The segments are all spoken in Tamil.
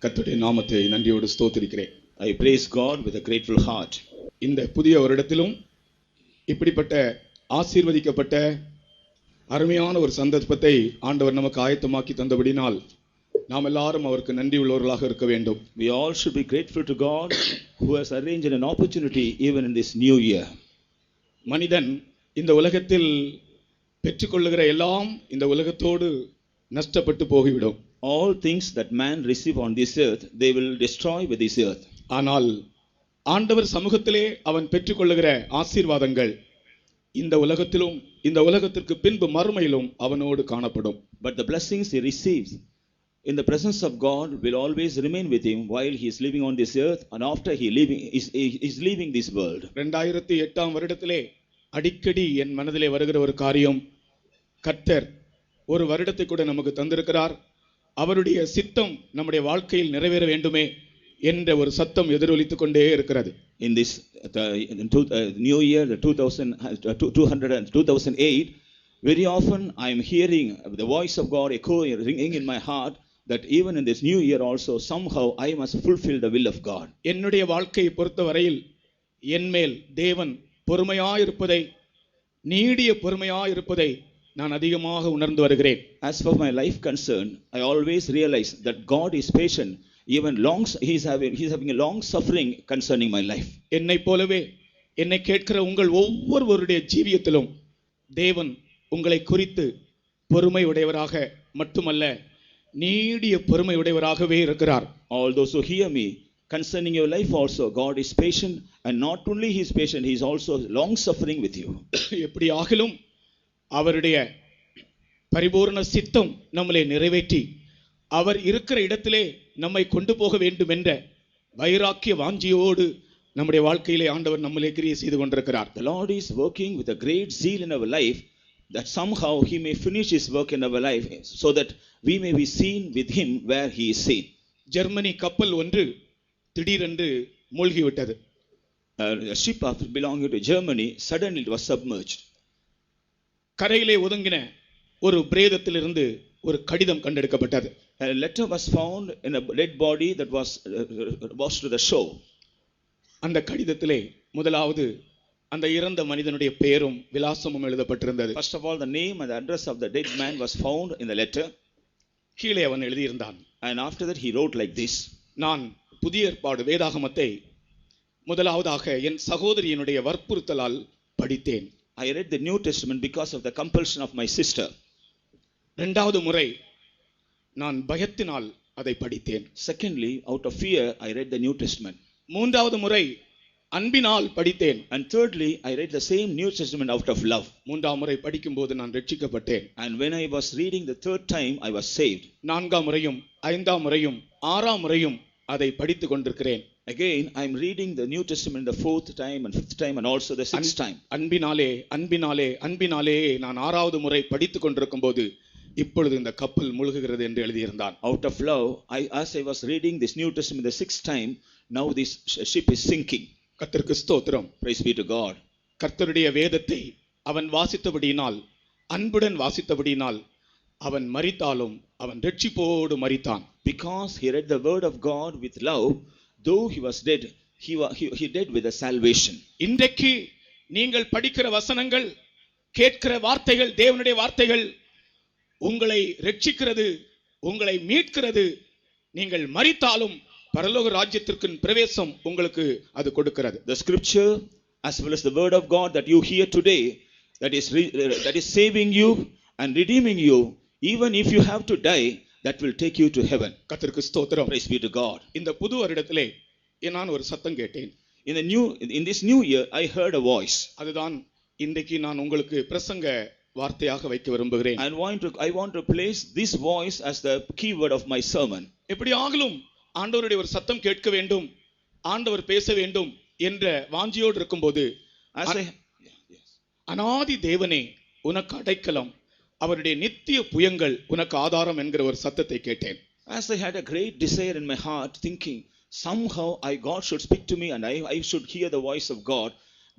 கர்த்தருடைய நாமத்தை நன்றியோடு ஸ்தோத்திரிக்கிறேன். I praise God with a grateful heart. இந்த புதிய வருடத்திலும் இப்படிப்பட்ட ஆசீர்வதிக்கப்பட்ட அருமையான ஒரு சந்தர்ப்பத்தை ஆண்டவர் நமக்கு ஆயத்தமாக்கி தந்தபடினால் நாம் எல்லாரும் அவருக்கு நன்றி உள்ளவர்களாக இருக்க வேண்டும். We all should be grateful to God who has arranged an opportunity even in this new year. மனிதன் இந்த உலகத்தில் பெற்றுக்கொள்ளுகிற எல்லாம் இந்த உலகத்தோடு நஷ்டப்பட்டு போய்விடும். All things that man receive on this earth, they will destroy with this earth. ஆனால் ஆண்டவர் சமூகத்திலே அவன் பெற்றுக்கொள்ளுகிற ஆசீர்வாதங்கள் இந்த உலகத்திலும் இந்த உலகத்திற்கு பின்பு மறுமையிலும் அவனோடு காணப்படும். But the blessings he receives in the presence of God will always remain with him while he is living on this earth and after he is leaving this world. 2008 வருடத்திலே அடிக்கடி என் மனதிலே வருகிற ஒரு காரியம், கர்த்தர் ஒரு வருடத்தை கூட நமக்கு தந்திருக்கிறார், அவருடைய சித்தம் நம்முடைய வாழ்க்கையில் நிறைவேற வேண்டுமே என்ற ஒரு சத்தம் எதிரொலித்துக் கொண்டே இருக்கிறது. In this new year, 2008, very often I am hearing the voice of God echoing, ringing in my heart, that even in this new year also somehow I must fulfill the will of God. என்னுடைய வாழ்க்கையை பொறுத்தவரையில் என்மேல் தேவன் பொறுமையாயிருப்பதை, நீடிய பொறுமையாயிருப்பதை நான் அதிகமாக உணர்ந்து வருகிறேன். As for my life concerned, I always realize that God is patient, even he's having a long suffering concerning my life. என்னை போலவே என்னை கேட்கிற உங்கள் ஒவ்வொருவருடைய ஜீவியத்திலும் தேவன் உங்களை குறித்து பொறுமை உடையவராக மட்டுமல்ல, நீடிய பொறுமை உடையவராகவே இருக்கிறார். All those who hear me concerning your life also, God is patient, and not only he is patient, he is also long suffering with you. எப்படி ஆகிலும் அவருடைய பரிபூர்ண சித்தம் நம்மளை நிறைவேற்றி அவர் இருக்கிற இடத்திலே நம்மை கொண்டு போக வேண்டும் என்ற வைராக்கிய வாஞ்சியோடு நம்முடைய வாழ்க்கையிலே ஆண்டவர் நம்மளே கிரியை செய்து கொண்டிருக்கிறார். The Lord is working with a great zeal in our life, that somehow he may finish his work in our life so that we may be seen with him where he is seen. Germany கப்பல் ஒன்று திடீரென்று மூழ்கிவிட்டது. A ship belonging to Germany, suddenly it was submerged. கரையிலே ஒதுங்கின ஒரு பிரேதத்திலிருந்து ஒரு கடிதம் கண்டெடுக்கப்பட்டது. A letter was found in a dead body that was washed to the shore. அந்த கடிதத்திலே முதலாவது அந்த இறந்த மனிதனுடைய பெயரும் விலாசமும் எழுதப்பட்டிருந்தது. First of all, the name and the address of the dead man was found in the letter. கீழே அவன் எழுதியிருந்தான். And after that he wrote like this. நான் புதிய ஏற்பாடு வேதாகமத்தை முதலாவதாக என் சகோதரியினுடைய வற்புறுத்தலால் படித்தேன். I read the New Testament because of the compulsion of my sister. இரண்டாவது முறை நான் பயத்தினால் அதை படித்தேன். Secondly, out of fear, I read the New Testament. மூன்றாவது முறை அன்பினால் படித்தேன். And thirdly, I read the same New Testament out of love. மூன்றாம் முறை படிக்கும்போது நான் ரட்சிக்கப்பட்டேன். And when I was reading the third time, I was saved. நான்காம் முறையும் ஐந்தாம் முறையும் ஆறாம் முறையும் அதை படித்துக் கொண்டிருக்கிறேன். Again, I am reading the New Testament the fourth time and fifth time and also the sixth time. அன்பினாலே அன்பினாலே அன்பினாலே நான் ஆறாவது முறை படித்துக் கொண்டிருக்கும் போது இப்பொழுது இந்த கப்பல் முழுகுகிறது என்று எழுதியிருந்தான். Out of love, as I was reading this New Testament the sixth time, now this ship is sinking. கர்த்தருக்கு ஸ்தோத்திரம். Praise be to God. கர்த்தருடைய வேதத்தை அவன் வாசித்தபடியினால், அன்புடன் வாசித்தபடியினால் அவன் மரித்தாலும் அவன் ரட்சிப்போடு மரித்தான். Because he read the word of God with love, though he was dead, he dead with a salvation. இன்றைக்கு நீங்கள் படிக்கிற வசனங்கள், கேட்கிற வார்த்தைகள், தேவனுடைய வார்த்தைகள் உங்களை ரட்சிக்கிறது, உங்களை மீட்கிறது. நீங்கள் மரித்தாலும் பரலோக ராஜ்யத்திற்கு பிரவேசம் உங்களுக்கு அது கொடுக்கிறது. The scripture as well as the word of God that you hear today, that is saving you and redeeming you, even if you have to die, that will take you to heaven. கர்த்தருக்கு ஸ்தோத்திரம். Praise be to God. இந்த புது வருடத்திலே நான் ஒரு சத்தம் கேட்டேன். In this new year I heard a voice. அதுதான் இன்றைக்கு நான் உங்களுக்கு பிரசங்க வார்த்தையாக வைக்க விரும்புகிறேன். I want to place this voice as the key word of my sermon. எப்படி ஆகலும் ஆண்டவருடைய ஒரு சத்தம் கேட்க வேண்டும், ஆண்டவர் பேச வேண்டும் என்ற வாஞ்சியோடு இருக்கும்போது, அநாதி தேவனே உனக்கு அடைக்கலம், அவருடைய நித்திய புயங்கள் உனக்கு ஆதாரம் என்கிற ஒரு சத்தத்தை கேட்டேன். As I had a great desire in my heart, thinking somehow God should speak to me and I should hear the voice of God,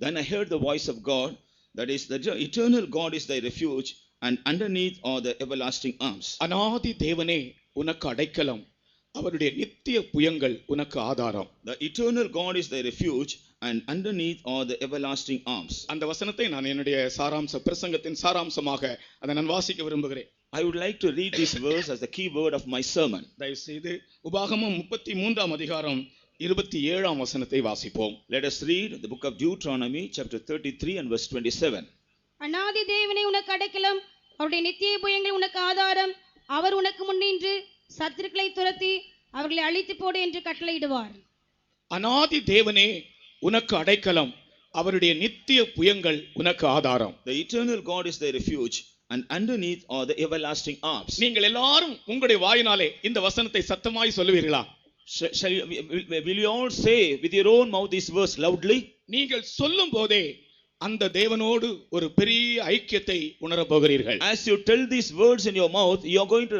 then I heard the voice of God, that is the eternal God is thy refuge and underneath are the everlasting arms. அநாதி தேவனே உனக்கு அடைக்கலம், அவருடைய நித்திய புயங்கள் உனக்கு ஆதாரம். The eternal God is thy refuge, and underneath are the everlasting arms. அந்த வசனத்தை நான் என்னுடைய பிரசங்கத்தின் சாராம்சமாக அதை நான் வாசிக்க விரும்புகிறேன். I would like to read this verse as the key word of my sermon. தயவு செய்து உபாகமம் 33ஆம் அதிகாரம் 27ஆம் வசனத்தை வாசிப்போம். Let us read the book of Deuteronomy chapter 33 and verse 27. அநாதி தேவனே உனக்கு அடைக்கலம், அவருடைய நித்திய புயங்கள் உனக்கு ஆதாரம். அவர் உனக்கு முன்னின்று சத்துருக்களை துரத்தி அவர்களை அழித்து போடு என்று கட்டளையிடுவார். அநாதி தேவனே உனக்கு அடைக்கலம், அவருடைய நித்திய புயங்கள் உனக்கு ஆதாரம். The eternal God is thy refuge, and underneath are the everlasting arms. நீங்கள் எல்லாரும் உங்களுடைய வாயினாலே இந்த வசனத்தை சத்தமாய் சொல்லுவீர்களா? Will you all say with your own mouth this verse loudly? நீங்கள் சொல்லும் போதே அந்த தேவனோடு ஒரு பெரிய ஐக்கியத்தை உணரப் போகிறீர்கள். As you tell these words in your mouth, you are going to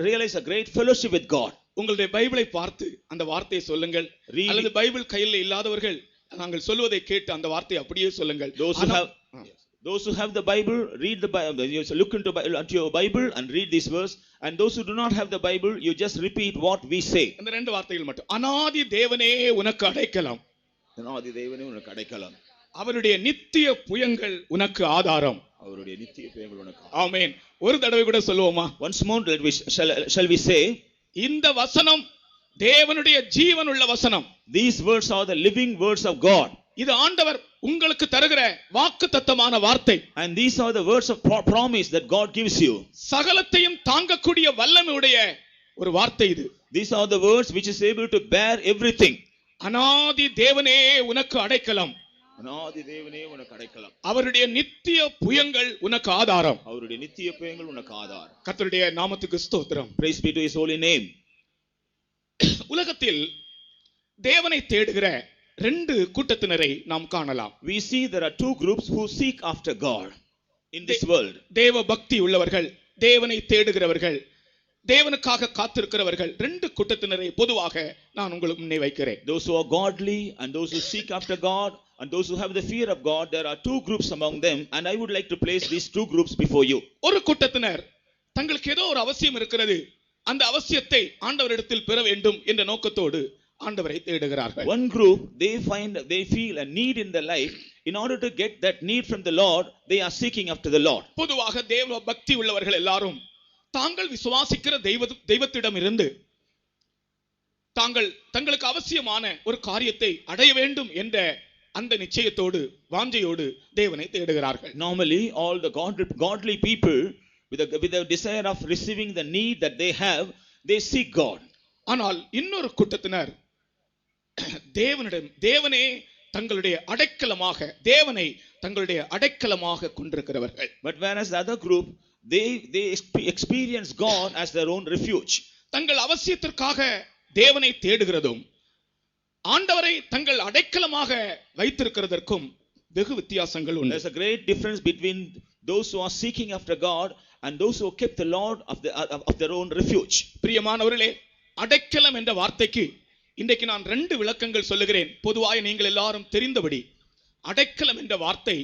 realize a great fellowship with God. உங்களுடைய பைபிளை பார்த்து அந்த வார்த்தையை சொல்லுங்கள். அல்லது பைபிள் கையில் இல்லாதவர்கள் நாங்கள் சொல்வதை கேட்டு அந்த வார்த்தையை அப்படியே சொல்லுங்கள். Those who have the Bible, read the Bible. You look into your Bible and read this verse. And those who do not have the Bible, you just repeat what we say. அந்த ரெண்டு வார்த்தைகள் மட்டும். அநாதி தேவனே உனக்கு அடைக்கலம், அநாதி தேவனே உனக்கு அடைக்கலம், அவருடைய நித்திய புயங்கள் உனக்கு ஆதாரம். அவருடைய நித்திய புயங்கள் உனக்கு. ஆமென். ஒரு தடவை கூட சொல்லுவோமா? Once more shall we say, இந்த வசனம் தேவனுடைய ஜீவனுள்ள வசனம். These words are the living words of God. இது ஆண்டவர் உங்களுக்கு தருகிற வாக்குத்தத்தமான வார்த்தை. And these are the words of promise that God gives you. சகலத்தையும் தாங்கக்கூடிய வல்லமையுடைய ஒரு வார்த்தை இது. These are the words which is able to bear everything. அநாதி தேவனே உனக்கு அடைக்கலம், அநாதி தேவனே உனக்கு அடைக்கலம், அவருடைய நித்திய புயங்கள் உனக்கு ஆதாரம். அவருடைய நித்திய புயங்கள் உனக்கு ஆதாரம். கர்த்தருடைய நாமத்துக்கு ஸ்தோத்திரம். Praise be to his holy name. உலகத்தில் தேவனை தேடுகிற ரெண்டு கூட்டத்தினரை நாம் காணலாம். We see there are two groups who seek after God in this world. தேவ பக்தி உள்ளவர்கள், தேவனை தேடுகிறவர்கள், தேவனுக்காக காத்திருக்கிறவர்கள், ரெண்டு கூட்டத்தினரை பொதுவாக நான் உங்களுக்கு முன்னே வைக்கிறேன். Those who are godly and those who seek after God and those who have the fear of God, there are two groups among them, and I would like to place these two groups before you. ஒரு கூட்டத்தினர் தங்களுக்கு ஏதோ ஒரு அவசியம் இருக்கிறது, அந்த அவசியத்தை ஆண்டவரிடத்தில் பெற வேண்டும் என்ற நோக்கத்தோடு ஆண்டவரை தேடுகிறார்கள். One group, they feel a need in their life. In order to get that need from the Lord, they are seeking after the Lord. பொதுவாக தேவ பக்தி உள்ளவர்கள் எல்லாரும் தாங்கள் விசுவாசிக்கிற தெய்வத்திடம் இருந்து தங்களுக்கு அவசியமான ஒரு காரியத்தை அடைய வேண்டும் என்ற அந்த நிச்சயத்தோடு வாஞ்சையோடு தேவனை தேடுகிறார்கள். Normally all the godly people with the desire of receiving the need that they have, they seek God. ஆனால் இன்னொரு கூட்டத்தினர் தேவனே தங்களுடைய அடைக்கலமாக, தேவனை தங்களுடைய அடைக்கலமாக கொண்டிருக்கிறவர்கள். But whereas the other group, they experience God as their own refuge. தங்கள் அவசியத்திற்காக தேவனை தேடுகிறதும் ஆண்டவரை தங்கள் அடைக்கலமாக வைத்திருக்கிறதற்கும் வெகு வித்தியாசங்கள் உண்டு. There's a great difference between those who are seeking after God and those who kept the Lord of their own refuge. பிரியமானவர்களே, அடைக்கலம் என்ற வார்த்தைக்கு இன்றைக்கு நான் ரெண்டு விளக்கங்கள் சொல்லுகிறேன். பொதுவாக நீங்கள் எல்லாரும் தெரிந்தபடி அடைக்கலம் என்ற வார்த்தை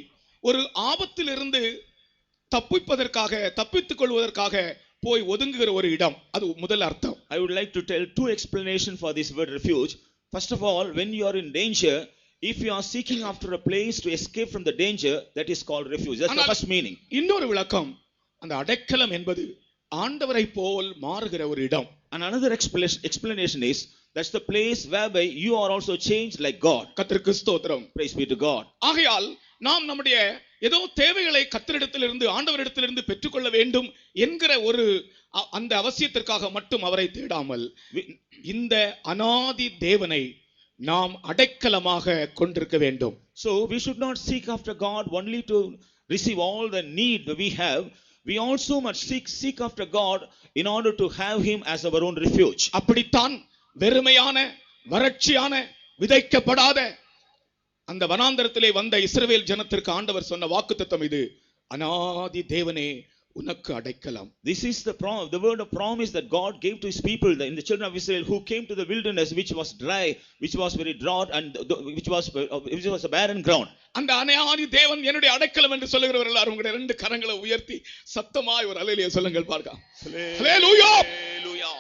ஒரு ஆபத்திலிருந்து தப்பித்துக் கொள்வதற்காக போய் ஒதுங்குகிற ஒரு இடம், அது முதல் அர்த்தம். I would like to tell two explanations for this word refuge. First of all, when you are in danger, if you are seeking after a place to escape from the danger, that is called refuge. That's the first meaning. இன்னொரு விளக்கம், அந்த அடைக்கலம் என்பது ஆண்டவரை போல் மாறுகிற ஒரு இடம். And another explanation is that's the place whereby you are also changed like God. கர்த்தருக்கு ஸ்தோத்திரம். Praise be to God. ஆகையால் நாம் நம்முடைய ஏதோ தேவைகளை கர்த்தரிடத்திலிருந்து ஆண்டவரிடத்திலிருந்து பெற்றுக்கொள்ள வேண்டும் என்கிற ஒரு அந்த அவசியத்திற்காக மட்டும் அவரை தேடாமல் இந்த அநாதி தேவனை நாம் அடைக்கலமாக கொண்டிருக்க வேண்டும். So we should not seek after God only to receive all the need that we have. We also must seek after God in order to have him as our own refuge. அப்படித்தான் வெறுமையான, வறட்சியான, விதைக்கப்படாத அந்த வனாந்தரத்திலே வந்த இஸ்ரவேல் ஜனத்திற்கு ஆண்டவர் சொன்ன வாக்குத்தத்தம் இது, அநாதி தேவனே உனக்கு அடைக்கலம். This is the word of promise that God gave to his people, in the children of Israel who came to the wilderness which was dry, which was very drought and which was a barren ground. அந்த அநாதி தேவன் என்னுடைய அடைக்கலம் என்று சொல்லுகிறவர்கள் எல்லாரும் உங்களுடைய ரெண்டு கரங்களை உயர்த்தி சத்தமாய் ஒரு அல்லேலூயா சொல்லுங்கள் பார்க்கலாம். ஹல்லேலூயா.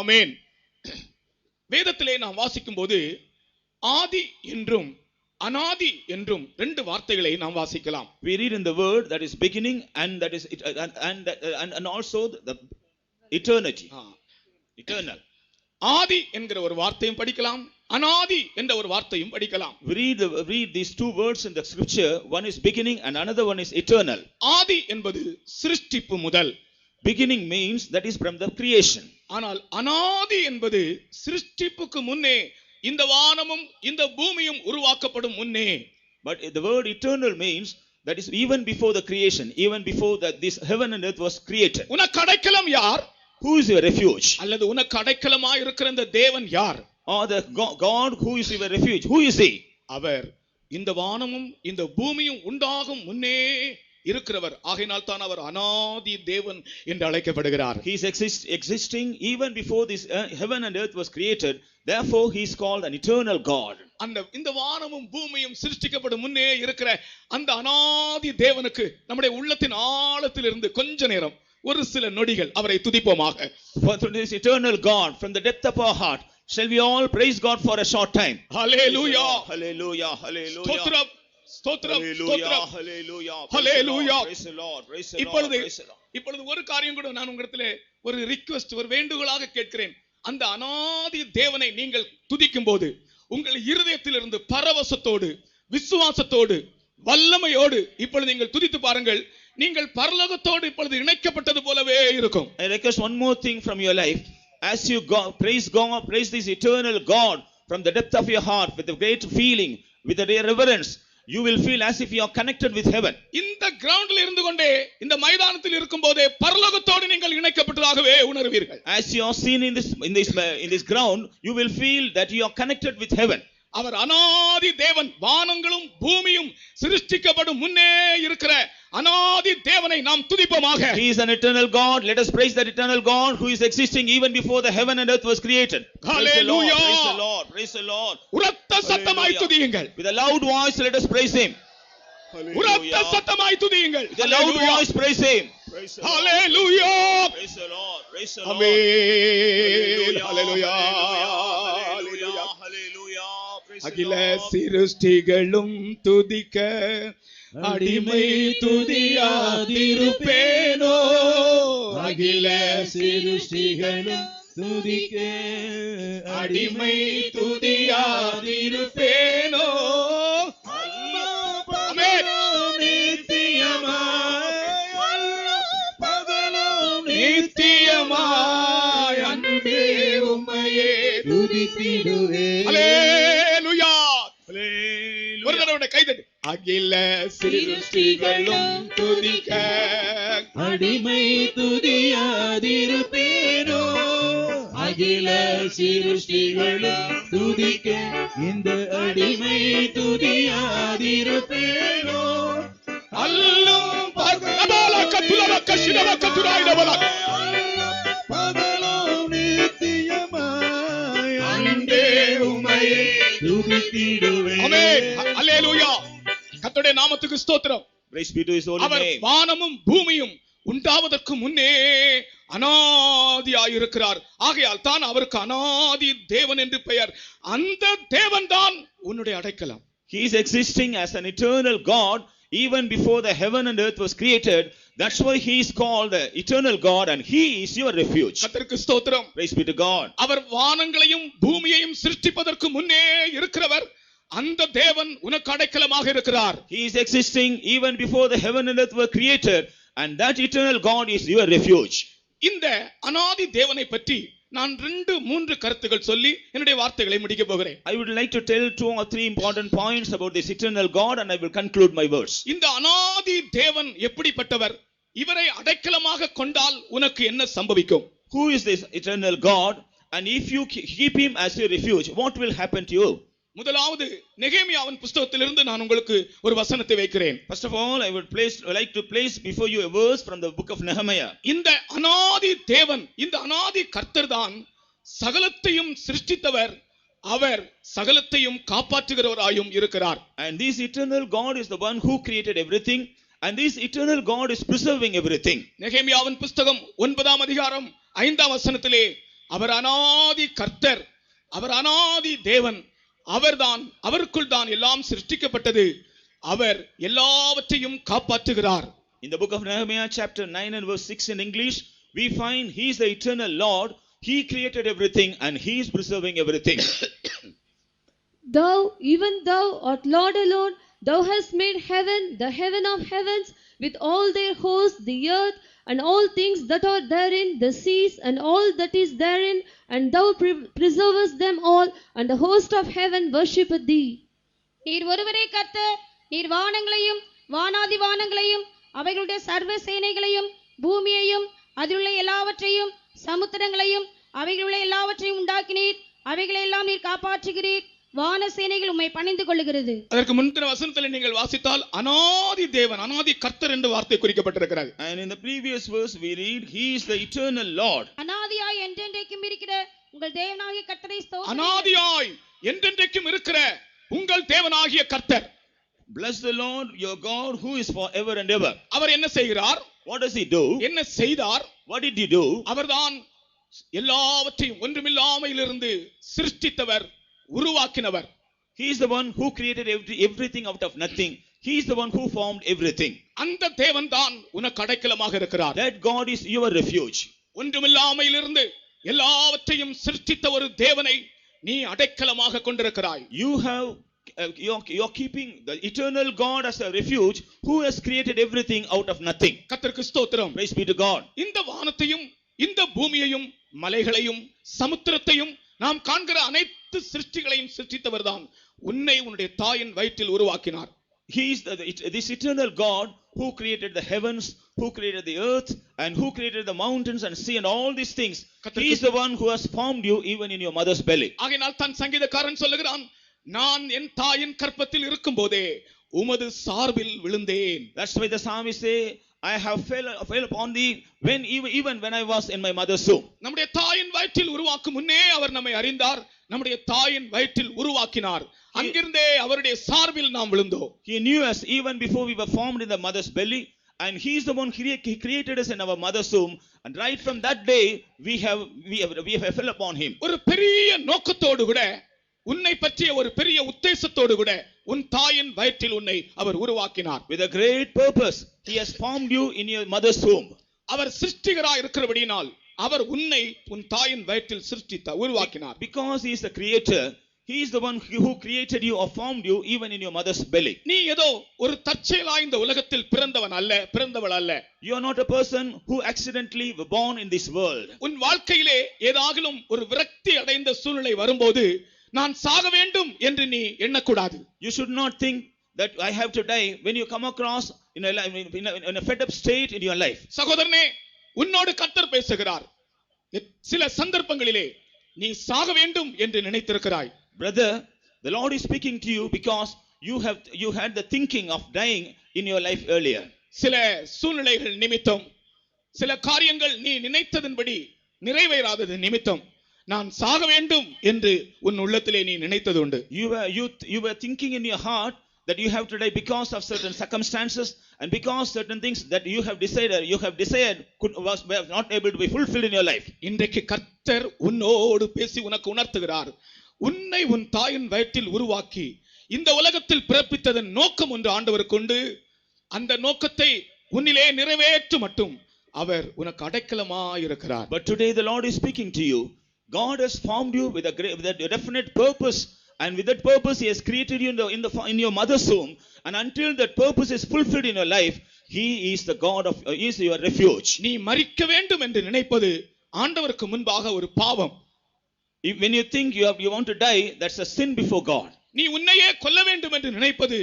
ஆமென். வேதத்திலே நாம் வாசிக்கும்போது ஆதி என்றும் அனாதி என்றும் ரெண்டு வார்த்தைகளை நாம் வாசிக்கலாம். We read in the word that is beginning and that is and also the eternity. Eternal. ஆதி என்கிற ஒரு வார்த்தையும் படிக்கலாம், அனாதி என்ற ஒரு வார்த்தையும் படிக்கலாம். We read these two words in the scripture. One is beginning and another one is eternal. ஆதி என்பது சிருஷ்டிப்பு முதல். Beginning means that is from the creation. ஆனால் அனாதி என்பது சிருஷ்டிப்புக்கு முன்னே, இந்த வானமும் இந்த பூமியும் உருவாக்கப்படும் முன்னே. But the word eternal means that is even before the creation, even before that this heaven and earth was created. உனக்கு அடைக்கலம் யார்? Who is your refuge? அல்லது உனக்கு அடைக்கலமாய் இருக்கிற இந்த தேவன் யார்? Or the God who is your refuge, who is he? அவர் இந்த வானமும் இந்த பூமியும் உண்டாகும் முன்னே இருக்கிறவர். ஆகையினால் தான் அவர் அனாதி தேவன் என்று அழைக்கப்படுகிறார். He is existing even before this heaven and earth was created. Therefore he is called an eternal God. இந்த வானமும் பூமியும் சிருஷ்டிக்கப்படும் முன்னே இருக்கிற அந்த அனாதி தேவனுக்கு நம்முடைய உள்ளத்தின் ஆழத்திலிருந்து கொஞ்ச நேரம், ஒரு சில நொடிகள் அவரை துதிப்போமாக. For this eternal God, from the depth of our heart, shall we all praise God for a short time? Hallelujah, hallelujah, hallelujah. ஸ்தோத்திரம், ஸ்தோத்திரம், ஸ்தோத்திரம். Hallelujah, Hallelujah. praise the Lord, praise the Lord, praise the Lord. இப்பொழுது ஒரு காரியம் கூட நான் உங்களிடத்திலே ஒரு ரிக்வெஸ்ட், ஒரு வேண்டுகோளாக கேட்கிறேன். அந்த அனாதி தேவனை நீங்கள் துதிக்கும் போது உங்கள் இருதயத்திலிருந்து பரவசத்தோடு, விசுவாசத்தோடு, வல்லமையோடு இப்பொழுது நீங்கள் துதித்து பாருங்கள். நீங்கள் பரலோகத்தோடு இப்பொழுது இணைக்கப்பட்டது போலவே இருக்கும். I request one more thing from your life. As you praise God, praise this eternal God from the depth of your heart with a great feeling, with a reverence, you will feel as if you are connected with heaven. இந்த கிரவுண்டில் இருந்து கொண்டே, இந்த மைதானத்தில் இருக்கும்போதே பரலோகத்தோடு நீங்கள் இணைக்கப்பட்டதாகவே உணர்வீர்கள். As you are seen in this ground, you will feel that you are connected with heaven. அவர் அனாதி தேவன். வானங்களும் பூமியும் சிருஷ்டிக்கப்படும் முன்னே இருக்கிற அனாதி தேவனை நாம் துதிப்போமாக. He is an eternal God. Let us praise that eternal God who is existing even before the heaven and earth was created. Hallelujah. Praise the Lord, praise the Lord. உரத்த சத்தமாய் துதியுங்கள். With a loud voice let us praise him. உரத்த சத்தமாய் துதியுங்கள். With a loud voice praise him. Hallelujah. Praise the Lord, praise the Lord. Amen. Hallelujah. Hallelujah, hallelujah. அகில சிருஷ்டிகளும் துதிக்க அடிமை துதியாதிருப்பேனோ. அகில சிருஷ்டிகளும் துதிக்க அடிமை துதியாதிருப்பேனோ. நித்தியமாய் அன்பே உம்மையே துதித்திடுவேன். அல்லேலூயா. ஒரு தடவை கைதட்டு. அகில சிருஷ்டிகளும் துதிக்க அடிமை துதியாதிருப்பேனோ. அகில சிருஷ்டிகளும் துதிக்க இந்த அடிமை துதியாதிருப்பேனோ. அல்லும் பகலக்க துலக்க சினவக்க துராயிடவலக்க பகலும் நித்தியமாய் அன்பே உம்மையே துதித்திடுவேன். ஆமென். அல்லேலூயா. கர்த்தருடைய நாமத்துக்கு ஸ்தோத்திரம். Praise be to his holy our name. வானமும் பூமியும் உண்டாவதற்கு முன்னே அனாதியாயிருக்கிறார். ஆகையால் தான் அவருக்கு அனாதி தேவன் என்று பெயர். அந்த தேவன் தான் உன்னுடைய அடைக்கலம். He is existing as an eternal God even before the heaven and earth was created. That's why he is called the eternal God and he is your refuge. கர்த்தருக்கு ஸ்தோத்திரம். Praise be to God. அவர் வானங்களையும் பூமியையும் சிருஷ்டிப்பதற்கு முன்னே இருக்கிறவர். அந்த தேவன் உனக்கு அடைக்கலமாக இருக்கிறார். He is existing even before the heaven and earth were created and that eternal God is your refuge. இந்த அனாதி தேவனை பற்றி நான் 2-3 கருத்துக்கள் சொல்லி என்னுடைய வார்த்தைகளை முடிக்க போகிறேன். I would like to tell 2 or 3 important points about this eternal God and I will conclude my verse. இந்த அனாதி தேவன் எப்படிப்பட்டவர்? இவரை அடைக்கலமாக கொண்டால் உனக்கு என்ன சம்பவிக்கும்? Who is this eternal God and if you keep him as your refuge, what will happen to you? முதலாவது நெகேமியாவின் புத்தகத்திலிருந்து நான் உங்களுக்கு ஒரு வசனத்தை வைக்கிறேன். First of all, I would like to place before you a verse from the book of Nehemiah. இந்த அனாதி தேவன், இந்த அனாதி கர்த்தர் தான் சகலத்தையும் சிருஷ்டித்தவர். அவர் சகலத்தையும் காப்பாற்றுகிறவராயும் இருக்கிறார். And this eternal God is the one who created everything and this eternal God is preserving everything. நெகேமியாவின் புத்தகம் 9ஆம் அதிகாரம் 5ஆம் வசனத்திலே அவர் அனாதி கர்த்தர், அவர் அனாதி தேவன். அவர்தான், அவருக்குள் தான் எல்லாம் சிருஷ்டிக்கப்பட்டது. அவர் எல்லாவற்றையும் காப்பாற்றுகிறார். In the book of Nehemiah chapter 9 and verse 6 in English, we find he is the eternal Lord. He created everything and he is preserving everything. Thou, even thou art Lord alone. Thou hast made heaven, the heaven of heavens, with all their hosts, the earth, and all things that are therein, the seas, and all that is therein, and thou preservest them all, and the host of heaven worshipeth thee. நீர் ஒருவரே கர்த்தர். நீர் வானங்களையும் வானாதி வானங்களையும் அவைகளுடைய சர்வ சேனைகளையும் பூமியையும் அதிலுள்ள எல்லாவற்றையும் சமுத்திரங்களையும் அவைகளுள்ள எல்லாவற்றையும் உண்டாக்கினீர். அவைகளெல்லாம் நீர் காப்பாற்றுகிறீர். வான சேனைகள் உம்மை பணிந்து கொள்ளுகிறது. அதற்கு முந்தின வசனத்தில் நீங்கள் வாசித்தால் அனாதி தேவன், அனாதி கர்த்தர் என்ற வார்த்தை குறிக்கப்பட்டிருக்கிறது. And in the previous verse we read, he is the eternal Lord. அனாதியாய் என்றென்றைக்கும் இருக்கிற உங்கள் தேவனாகிய கர்த்தரை ஸ்தோத்திரம். அனாதியாய் என்றென்றைக்கும் இருக்கிற உங்கள் தேவனாகிய கர்த்தர். Bless the Lord your God who is forever and ever. அவர் என்ன செய்கிறார்? What does he do? என்ன செய்தார்? What did he do? அவர்தான் எல்லாவற்றையும் ஒன்றுமில்லாமையிலிருந்து சிருஷ்டித்தவர், உருவாக்கினவர். He is the one who created everything out of nothing. He is the one who formed everything. அந்த தேவன் தான் உனக்கு அடைக்கலமாக இருக்கிறார். That God is your refuge. ஒன்றுமில்லாமையிலிருந்து எல்லாவற்றையும் சிருஷ்டித்த ஒரு தேவனை நீ அடைக்கலமாக கொண்டிருக்கிறாய். You're keeping the eternal God as a refuge who has created everything out of nothing. கர்த்தருக்கு ஸ்தோத்திரம். Praise be to God. இந்த வானத்தையும் இந்த பூமியையும் மலைகளையும் சமுத்திரத்தையும் நாம் காண்கிற அனைத்து சிருஷ்டிகளையும் சிருஷ்டித்தவர் தான் உன்னை உன்னுடைய தாயின் வயிற்றில் உருவாக்கினார். He is this eternal God who created the heavens, who created the earth, and who created the mountains and sea and all these things. He is the one who has formed you even in your mother's belly. ஆகையால் தான் சங்கீதக்காரன் சொல்லுகிறான், நான் என் தாயின் கற்பத்தில் இருக்கும்போதே உமது சார்பில் விழுந்தேன். That's why the psalmist say, I have fell upon thee even when I was in my mother's womb. நம்முடைய தாயின் வயிற்றில் உருவாக்கும் முன்னே அவர் நம்மை அறிந்தார். நம்முடைய தாயின் வயிற்றில் உருவாக்கினார். அங்கிருந்தே அவருடைய சார்பில் நாம் விழுந்தோம். He knew us even before we were formed in the mother's belly, and he is the one he created us in our mother's womb, and right from that day we have fell upon him. ஒரு பெரிய நோக்கத்தோடு கூட, உன்னை பற்றிய ஒரு பெரிய உத்தேசத்தோடு கூட உன் தாயின் வயிற்றில் உன்னை அவர் உருவாக்கினார். With a great purpose he has formed you in your mother's womb. அவர் சிருஷ்டிகராய் இருக்கிறபடியால் அவர் உன்னை உன் தாயின் வயிற்றில் சிருஷ்டித்தார், உருவாக்கினார். Because he is the creator, he is the one who created you or formed you even in your mother's belly. நீ ஏதோ ஒரு தற்செயலாய் இந்த உலகத்தில் பிறந்தவன் அல்ல, பிறந்தவள் அல்ல. You are not a person who accidentally were born in this world. உன் வாழ்க்கையிலே ஏதாகிலும் ஒரு விரக்தி அடைந்த சூழ்நிலை வரும்போது நான் சாக வேண்டும் என்று நீ எண்ணக்கூடாது. You should not think that I have to die when you come across in a fed up state in your life. சகோதரனே, உன்னோடு கர்த்தர் பேசுகிறார். சில சந்தர்ப்பங்களிலே நீ சாக வேண்டும் என்று நினைத்திருக்கிறாய். Brother, the Lord is speaking to you because you had the thinking of dying in your life earlier. சில சூழ்நிலைகள் நிமித்தம், சில காரியங்கள் நீ நினைத்ததன்படி நிறைவேறாதது நிமித்தம் நான் சாக வேண்டும் என்று உன் உள்ளத்திலே நீ நினைத்தது உண்டு. You were thinking in your heart that you have to die because of certain circumstances and because certain things that you have desired were not able to be fulfilled in your life. இன்றைக்கு கர்த்தர் உன்னோடு பேசி உனக்கு உணர்த்துகிறார். உன்னை உன் தாயின் வயிற்றில் உருவாக்கி இந்த உலகத்தில் பிறப்பித்ததன் நோக்கம் ஒன்று ஆண்டவருக்கு உண்டு. அந்த நோக்கத்தை உன்னிலே நிறைவேற்ற மட்டும் அவர் உனக்கு அடைக்கலமாய் இருக்கிறார். But today the Lord is speaking to you. God has formed you with a definite purpose, and with that purpose he has created you in your mother's womb, and until that purpose is fulfilled in your life, he is the God of he is your refuge. நீ மரிக்க வேண்டும் என்று நினைப்பது ஆண்டவருக்கு முன்பாக ஒரு பாவம். When you think you want to die, that's a sin before God. நீ உன்னையே கொல்ல வேண்டும் என்று நினைப்பது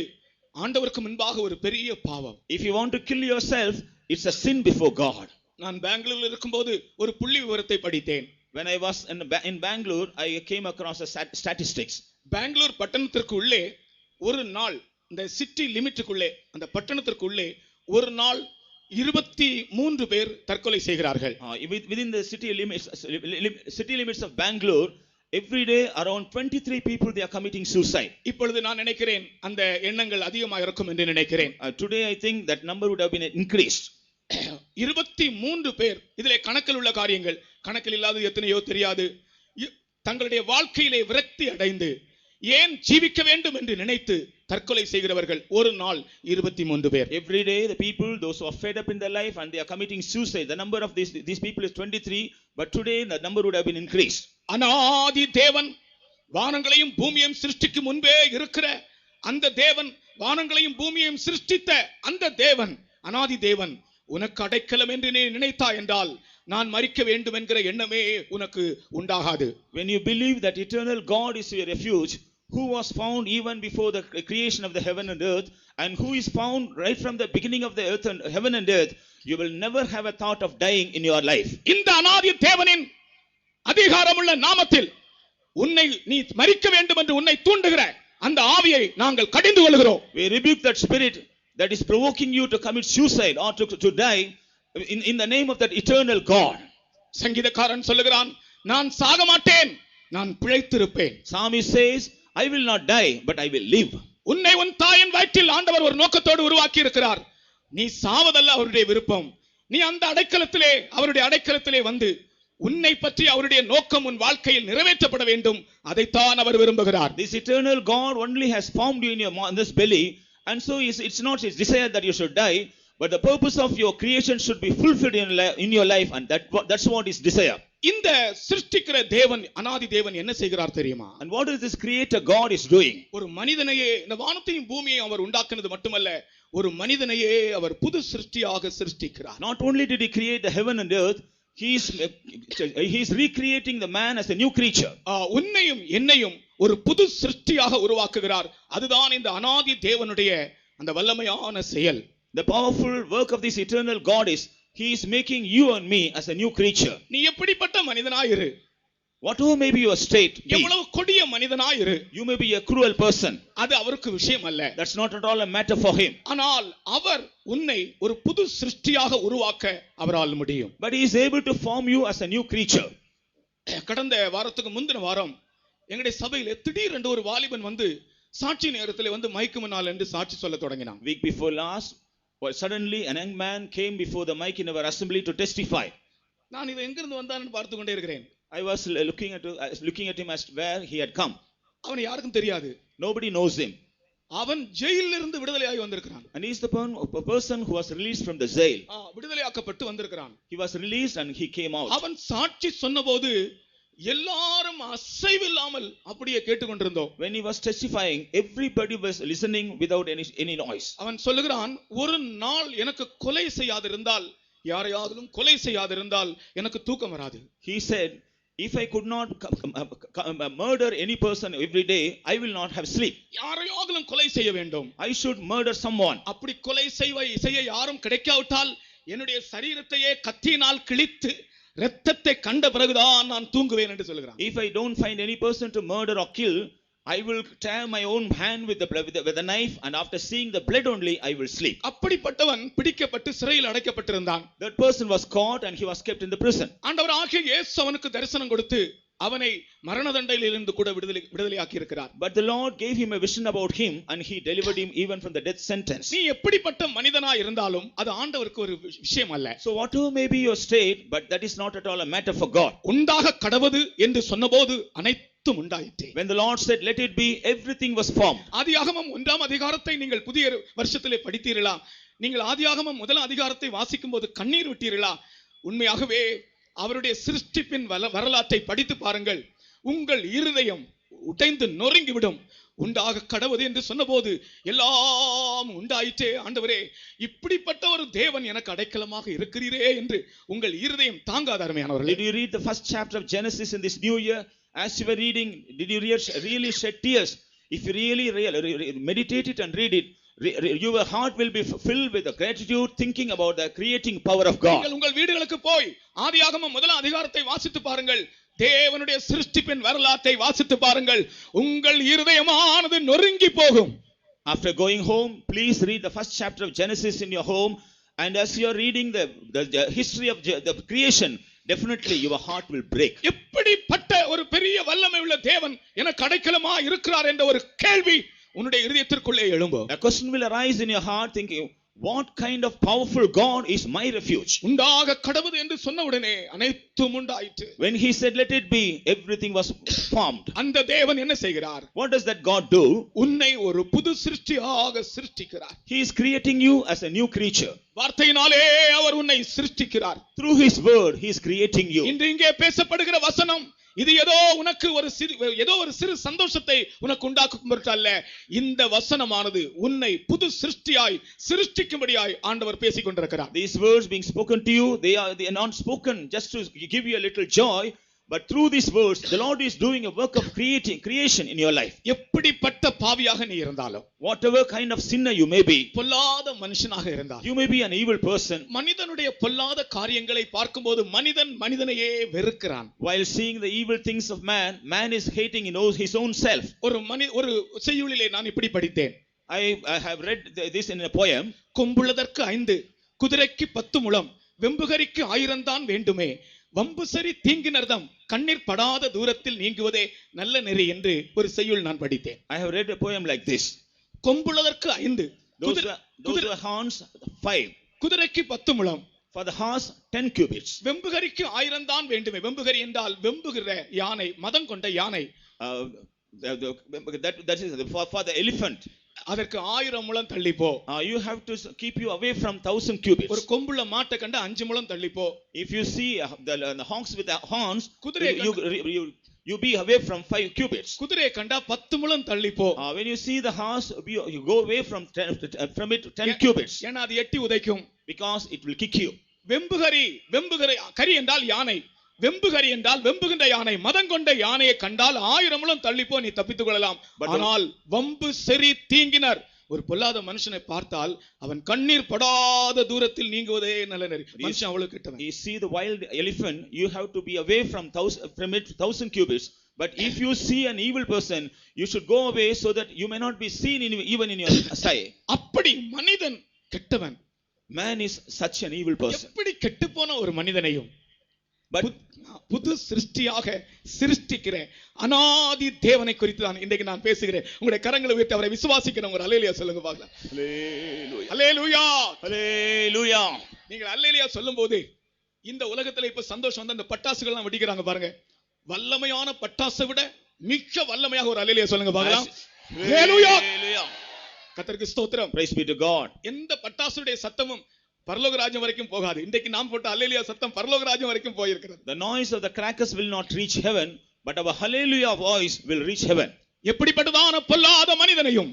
ஆண்டவருக்கு முன்பாக ஒரு பெரிய பாவம். If you want to kill yourself, it's a sin before God. நான் பெங்களூரில் இருக்கும்போது ஒரு புள்ளி விவரத்தை படித்தேன். When I was in Bangalore, I came across a statistics. Bangalore பட்டணத்திற்கு உள்ளே ஒரு நாள், இந்த சிட்டி லிமிட்டுக்குள்ளே, அந்த பட்டணத்திற்குள்ளே ஒரு நாள் 23 பேர் தற்கொலை செய்கிறார்கள். Within the city limits of Bangalore, every day around 23 people they are committing suicide. இப்பொழுது நான் நினைக்கிறேன் அந்த எண்ணங்கள் அதிகமாக இருக்கும் என்று நினைக்கிறேன். Today I think that number would have been increased. 23 பேர். இதிலே கணக்கில் உள்ள காரியங்கள், கணக்கில் இல்லாத எத்தனையோ தெரியாது. தங்களுடைய வாழ்க்கையிலே விரக்தி அடைந்து ஏன் ஜீவிக்க வேண்டும் என்று நினைத்து தற்கொலை செய்கிறவர்கள் ஒரு நாள் 23 பேர். Every day the people, those who are fed up in their life and they are committing suicide, the number of these people is 23, but today the number would have been increased. அநாதி தேவன் வானங்களையும் பூமியையும் சிருஷ்டிக்கும் முன்பே இருக்கிற அந்த தேவன், வானங்களையும் பூமியையும் சிருஷ்டித்த அந்த தேவன், அநாதி தேவன் உனக்கு அடைக்கலம் என்று நீ நினைத்தாய் என்றால் நான் மரிக்க வேண்டும் என்கிற எண்ணமே உனக்கு உண்டாகாது. When you believe that eternal God is your refuge, who was found even before the creation of the heaven and earth, and who is found right from the beginning of the earth and heaven and earth, you will never have a thought of dying in your life. இந்த அநாதி தேவனின் அதிகாரமுள்ள நாமத்தில் உன்னை நீ மரிக்க வேண்டும் என்று உன்னை தூண்டுகிற அந்த ஆவியை நாங்கள் கடிந்து கொள்கிறோம். We rebuke that spirit that is provoking you to commit suicide or to die in the name of that eternal God. சங்கீதக்காரன் சொல்லுகிறான், நான் சாக மாட்டேன், நான் பிழைத்திருப்பேன். Psalmist says, I will not die, but I will live. உன்னை உன் தாயின் வயிற்றில் ஆண்டவர் ஒரு நோக்கத்தோடு உருவாக்கி இருக்கிறார். நீ சாவதல்ல அவருடைய விருப்பம். நீ அந்த அடைக்கலத்திலே, அவருடைய அடைக்கலத்திலே வந்து உன்னை பற்றி அவருடைய நோக்கம் உன் வாழ்க்கையில் நிறைவேற்றப்பட வேண்டும். அதைத்தான் அவர் விரும்புகிறார். This eternal God only has formed you in your mother's belly, and so it's not his desire that you should die, but the purpose of your creation should be fulfilled in your life, and that's what his desire. இந்த சிருஷ்டிக்கிற தேவன், அநாதி தேவன் என்ன செய்கிறார் தெரியுமா? And what is this creator God is doing? ஒரு மனிதனையே, இந்த வானத்தையும் பூமியையும் அவர் உண்டாக்குனது மட்டுமல்ல, ஒரு மனிதனையே அவர் புது சிருஷ்டியாக சிருஷ்டிக்கிறார். Not only did he create the heaven and earth, he's recreating the man as a new creature. உன்னையும் என்னையும் ஒரு புது சிருஷ்டியாக உருவாக்குகிறார். அதுதான் இந்த அநாதி தேவனுடைய அந்த வல்லமையான செயல். The powerful work of this eternal God is he is making you and me as a new creature. நீ எப்படிப்பட்ட மனிதனாயிரு, whatever may be your state, எவ்வளவு கொடிய மனிதனாயிரு, you may be a cruel person, அது அவருக்கு விஷயம் அல்ல. that's not at all a matter for him. ஆனால் அவர் உன்னை ஒரு புது சிருஷ்டியாக உருவாக்க அவரால் முடியும். But he is able to form you as a new creature. கடந்த வாரத்துக்கு முந்தின வாரம் எங்களுடைய சபையில திடீரென்று ஒரு வாலிபன் வந்து சாட்சி நேரத்தில் வந்து மைக்கு முன்னால் என்று சாட்சி சொல்ல தொடங்கினான். Week before last, suddenly an young man came before the mic in our assembly to testify. நான் இவன் எங்கிருந்து வந்தான்னு பார்த்து கொண்டே இருக்கிறேன். I was looking at him as where he had come. அவனை யாருக்கும் தெரியாது. Nobody knows him. அவன் ஜெயிலில் இருந்து விடுதலையாகி வந்திருக்கிறான். And he is the person who was released from the jail. விடுதலையாக்கப்பட்டு வந்திருக்கிறான். He was released and he came out. அவன் சாட்சி சொன்னபோது எல்லாரும் அசைவில்லாமல் அப்படியே கேட்டுக்கொண்டிருந்தோம். When he was testifying, everybody was listening without any noise. அவன் சொல்லுகிறான், ஒரு நாள் எனக்கு கொலை செய்யாதிருந்தால், யாரையாவது கொலை செய்யாதிருந்தால் எனக்கு தூக்கம் வராது. He said, if I could not murder any person every day, I will not have sleep. யாரையாவது கொலை செய்ய வேண்டும். I should murder someone. அப்படி கொலை செய்ய யாரும் கிடைக்காவிட்டால் என்னுடைய சரீரத்தையே கத்தியினால் கிழித்து இரத்தத்தை கண்ட பிறகுதான் நான் தூங்குவேன் என்று சொல்கிறான். If I don't find any person to murder or kill, I will tear my own hand with the knife, and after seeing the blood only I will sleep. அப்படிப்பட்டவன் பிடிக்கப்பட்டு சிறையில் அடைக்கப்பட்டிருந்தான். That person was caught and he was kept in the prison. ஆண்டவராகிய இயேசு அவனுக்கு தரிசனம் கொடுத்து அவனை மரண தண்டனையிலிருந்து கூட விடுதலையாக்கி இருக்கிறார். But the Lord gave him a vision about him and he delivered him even from the death sentence. நீ எப்படிப்பட்ட மனிதனா இருந்தாலும் அது ஆண்டவருக்கு ஒரு விஷயம் அல்ல. So whatever may be your state, but that is not at all a matter for God. உண்டாக கடவது என்று சொன்னபோது அனைத்தும் உண்டாயிற்று. When the Lord said let it be, everything was formed. ஆதியாகமம் 1ஆம் அதிகாரத்தை நீங்கள் புதிய வருஷத்திலே படித்தீர்களா? நீங்கள் ஆதியாகமம் 1ஆம் அதிகாரத்தை வாசிக்கும்போது கண்ணீர் விட்டீர்களா? உண்மையாகவே அவருடைய சிருஷ்டிப்பின் வரலாற்றை படித்து பாருங்கள். உங்கள் இருதயம் உடைந்து நொறுங்கிவிடும். உண்டாக கடவுது என்று சொன்னபோது எல்லாம் உண்டாயிற்றே. ஆண்டவரே, இப்படிப்பட்ட ஒரு தேவன் எனக்கு அடைக்கலமாக இருக்கிறீரே என்று உங்கள் இருதயம் தாங்காத அருமையானவர்களே. Did you read the first chapter of Genesis in this new year? As you were reading, did you really shed tears? If you really meditate it and read it, your heart will be filled with the gratitude, thinking about the creating power of God. நீங்கள் உங்கள் வீடுகளுக்கு போய் ஆதியாகமம் 1ஆம் அதிகாரத்தை வாசித்து பாருங்கள். தேவனுடைய சிருஷ்டிப்பின் வரலாற்றை வாசித்து பாருங்கள். உங்கள் இருதயமானது நொறுங்கி போகும். After going home, please read the first chapter of Genesis in your home, and as you are reading the history of the creation, definitely your heart will break. எப்படிப்பட்ட ஒரு பெரிய வல்லமை உள்ள தேவன் எனக்கு அடைக்கலமா இருக்கிறார் என்ற ஒரு கேள்வி உன்னுடைய இதயத்திற்குள்ளே எழும்பும். A question will arise in your heart, thinking, what kind of powerful God is my refuge? உண்டாக கடவுது என்று சொன்ன உடனே அனைத்தும் உண்டாயிற்று. When he said let it be, everything was formed. அந்த தேவன் என்ன செய்கிறார்? What does that God do? உன்னை ஒரு புது சிருஷ்டியாக சிருஷ்டிக்கிறார். He is creating you as a new creature. வார்த்தையினாலே அவர் உன்னை சிருஷ்டிக்கிறார். Through his word he is creating you. இன்று இங்கே பேசப்படுகிற வசனம் இது ஏதோ உனக்கு ஒரு சிறு சந்தோஷத்தை உனக்கு உண்டாக்கும் பொருட்டு அல்ல. இந்த வசனமானது உன்னை புது சிருஷ்டியாய் சிருஷ்டிக்கும்படியாய் ஆண்டவர் பேசிக் கொண்டிருக்கிறார். These words being spoken to you, they are not spoken just to give you a little joy, but through these words the Lord is doing a work of creation in your life. எப்படிப்பட்ட பாவியாக நீ இருந்தாலும், whatever kind of sinner you may be, பொல்லாத மனுஷனாக இருந்தால், you may be an evil person, மனிதனுடைய பொல்லாத காரியங்களை பார்க்கும்போது மனிதனையே வெறுக்கிறான். while seeing the evil things of man is hating his own self. ஒரு செய்யுளிலே நான் இப்படி படித்தேன். I have read this in a poem. கொம்புள்ளதற்கு 5 குதிரைக்கு 10 முழம் வெம்புகரிக்கு 1000 தான் வேண்டுமே வம்பு சரி தீங்கினர்தம் கண்ணீர் படாத தூரத்தில் நீங்குவதே நல்ல நெறி என்று ஒரு செய்யுள் நான் படித்தேன். I have read a poem like this. கொம்புள்ளதற்கு 5 those were horns 5, குதிரைக்கு 10 முழம், for the horse 10 cubits, வெம்புகரிக்கு 1000 தான் வேண்டுமே. வெம்புகரி என்றால் வெம்புகிற யானை, மதம் கொண்ட யானை. that is for the elephant. அதற்கு 1000 முழம் தள்ளி போ. You have to keep you away from 1000 cubits. ஒரு கொம்புள்ள மாட்டை கண்ட 5 முழம் தள்ளி போ. If you see the honks with the horns, you be away from 5 cubits. குதிரையை கண்டா 10 முழம் தள்ளி போ. When you see the horse, you go away from it 10 cubits. ஏன்னா அது எட்டி உதைக்கும். Because it will kick you. வெம்புகரி கரி என்றால் யானை, வெம்புகரி என்றால் வெம்புகின்ற யானை, மதம் கொண்ட யானையை கண்டால் 1000 முழம் தள்ளி போ, நீ தப்பித்துக் கொள்ளலாம். ஆனால் வம்பு சரி தீங்கினர் ஒரு பொல்லாத மனுஷனை பார்த்தால் அவன் கண்ணீர் படாத தூரத்தில் நீங்குவதே நல்ல நெறி. மனுஷன் அவ்வளவு கெட்டவன். You see the wild elephant, you have to be away from it 1000 cubits. But if you see an evil person, you should go away so that you may not be seen even in your sight. அப்படி மனிதன் கெட்டவன். Man is such an evil person. எப்படி கெட்டுப்போன ஒரு மனிதனையும் புது சிருஷ்டியாக சிருஷ்டிக்கிற அநாதி தேவனை குறித்து தான் இன்றைக்கு நான் பேசுகிறேன். உங்களுடைய கரங்களை உயர்த்தி அவரை விசுவாசிக்கிறவங்க ஒரு அல்லேலூயா சொல்லுங்க பார்க்கலாம். அல்லேலூயா, அல்லேலூயா. நீங்கள் அல்லேலூயா சொல்லும்போது இந்த உலகத்துல இப்ப சந்தோஷம் வந்து அந்த பட்டாசுகள் எல்லாம் வெடிக்கிறாங்க பாருங்க. வல்லமையான பட்டாசை விட மிக்க வல்லமையாக ஒரு அல்லேலூயா சொல்லுங்க பார்க்கலாம். அல்லேலூயா. கர்த்தருக்கு ஸ்தோத்திரம். Praise be to God. எந்த பட்டாசுடைய சத்தமும் பரலோக ராஜ்யம் வரைக்கும் போகாது. இன்றைக்கு நாம் போட்ட அல்லேலூயா சத்தம் பரலோக ராஜ்யம் வரைக்கும் போயிருக்கிறது. The noise of the crackers will not reach heaven, but our hallelujah voice will reach heaven. எப்படிப்பட்டதான பொல்லாத மனிதனையும்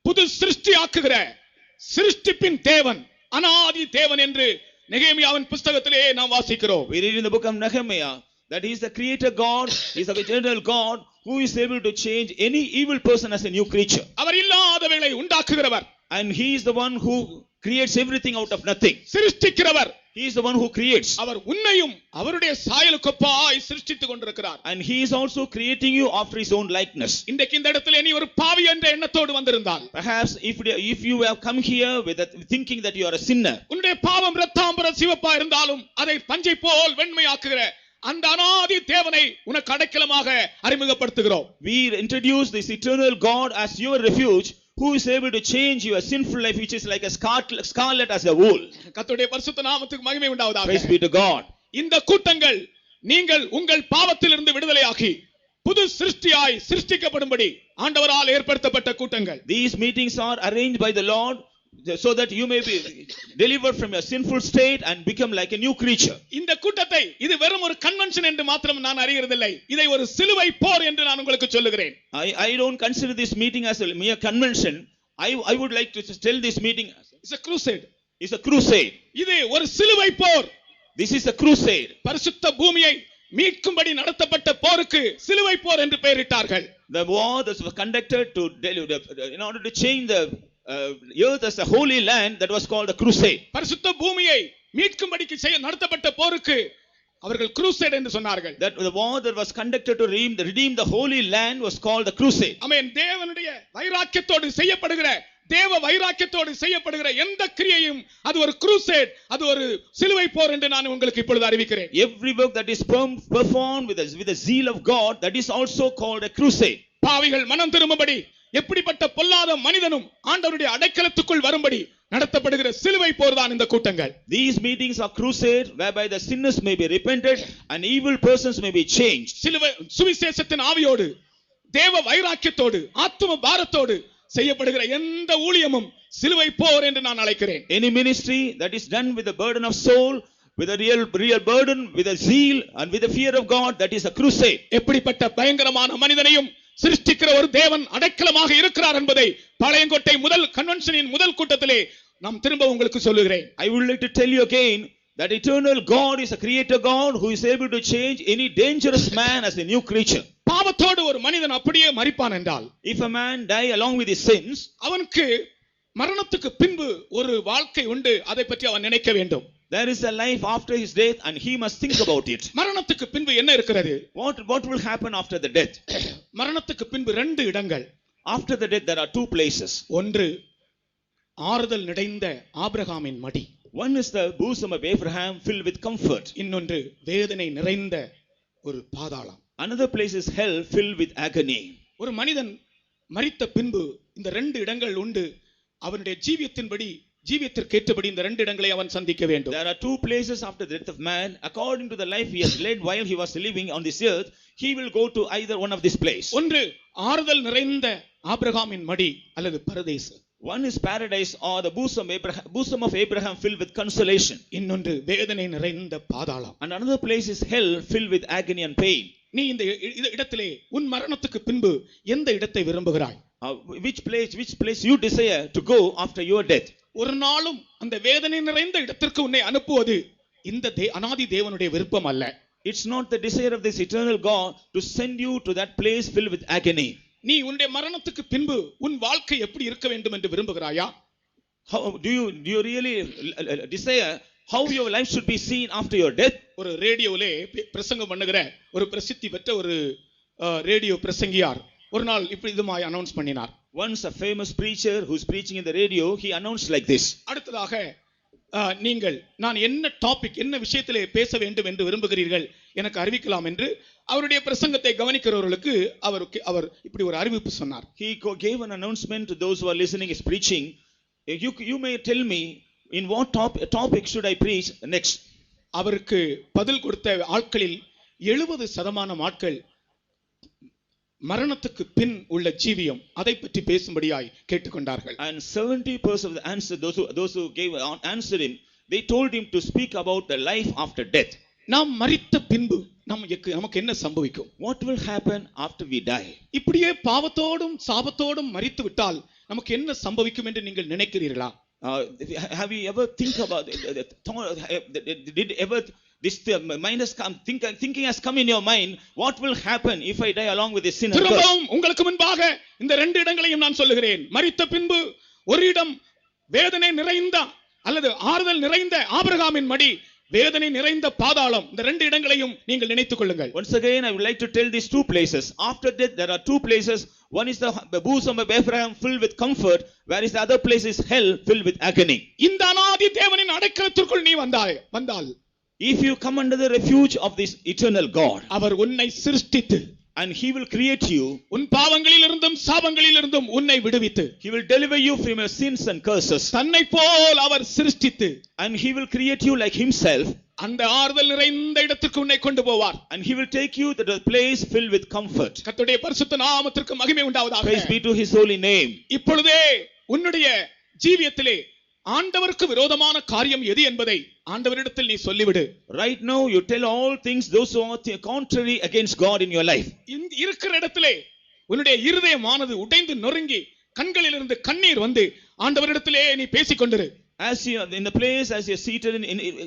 புது சிருஷ்டி ஆக்குகிற சிருஷ்டிப்பின் தேவன், அநாதி தேவன் என்று நெகேமியாவின் புத்தகத்திலே நாம் வாசிக்கிறோம். We read in the book of Nehemiah that he is the creator God, he is the eternal God who is able to change any evil person as a new creature. Our இல்லாதவைகளை உண்டாக்குகிறவர். And he is the one who creates everything out of nothing. சிருஷ்டிக்கிறவர். He is the one who creates. அவர் உன்னையும் அவருடைய சாயலுக்கொப்பாய் சிருஷ்டித்துக் கொண்டிருக்கிறார். And he is also creating you after his own likeness. இன்றைக்கு இந்த இடத்துல நீ ஒரு பாவி என்ற எண்ணத்தோடு வந்திருந்தால், perhaps if you have come here with thinking that you are a sinner, உன்னுடைய பாவம் இரத்தாம்பர சிவப்பா இருந்தாலும் அதை பஞ்சை போல் வெண்மையாக்குகிற அந்த அநாதி தேவனை உனக்கு அடைக்கலமாக அறிமுகப்படுத்துகிறோம். We introduce this eternal God as your refuge, who is able to change your sinful life, which is like a scarlet as a wool. கர்த்தருடைய பரிசுத்த நாமத்துக்கு மகிமை உண்டாவதாக. Praise be to God. இந்த கூட்டங்கள் நீங்கள் உங்கள் பாவத்திலிருந்து விடுதலையாகி புது சிருஷ்டியாய் சிருஷ்டிக்கப்படும்படி ஆண்டவரால் ஏற்படுத்தப்பட்ட கூட்டங்கள். These meetings are arranged by the Lord so that you may be delivered from your sinful state and become like a new creature. இந்த கூட்டத்தை இது வெறும் ஒரு கன்வென்ஷன் என்று மாத்திரம் நான் அறிகிறதில்லை, இதை ஒரு சிலுவை போர் என்று நான் உங்களுக்கு சொல்லுகிறேன். I don't consider this meeting as a mere convention. I would like to tell this meeting it's a crusade. It's a crusade. இது ஒரு சிலுவை போர். This is a crusade. பரிசுத்த பூமியை மீட்கும்படி நடத்தப்பட்ட போருக்கு சிலுவை போர் என்று பெயரிட்டார்கள். The war that was conducted in order to change the earth as a holy land, that was called a crusade. பரிசுத்த பூமியை மீட்கும்படிக்கு நடத்தப்பட்ட போருக்கு அவர்கள் crusade என்று சொன்னார்கள். That the war that was conducted to redeem the holy land was called the crusade. ஆமென். தேவனுடைய வைராக்கியத்தோடு செய்யப்படுகிற தேவ வைராக்கியத்தோடு செய்யப்படுகிற எந்த கிரியையும் அது ஒரு crusade, அது ஒரு சிலுவை போர் என்று நான் உங்களுக்கு இப்பொழுது அறிவிக்கிறேன். Every work that is performed with the zeal of God, that is also called a crusade. பாவிகள் மனம் திரும்பும்படி, எப்படிப்பட்ட பொல்லாத மனிதனும் ஆண்டவருடைய அடைக்கலத்துக்குள் வரும்படி நடத்தப்படுகிற சிலுவை போர் தான் இந்த கூட்டங்கள். These meetings are crusade whereby the sinners may be repented and evil persons may be changed. சிலுவை சுவிசேஷத்தின் ஆவியோடு தேவ வைராக்கியத்தோடு ஆத்தும பாரத்தோடு செய்யப்படுகிற எந்த ஊழியமும் சிலுவை போர் என்று நான் அழைக்கிறேன். Any ministry that is done with the burden of soul, with a real burden, with a zeal and with the fear of God, that is a crusade. எப்படிப்பட்ட பயங்கரமான மனிதனையும் சிருஷ்டிக்கிற ஒரு தேவன் அடைக்கலமாக இருக்கிறார் என்பதை பாளையங்கோட்டை முதல் கன்வென்ஷனின் முதல் கூட்டத்திலே நாம் திரும்ப உங்களுக்கு சொல்லுகிறேன். I would like to tell you again that eternal God is a creator God who is able to change any dangerous man as a new creature. பாவத்தோடு ஒரு மனிதன் அப்படியே மரிப்பான் என்றால், if a man die along with his sins, அவனுக்கு மரணத்துக்கு பின்பு ஒரு வாழ்க்கை உண்டு, அதை பற்றி அவன் நினைக்க வேண்டும். there is a life after his death and he must think about it. மரணத்துக்கு பின்பு என்ன இருக்கிறது? What will happen after the death? மரணத்துக்கு பின்பு ரெண்டு இடங்கள். After the death there are two places. ஒன்று ஆறுதல் நிறைந்த ஆபிரகாமின் மடி. One is the bosom of Abraham filled with comfort. இன்னொன்று வேதனை நிறைந்த ஒரு பாதாளம். Another place is hell filled with agony. ஒரு மனிதன் மரித்த பின்பு இந்த ரெண்டு இடங்கள் உண்டு. அவனுடைய ஜீவியத்திற்கேற்றபடி இந்த ரெண்டு இடங்களை அவன் சந்திக்க வேண்டும். There are two places after the death of man. According to the life he has led while he was living on this earth, he will go to either one of this place. ஒன்று ஆறுதல் நிறைந்த ஆபிரகாமின் மடி அல்லது பரதேசு. One is paradise or the bosom of Abraham filled with consolation. இன்னொன்று வேதனை நிறைந்த பாதாளம். And another place is hell filled with agony and pain. நீ இந்த இடத்திலே உன் மரணத்துக்கு பின்பு எந்த இடத்தை விரும்புகிறாய்? Which place you desire to go after your death? ஒரு நாளும் அந்த வேதனை நிறைந்த இடத்திற்கு உன்னை அனுப்புவது இந்த அநாதி தேவனுடைய விருப்பம் அல்ல. It's not the desire of this eternal God to send you to that place filled with agony. நீ உன்னுடைய மரணத்துக்கு பின்பு உன் வாழ்க்கை எப்படி இருக்க வேண்டும் என்று விரும்புகிறாயா? How do you really desire how your life should be seen after your death? ஒரு ரேடியோவிலே பிரசங்கம் பண்ணுகிற ஒரு பிரசித்தி பெற்ற ஒரு ரேடியோ பிரசங்கியார் ஒரு நாள் இப்படி இதுமாய் அனௌன்ஸ் பண்ணினார். Once a famous preacher who's preaching in the radio, he announced like this. அடுத்ததாக நீங்கள் நான் என்ன விஷயத்திலே பேச வேண்டும் என்று விரும்புகிறீர்கள் எனக்கு அறிவிக்கலாம் என்று அவருடைய பிரசங்கத்தை கவனிக்கிறவர்களுக்கு அவர் இப்படி ஒரு அறிவிப்பு சொன்னார். He gave an announcement to those who are listening his preaching. You may tell me in what topic should I preach next. அவருக்கு பதில் கொடுத்த ஆட்களில் 70% ஆட்கள் மரணத்துக்கு பின் உள்ள ஜீவியம் அதை பற்றி பேசும்படியாய் கேட்டுக்கொண்டார்கள். And 70% of the answer, those who gave answered him, they told him to speak about the life after death. நாம் மரித்த பின்பு நமக்கு என்ன சம்பவிக்கும்? What will happen after we die? இப்படியே பாவத்தோடும் சாபத்தோடும் மரித்து விட்டால் நமக்கு என்ன சம்பவிக்கும் என்று நீங்கள் நினைக்கிறீர்களா? Have you ever think about did ever this mind has come thinking has come in your mind, what will happen if I die along with this sin? திரும்பவும் உங்களுக்கு முன்பாக இந்த ரெண்டு இடங்களையும் நான் சொல்லுகிறேன். மரித்த பின்பு ஒரு இடம் வேதனை நிறைந்த அல்லது ஆறுதல் நிறைந்த ஆபிரகாமின் மடி, வேதனை நிறைந்த பாதாளம். இந்த ரெண்டு இடங்களையும் நீங்கள் நினைத்துக் கொள்ளுங்கள். Once again I would like to tell these two places. After death there are two places. One is the bosom of Abraham filled with comfort, whereas the other place is hell filled with agony. இந்த அநாதி தேவனின் அடைக்கலத்திற்குள் நீ வந்தால், if you come under the refuge of this eternal God, அவர் உன்னை சிருஷ்டித்து and he will create you, உன் பாவங்களிலிருந்தும் சாபங்களிலிருந்தும் உன்னை விடுவித்து, he will deliver you from your sins and curses, தன்னை போல் அவர் சிருஷ்டித்து, and he will create you like himself, அந்த ஆறுதல் நிறைந்த இடத்துக்கு உன்னை கொண்டு போவார், and he will take you to the place filled with comfort. கர்த்தருடைய பரிசுத்த நாமத்திற்கு மகிமை உண்டாவதாக. Praise be to his holy name. இப்பொழுதே உன்னுடைய ஜீவியத்திலே ஆண்டவருக்கு விரோதமான காரியம் எது என்பதை ஆண்டவரிடத்தில் நீ சொல்லிவிடு. Right now you tell all things those who are contrary against God in your life. இருக்கிற இடத்திலே உன்னுடைய இருதயமானது உடைந்து நொறுங்கி கண்களிலிருந்து கண்ணீர் வந்து ஆண்டவரிடத்திலே நீ பேசிக்கொண்டிரு. As you are in the place, as you are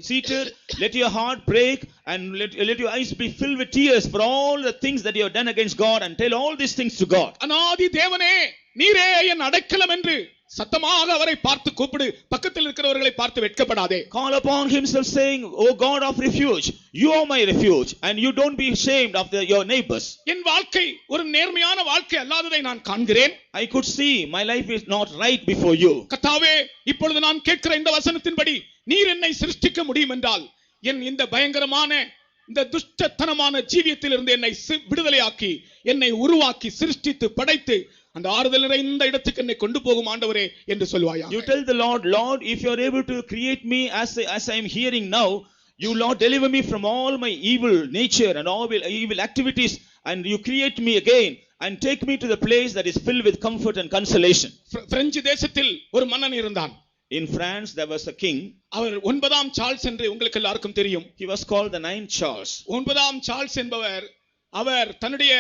seated, let your heart break and let your eyes be filled with tears for all the things that you have done against God, and tell all these things to God. அநாதி தேவனே, நீரே என் அடைக்கலம் என்று சத்தமாக அவரை பார்த்து கூப்பிடு. பக்கத்தில் இருக்கிறவர்களை பார்த்து வெட்கப்படாதே. Call upon himself saying, O God of refuge, you are my refuge, and you don't be ashamed of your neighbors. என் வாழ்க்கை ஒரு நேர்மையான வாழ்க்கை அல்லாததை நான் காண்கிறேன். I could see my life is not right before you. கர்த்தாவே, இப்பொழுது நான் கேட்கிற இந்த வசனத்தின்படி நீர் என்னை சிருஷ்டிக்க முடியும் என்றால் என் இந்த பயங்கரமான இந்த துஷ்டத்தனமான ஜீவியத்திலிருந்து என்னை விடுதலையாக்கி என்னை உருவாக்கி சிருஷ்டித்து படைத்து அந்த ஆறுதல் நிறைந்த இடத்துக்கு என்னை கொண்டு போகும் ஆண்டவரே என்று சொல்வாயா. You tell the Lord, Lord, if you are able to create me as I am hearing now, you Lord deliver me from all my evil nature and all evil activities, and you create me again and take me to the place that is filled with comfort and consolation. French தேசத்தில் ஒரு மன்னன் இருந்தான். In France there was a king. அவர் 9ஆம் சார்ல்ஸ் என்று உங்களுக்கு எல்லாருக்கும் தெரியும். He was called the 9th Charles. 9ஆம் சார்ல்ஸ் என்பவர் அவர் தன்னுடைய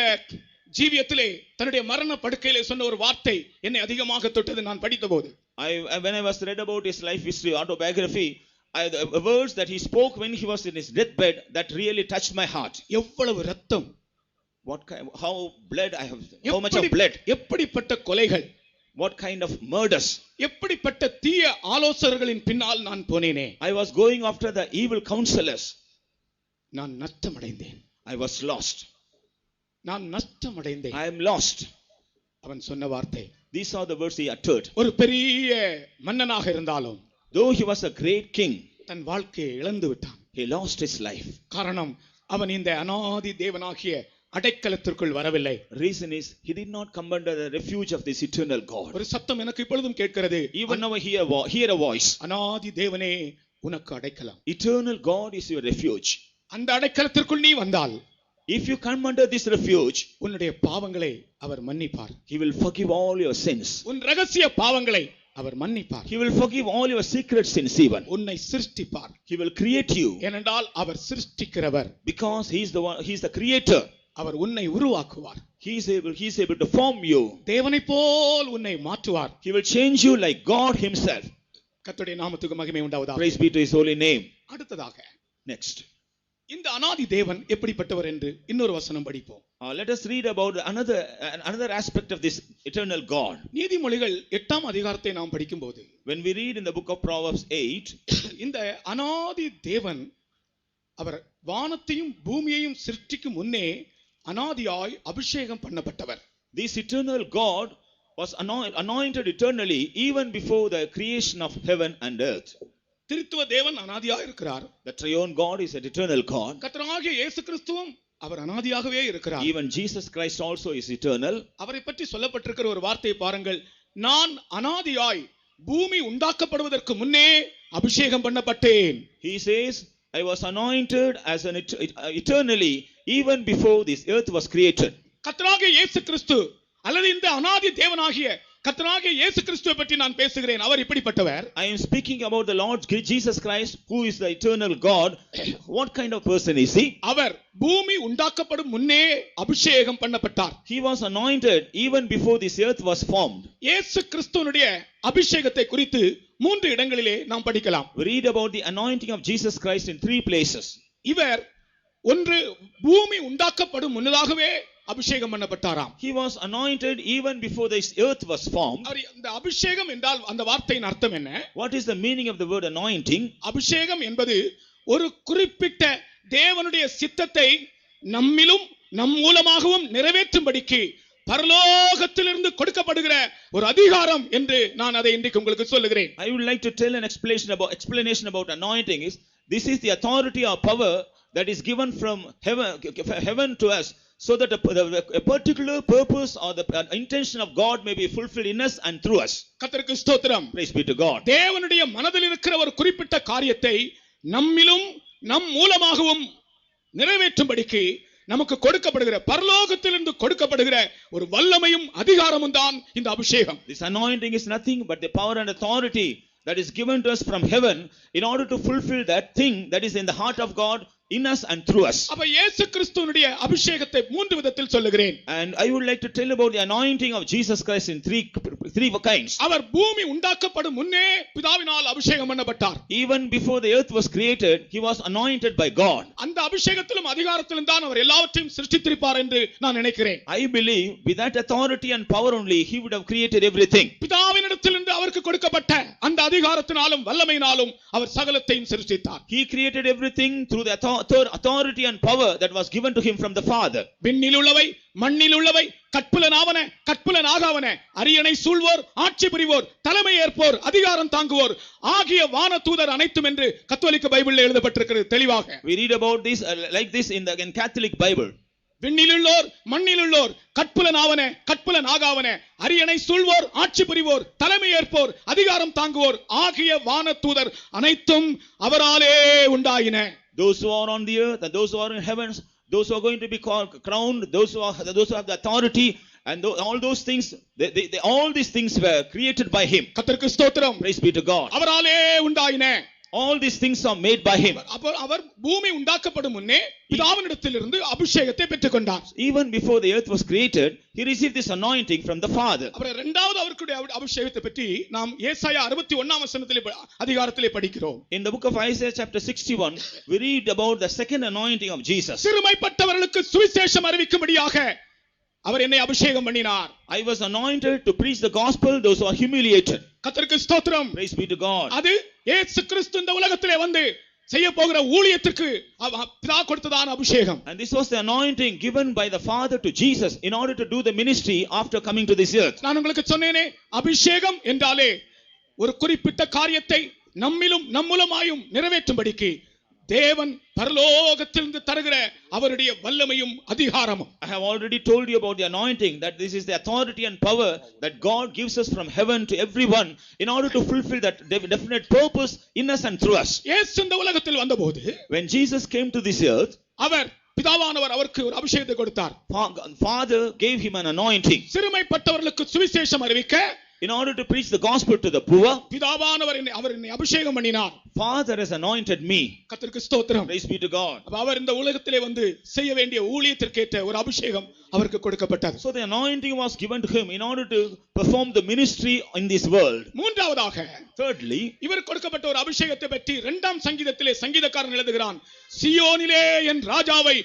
ஜீவியத்திலே தன்னுடைய மரண படுக்கையிலே சொன்ன ஒரு வார்த்தை என்னை அதிகமாக தொட்டது நான் படித்தபோது. When I was read about his life history autobiography, the words that he spoke when he was in his deathbed, that really touched my heart. எவ்வளவு ரத்தம், how much of blood, எப்படிப்பட்ட கொலைகள், what kind of murders, எப்படிப்பட்ட தீய ஆலோசகர்களின் பின்னால் நான் போனேனே. I was going after the evil counselors. நான் நஷ்டமடைந்தேன். I was lost. நான் நஷ்டமடைந்தேன். I am lost. அவன் சொன்ன வார்த்தை. These are the words he uttered. ஒரு பெரிய மன்னனாக இருந்தாலும், though he was a great king, தன் வாழ்க்கையை இழந்து விட்டான். he lost his life. காரணம், அவன் இந்த அநாதி தேவனாகிய அடைக்கலத்திற்குள் வரவில்லை. Reason is he did not come under the refuge of this eternal God. ஒரு சத்தம் எனக்கு இப்பொழுதும் கேட்கிறது. Even now I hear a voice. அநாதி தேவனே உனக்கு அடைக்கலம். Eternal God is your refuge. அந்த அடைக்கலத்திற்குள் நீ வந்தால், if you come under this refuge, உன்னுடைய பாவங்களை அவர் மன்னிப்பார். he will forgive all your sins. உன் ரகசிய பாவங்களை அவர் மன்னிப்பார். he will forgive all your secret sins even. உன்னை சிருஷ்டிப்பார். he will create you. ஏனென்றால் அவர் சிருஷ்டிக்கிறவர். because he is the creator. அவர் உன்னை உருவாக்குவார். he is able to form you. தேவனைப் போல் உன்னை மாற்றுவார். he will change you like God himself. கர்த்தருடைய நாமத்துக்கு மகிமை உண்டாவதாக. praise be to his holy name. அடுத்ததாக, next, இந்த அநாதி தேவன் எப்படிப்பட்டவர் என்று இன்னொரு வசனம் படிப்போம். let us read about another aspect of this eternal God. நீதிமொழிகள் 8ஆம் அதிகாரத்தை நாம் படிக்கும்போது, when we read in the book of Proverbs 8, இந்த அநாதி தேவன் அவர் வானத்தையும் பூமியையும் சிருஷ்டிக்கும் முன்னே அநாதியாய் அபிஷேகம் பண்ணப்பட்டவர். this eternal God was anointed eternally even before the creation of heaven and earth. திருத்துவ தேவன் அநாதியாய் இருக்கிறார். the triune God is an eternal God. கர்த்தராகிய இயேசு கிறிஸ்துவும் அவர் அநாதியாகவே இருக்கிறார். even Jesus Christ also is eternal. அவரை பற்றி சொல்லப்பட்டிருக்கிற ஒரு வார்த்தையை பாருங்கள். நான் அநாதியாய் பூமி உண்டாக்கப்படுவதற்கு முன்னே அபிஷேகம் பண்ணப்பட்டேன். he says, I was anointed as an eternally even before this earth was created. கர்த்தராகிய இயேசு கிறிஸ்து அல்லது இந்த அநாதி தேவனாகிய கர்த்தராகிய இயேசு கிறிஸ்துவை பற்றி நான் பேசுகிறேன். அவர் இப்படிப்பட்டவர். I am speaking about the Lord Jesus Christ, who is the eternal God. what kind of person is he? அவர் பூமி உண்டாக்கப்படும் முன்னே அபிஷேகம் பண்ணப்பட்டார். he was anointed even before this earth was formed. இயேசு கிறிஸ்துவினுடைய அபிஷேகத்தை குறித்து 3 இடங்களிலே நாம் படிக்கலாம். we read about the anointing of Jesus Christ in 3 places. இவர் ஒன்று பூமி உண்டாக்கப்படும் முன்னதாகவே அபிஷேகம் பண்ணப்பட்டாராம். he was anointed even before this earth was formed. அந்த அபிஷேகம் என்றால் அந்த வார்த்தையின் அர்த்தம் என்ன? what is the meaning of the word anointing? அபிஷேகம் என்பது ஒரு குறிப்பிட்ட தேவனுடைய சித்தத்தை நம்மிலும் நம் மூலமாகவும் நிறைவேற்றும்படிக்கு பரலோகத்திலிருந்து கொடுக்கப்படுகிற ஒரு அதிகாரம் என்று நான் அதை இன்றைக்கு உங்களுக்கு சொல்லுகிறேன். I would like to tell an explanation about anointing is, this is the authority or power that is given from heaven to us, so that a particular purpose or the intention of God may be fulfilled in us and through us. கர்த்தருக்கு ஸ்தோத்திரம். praise be to God. தேவனுடைய மனதில் இருக்கிற ஒரு குறிப்பிட்ட காரியத்தை நம்மிலும் நம் மூலமாகவும் நிறைவேற்றும்படிக்கு நமக்கு கொடுக்கப்படுகிற பரலோகத்திலிருந்து கொடுக்கப்படுகிற ஒரு வல்லமையும் அதிகாரமும் தான் இந்த அபிஷேகம். this anointing is nothing but the power and authority that is given to us from heaven in order to fulfill that thing that is in the heart of God in us and through us. அப்ப இயேசு கிறிஸ்துவினுடைய அபிஷேகத்தை 3 விதத்தில் சொல்லுகிறேன். and I would like to tell about the anointing of Jesus Christ in three kinds. அவர் பூமி உண்டாக்கப்படும் முன்னே பிதாவினால் அபிஷேகம் பண்ணப்பட்டார். even before the earth was created, he was anointed by God. அந்த அபிஷேகத்திலும் அதிகாரத்திலும் தான் அவர் எல்லாவற்றையும் சிருஷ்டித்திருப்பார் என்று நான் நினைக்கிறேன். I believe with that authority and power only he would have created everything. பிதாவினிடத்திலிருந்து அவருக்கு கொடுக்கப்பட்ட அந்த அதிகாரத்தினாலும் வல்லமையினாலும் அவர் சகலத்தையும் சிருஷ்டித்தார். he created everything through the authority and power that was given to him from the Father. விண்ணில் உள்ளவை மண்ணில் உள்ளவை கற்புலனாவன கற்புலனாகாவன அரியணை சூழ்வோர் ஆட்சி புரிவோர் தலைமை ஏற்போர் அதிகாரம் தாங்குவோர் ஆகிய வான தூதர் அனைத்தும் என்று கத்தோலிக்க பைபிளில் எழுதப்பட்டிருக்கிறது தெளிவாக. we read about this like this in Catholic Bible. விண்ணிலுள்ளோர் மண்ணிலுள்ளோர் கற்புலனாவன கற்புலனாகாவன அரியணை சூழ்வோர் ஆட்சி புரிவோர் தலைமை ஏற்போர் அதிகாரம் தாங்குவோர் ஆகிய வானதூதர் அனைத்தும் அவராலே உண்டாயின. Those who are on the earth and those who are in heavens, those who are going to be crowned, those who have the authority, and all those things, all these things were created by him. கர்த்தருக்கு ஸ்தோத்திரம். Praise be to God. அவராலே உண்டாயின. All these things are made by him. அவர் பூமி உண்டாக்கப்படும் முன்னே பிதாவினிடத்திலிருந்து அபிஷேகத்தை பெற்றுக்கொண்டார். Even before the earth was created, he received this anointing from the Father. அப்புறம் இரண்டாவது அவருடைய அபிஷேகத்தை பற்றி நாம் ஏசாயா 61 அதிகாரத்திலே படிக்கிறோம். In the book of Isaiah chapter 61, we read about the second anointing of Jesus. சிறுமைப்பட்டவர்களுக்கு சுவிசேஷம் அறிவிக்கும்படியாக அவர் என்னை அபிஷேகம் பண்ணினார். I was anointed to preach the gospel those who are humiliated. கர்த்தருக்கு ஸ்தோத்திரம். Praise be to God. அது இயேசு கிறிஸ்து இந்த உலகத்திலே வந்து செய்ய போகிற ஊழியத்திற்கு பிதா கொடுத்ததான அபிஷேகம். And this was the anointing given by the Father to Jesus in order to do the ministry after coming to this earth. நான் உங்களுக்கு சொன்னேனே, அபிஷேகம் என்றாலே ஒரு குறிப்பிட்ட காரியத்தை நம்மிலும் நம்மூலமாயும் நிறைவேற்றும்படிக்கு தேவன் பரலோகத்திலிருந்து தருகிற அவருடைய வல்லமையும் அதிகாரமும். I have already told you about the anointing, that this is the authority and power that God gives us from heaven to everyone in order to fulfill that definite purpose in us and through us. இயேசு இந்த உலகத்தில் வந்தபோது When Jesus came to this earth, அவர் பிதாவானவர் அவருக்கு ஒரு அபிஷேகத்தை கொடுத்தார். Father gave him an anointing சிறுமைப்பட்டவர்களுக்கு சுவிசேஷம் அறிவிக்க, in order to preach the gospel to the poor. பிதாவானவர் என்னை அபிஷேகம் பண்ணினார். Father has anointed me. கர்த்தருக்கு ஸ்தோத்திரம். Praise be to God. அவர் இந்த உலகத்திலே வந்து செய்ய வேண்டிய ஊழியத்திற்கேற்ற ஒரு அபிஷேகம் அவருக்கு கொடுக்கப்பட்டது. So the anointing was given to him in order to perform the ministry in this world. மூன்றாவதாக, thirdly, இவர் கொடுக்கப்பட்ட ஒரு அபிஷேகத்தை பற்றி 2ஆம் சங்கீதத்திலே சங்கீதக்காரன் எழுதுகிறான், சியோனிலே என் ராஜாவை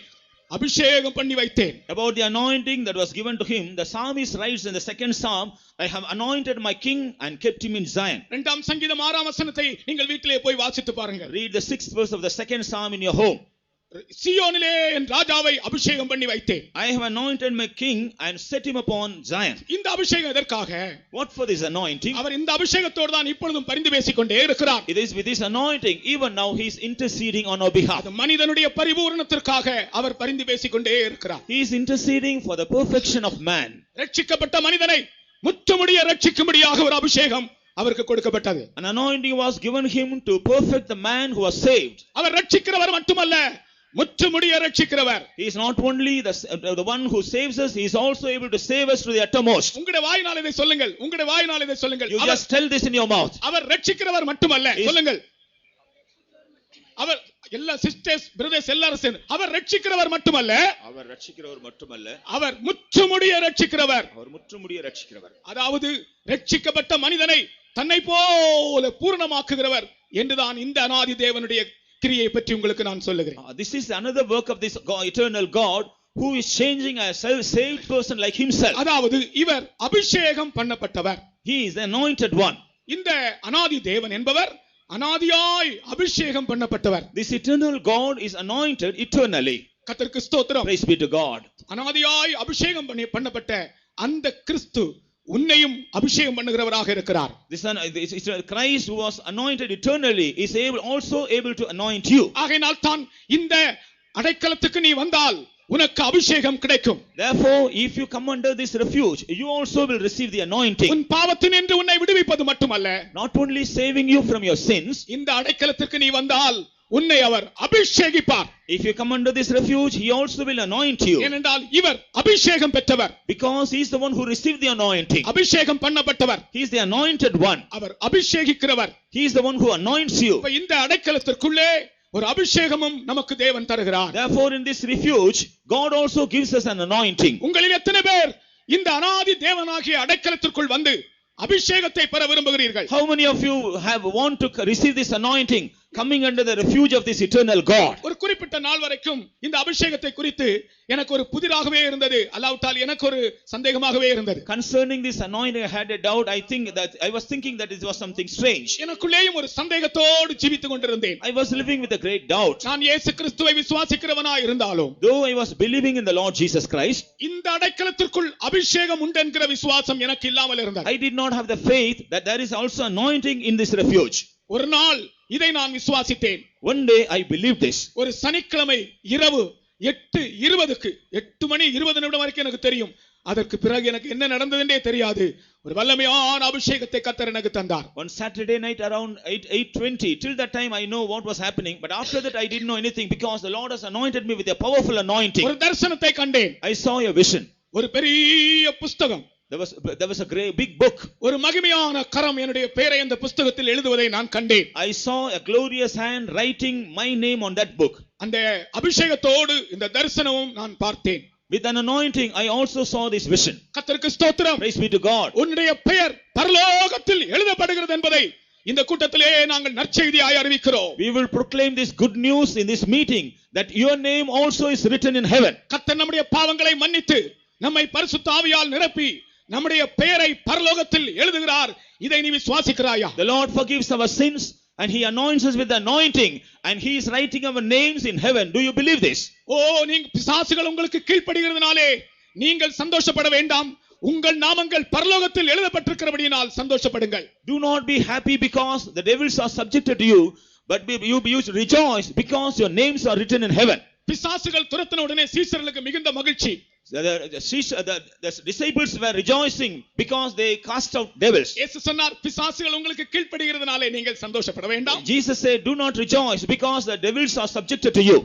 அபிஷேகம் பண்ணி வைத்தேன். About the anointing that was given to him, the psalmist writes in the second psalm, I have anointed my king and kept him in Zion. 2ஆம் சங்கீதம் 6ஆம் வசனத்தை நீங்கள் வீட்டிலே போய் வாசித்து பாருங்கள். Read the 6th verse of the second psalm in your home. சியோனிலே என் ராஜாவை அபிஷேகம் பண்ணி வைத்தேன். I have anointed my king and set him upon Zion. இந்த அபிஷேகம் எதற்காக? What for this anointing? அவர் இந்த அபிஷேகத்தோடு தான் இப்பொழுதும் பரிந்து பேசிக் கொண்டே இருக்கிறார். It is with this anointing even now he is interceding on our behalf. அது மனிதனுடைய பரிபூரணத்திற்காக அவர் பரிந்து பேசிக் கொண்டே இருக்கிறார். He is interceding for the perfection of man. ரட்சிக்கப்பட்ட மனிதனை முற்றுமுடிய ரட்சிக்கும்படியாக ஒரு அபிஷேகம் அவருக்கு கொடுக்கப்பட்டது. An anointing was given him to perfect the man who was saved. அவர் ரட்சிக்கிறவர் மட்டுமல்ல, முற்றுமுடிய ரட்சிக்கிறவர். He is not only the one who saves us, he is also able to save us to the uttermost. உங்களுடைய வாயினால் இதை சொல்லுங்கள், உங்களுடைய வாயினால் இதை சொல்லுங்கள். You just tell this in your mouth. அவர் ரட்சிக்கிறவர் மட்டுமல்ல, சொல்லுங்கள். அவர் எல்லா சிஸ்டர்ஸ் பிரதர்ஸ் எல்லாரும் அவர் ரட்சிக்கிறவர் மட்டுமல்ல, அவர் ரட்சிக்கிறவர் மட்டுமல்ல, அவர் முற்றுமுடிய ரட்சிக்கிறவர். அவர் முற்றுமுடிய ரட்சிக்கிறவர். அதாவது ரட்சிக்கப்பட்ட மனிதனை தன்னை போல பூரணமாக்குகிறவர் என்றுதான் இந்த அநாதி தேவனுடைய கிரியை பற்றி உங்களுக்கு நான் சொல்லுகிறேன். This is another work of this eternal God who is changing a saved person like himself. அதாவது இவர் அபிஷேகம் பண்ணப்பட்டவர். He is the anointed one. இந்த அநாதி தேவன் என்பவர் அநாதியாய் அபிஷேகம் பண்ணப்பட்டவர். This eternal God is anointed eternally. கர்த்தருக்கு ஸ்தோத்திரம். Praise be to God. அநாதியாய் அபிஷேகம் பண்ணப்பட்ட அந்த கிறிஸ்து உன்னையும் அபிஷேகம் பண்ணுகிறவராக இருக்கிறார். This Christ who was anointed eternally is also able to anoint you. ஆகையால் தான் இந்த அடைக்கலத்துக்கு நீ வந்தால் உனக்கு அபிஷேகம் கிடைக்கும். Therefore, if you come under this refuge, you also will receive the anointing. உன் பாவத்தினின்று உன்னை விடுவிப்பது மட்டுமல்ல, not only saving you from your sins, இந்த அடைக்கலத்துக்கு நீ வந்தால் உன்னை அவர் அபிஷேகிப்பார். If you come under this refuge, he also will anoint you. ஏனென்றால் இவர் அபிஷேகம் பெற்றவர். Because he is the one who received the anointing. அபிஷேகம் பண்ணப்பட்டவர். He is the anointed one. Our அபிஷேகிக்கிறவர். He is the one who anoints you. இந்த அடைக்கலத்திற்குள்ளே ஒரு அபிஷேகமும் நமக்கு தேவன் தருகிறார். Therefore, in this refuge, God also gives us an anointing. உங்களில் எத்தனை பேர் இந்த அநாதி தேவனாகிய அடைக்கலத்திற்குள் வந்து அபிஷேகத்தை பெற விரும்புகிறீர்கள்? How many of you want to receive this anointing coming under the refuge of this eternal God? ஒரு குறிப்பிட்ட நாள் வரைக்கும் இந்த அபிஷேகத்தை குறித்து எனக்கு ஒரு புதிராகவே இருந்தது, அல்லாவிட்டால் எனக்கு ஒரு சந்தேகமாகவே இருந்தது. Concerning this anointing, I had a doubt. I was thinking that it was something strange. எனக்குள்ளேயும் ஒரு சந்தேகத்தோடு ஜீவித்துக் கொண்டிருந்தேன். I was living with a great doubt. நான் இயேசு கிறிஸ்துவை விசுவாசிக்கிறவனாய் இருந்தாலும், though I was believing in the Lord Jesus Christ, இந்த அடைக்கலத்திற்குள் அபிஷேகம் உண்டு என்கிற விசுவாசம் எனக்கு இல்லாமல் இருந்தது. I did not have the faith that there is also anointing in this refuge. ஒரு நாள் இதை நான் விசுவாசித்தேன். One day I believed this. ஒரு சனிக்கிழமை இரவு 8:20 8:20 வரைக்கும் எனக்கு தெரியும். அதற்கு பிறகு எனக்கு என்ன நடந்ததுன்றே தெரியாது. ஒரு வல்லமையான அபிஷேகத்தை கர்த்தர் எனக்கு தந்தார். On Saturday night around 8:20, till that time I know what was happening, but after that I didn't know anything because the Lord has anointed me with a powerful anointing. ஒரு தரிசனத்தை கண்டேன். I saw a vision. ஒரு பெரிய புத்தகம். There was a great big book. ஒரு மகிமையான கரம் என்னுடைய பெயரை அந்த புத்தகத்தில் எழுதுவதை நான் கண்டேன். I saw a glorious hand writing my name on that book. அந்த அபிஷேகத்தோடு இந்த தரிசனமும் நான் பார்த்தேன். With an anointing I also saw this vision. கர்த்தருக்கு ஸ்தோத்திரம். Praise be to God. உன்னுடைய பெயர் பரலோகத்தில் எழுதப்படுகிறது என்பதை இந்த கூட்டத்திலே நாங்கள் நற்செய்தியாய் அறிவிக்கிறோம். We will proclaim this good news in this meeting that your name also is written in heaven. கர்த்தர் நம்முடைய பாவங்களை மன்னித்து நம்மை பரிசுத்த ஆவியால் நிரப்பி நம்முடைய பெயரை பரலோகத்தில் எழுதுகிறார். இதை நீ விசுவாசிக்கிறாயா? The Lord forgives our sins and he anoints us with the anointing and he is writing our names in heaven. Do you believe this? ஓ, நீங்க பிசாசுகள் உங்களுக்கு கீழ்ப்படிகிறதுனாலே நீங்கள் சந்தோஷப்பட வேண்டாம். உங்கள் நாமங்கள் பரலோகத்தில் எழுதப்பட்டிருக்கிறபடியால் சந்தோஷப்படுங்கள். Do not be happy because the devils are subjected to you, but you should rejoice because your names are written in heaven. பிசாசுகள் துரத்தின உடனே சீஷர்களுக்கு மிகுந்த மகிழ்ச்சி. The disciples were rejoicing because they cast out devils. இயேசு சொன்னார், பிசாசுகள் உங்களுக்கு கீழ்ப்படிகிறதுனாலே நீங்கள் சந்தோஷப்பட வேண்டாம். Jesus said, do not rejoice because the devils are subjected to you.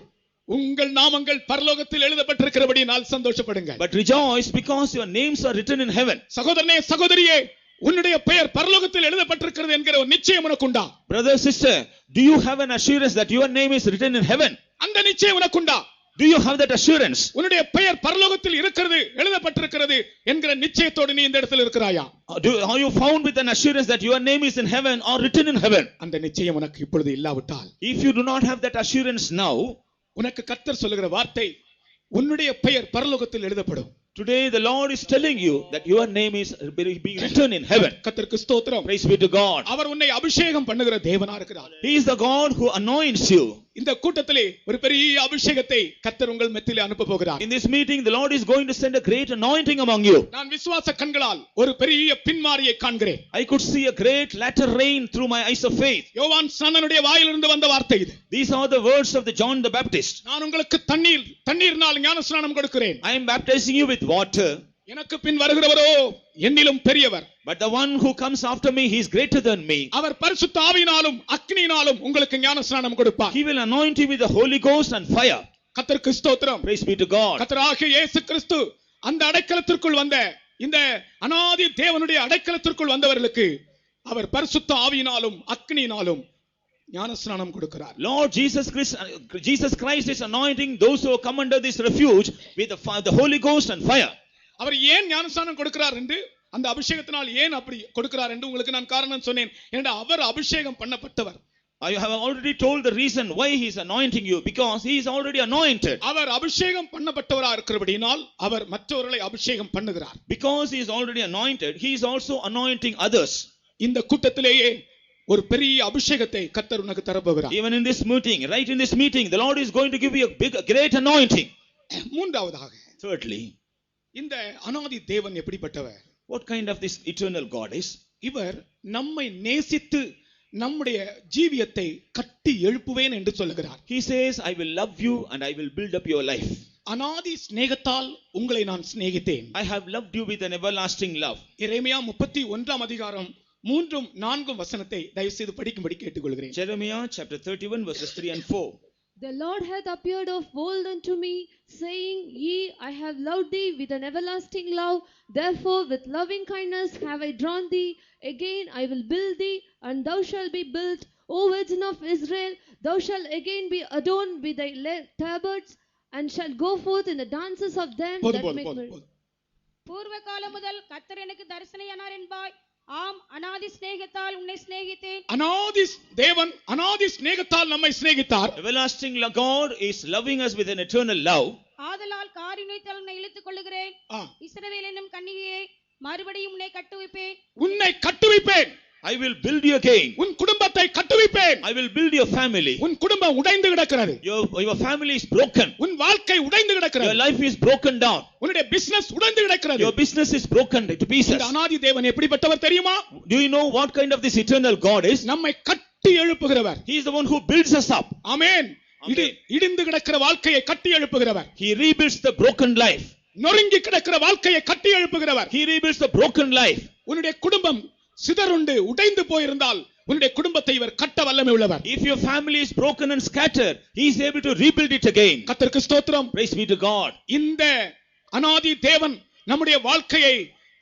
உங்கள் நாமங்கள் பரலோகத்தில் எழுதப்பட்டிருக்கிறபடியால் சந்தோஷப்படுங்கள். But rejoice because your names are written in heaven. சகோதரனே, சகோதரியே, உன்னுடைய பெயர் பரலோகத்தில் எழுதப்பட்டிருக்கிறது என்கிற ஒரு நிச்சயம் உனக்குண்டா? Brother, sister, do you have an assurance that your name is written in heaven? அந்த நிச்சயம் உனக்குண்டா? Do you have that assurance? உன்னுடைய பெயர் பரலோகத்தில் இருக்கிறது, எழுதப்பட்டிருக்கிறது என்கிற நிச்சயத்தோடு நீ இந்த இடத்தில் இருக்கிறாயா? Are you found with an assurance that your name is in heaven or written in heaven? அந்த நிச்சயம் உனக்கு இப்பொழுது இல்லாவிட்டால், If you do not have that assurance now, உனக்கு கர்த்தர் சொல்லுகிற வார்த்தை, உன்னுடைய பெயர் பரலோகத்தில் எழுதப்படும். today the Lord is telling you that your name is being written in heaven. கர்த்தருக்கு ஸ்தோத்திரம். Praise be to God. அவர் உன்னை அபிஷேகம் பண்ணுகிற தேவனா இருக்கிறார். He is the God who anoints you. இந்த கூட்டத்திலே ஒரு பெரிய அபிஷேகத்தை கர்த்தர் உங்கள் மத்தியிலே அனுப்ப போகிறார். In this meeting the Lord is going to send a great anointing among you. நான் விசுவாச கண்களால் ஒரு பெரிய பின்மாரியை காண்கிறேன். I could see a great latter rain through my eyes of faith. யோவான் ஸ்நானனுடைய வாயிலிருந்து வந்த வார்த்தை இது. These are the words of the John the Baptist. நான் உங்களுக்கு தண்ணீர்னால் ஞானஸ்நானம் கொடுக்கிறேன். I am baptizing you with water. எனக்கு பின் வருகிறவரோ என்னிலும் பெரியவர். But the one who comes after me, he is greater than me. அவர் பரிசுத்த ஆவியினாலும் அக்கினியினாலும் உங்களுக்கு ஞானஸ்நானம் கொடுப்பார். He will anoint you with the Holy Ghost and fire. கர்த்தருக்கு ஸ்தோத்திரம். Praise be to God. கர்த்தராகிய இயேசு கிறிஸ்து அந்த அடைக்கலத்திற்குள் வந்த இந்த அநாதி தேவனுடைய அடைக்கலத்திற்குள் வந்தவர்களுக்கு அவர் பரிசுத்த ஆவியினாலும் அக்கினியினாலும் ஞானஸ்நானம் கொடுக்கிறார். Lord Jesus Christ is anointing those who come under this refuge with the Holy Ghost and fire. அவர் ஏன் ஞானஸ்நானம் கொடுக்கிறார் என்று, அந்த அபிஷேகத்தினால் ஏன் அப்படி கொடுக்கிறார் என்று உங்களுக்கு நான் காரணம் சொன்னேன். ஏனென்றால் அவர் அபிஷேகம் பண்ணப்பட்டவர். I have already told the reason why he is anointing you, because he is already anointed. அவர் அபிஷேகம் பண்ணப்பட்டவராக இருக்கிறபடியால் அவர் மற்றவர்களை அபிஷேகம் பண்ணுகிறார். Because he is already anointed, he is also anointing others. இந்த கூட்டத்திலேயே ஒரு பெரிய அபிஷேகத்தை கர்த்தர் உனக்கு தரப்போகிறார். Even in this meeting, right in this meeting, the Lord is going to give you a great anointing. மூன்றாவதாக, Thirdly, இந்த அநாதி தேவன் எப்படிப்பட்டவர்? what kind of this eternal God is? இவர் நம்மை நேசித்து நம்முடைய ஜீவியத்தை கட்டி எழுப்புவேன் என்று சொல்லுகிறார். He says, I will love you and I will build up your life. அநாதி சிநேகத்தால் உங்களை நான் சிநேகித்தேன். I have loved you with an everlasting love. எரேமியா 31 அதிகாரம் 3-4 வசனத்தை தயவு செய்து படிக்கும்படி கேட்டுக்கொள்கிறேன். Jeremiah chapter 31 verses 3 and 4. The Lord hath appeared of old unto me, saying, Ye, I have loved thee with an everlasting love. Therefore with loving kindness have I drawn thee. Again I will build thee, and thou shalt be built. O Virgin of Israel, thou shalt again be adorned with thy tabards, and shalt go forth in the dances of them that make merry. பூர்வ காலம் முதல் கர்த்தர் எனக்கு தரிசனையானார் என்பாய். ஆம், அநாதி சிநேகத்தால் உன்னை சிநேகித்தேன். அநாதி தேவன் அநாதி சிநேகத்தால் நம்மை சிநேகித்தார். Everlasting God is loving us with an eternal love. ஆதலால் காரினைத்தால் உன்னை இழுத்துக் கொள்ளுகிறேன். இஸ்ரவேல் என்னும் கன்னிகையே, மறுபடியும் உன்னை கட்டுவிப்பேன். உன்னை கட்டுவிப்பேன். I will build you again. உன் குடும்பத்தை கட்டுவிப்பேன். I will build your family. உன் குடும்பம் உடைந்து கிடக்கிறது. Your family is broken. உன் வாழ்க்கை உடைந்து கிடக்கிறது. Your life is broken down. உன்னுடைய business உடைந்து கிடக்கிறது. Your business is broken to pieces. இந்த அநாதி தேவன் எப்படிப்பட்டவர் தெரியுமா? Do you know what kind of this eternal God is? நம்மை கட்டி எழுப்புகிறவர். He is the one who builds us up. Amen. Amen. இடிந்து கிடக்கிற வாழ்க்கையை கட்டி எழுப்புகிறவர், He rebuilds the broken life. நொறுங்கி கிடக்கிற வாழ்க்கையை கட்டி எழுப்புகிறவர். He rebuilds the broken life. உன்னுடைய குடும்பம் சிதறுண்டு உடைந்து போயிருந்தால் உன்னுடைய குடும்பத்தை இவர் கட்ட வல்லமை உள்ளவர். If your family is broken and scattered, he is able to rebuild it again. கர்த்தருக்கு ஸ்தோத்திரம். Praise be to God. இந்த அநாதி தேவன் நம்முடைய வாழ்க்கையை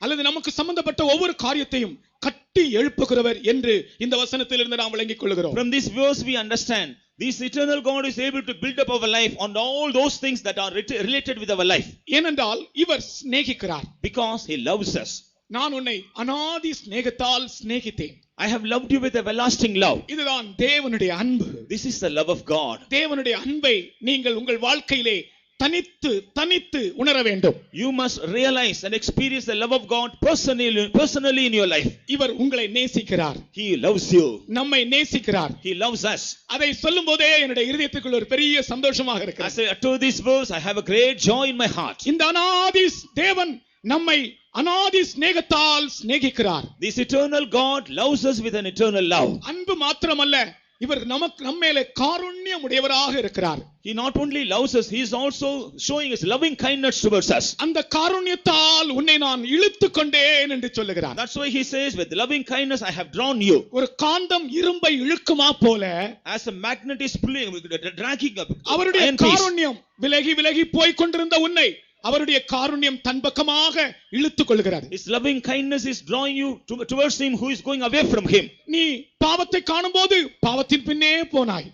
அல்லது நமக்கு சம்பந்தப்பட்ட ஒவ்வொரு காரியத்தையும் கட்டி எழுப்புகிறவர் என்று இந்த வசனத்திலிருந்து நாம் விளங்கிக் கொள்கிறோம். From this verse we understand this eternal God is able to build up our life on all those things that are related with our life. ஏனென்றால் இவர் சிநேகிக்கிறார். Because he loves us. நான் உன்னை அநாதி சிநேகத்தால் சிநேகித்தேன். I have loved you with everlasting love. இதுதான் தேவனுடைய அன்பு. This is the love of God. தேவனுடைய அன்பை நீங்கள் உங்கள் வாழ்க்கையிலே தனித்து உணர வேண்டும். You must realize and experience the love of God personally in your life. இவர் உங்களை நேசிக்கிறார். He loves you. நம்மை நேசிக்கிறார். He loves us. அதை சொல்லும்போதே என்னுடைய இதயத்துக்குள்ள ஒரு பெரிய சந்தோஷமாக As இருக்கிறது. I utter this verse, I have a great joy in my heart. இந்த அநாதி தேவன் நம்மை அநாதி சிநேகத்தால் சிநேகிக்கிறார். This eternal God loves us with an eternal love. அன்பு மாத்திரமல்ல, இவர் நம்மேலே காருண்யம் உடையவராக இருக்கிறார். He not only loves us, he is also showing his loving kindness towards us. அந்த காருண்யத்தால் உன்னை நான் இழுத்துக் கொண்டேன் என்று சொல்லுகிறார். That's why he says, with loving kindness I have drawn you. ஒரு காந்தம் இரும்பை இழுக்குமா போல As a magnet is pulling, dragging up அவருடைய iron piece. காருண்யம் விலகி போய் கொண்டிருந்த உன்னை அவருடைய காருண்யம் தன் பக்கமாக இழுத்துக் கொள்கிறது. His loving kindness is drawing you towards him who is going away from him. நீ பாவத்தை காணும்போது பாவத்தின் பின்னே போனாய்.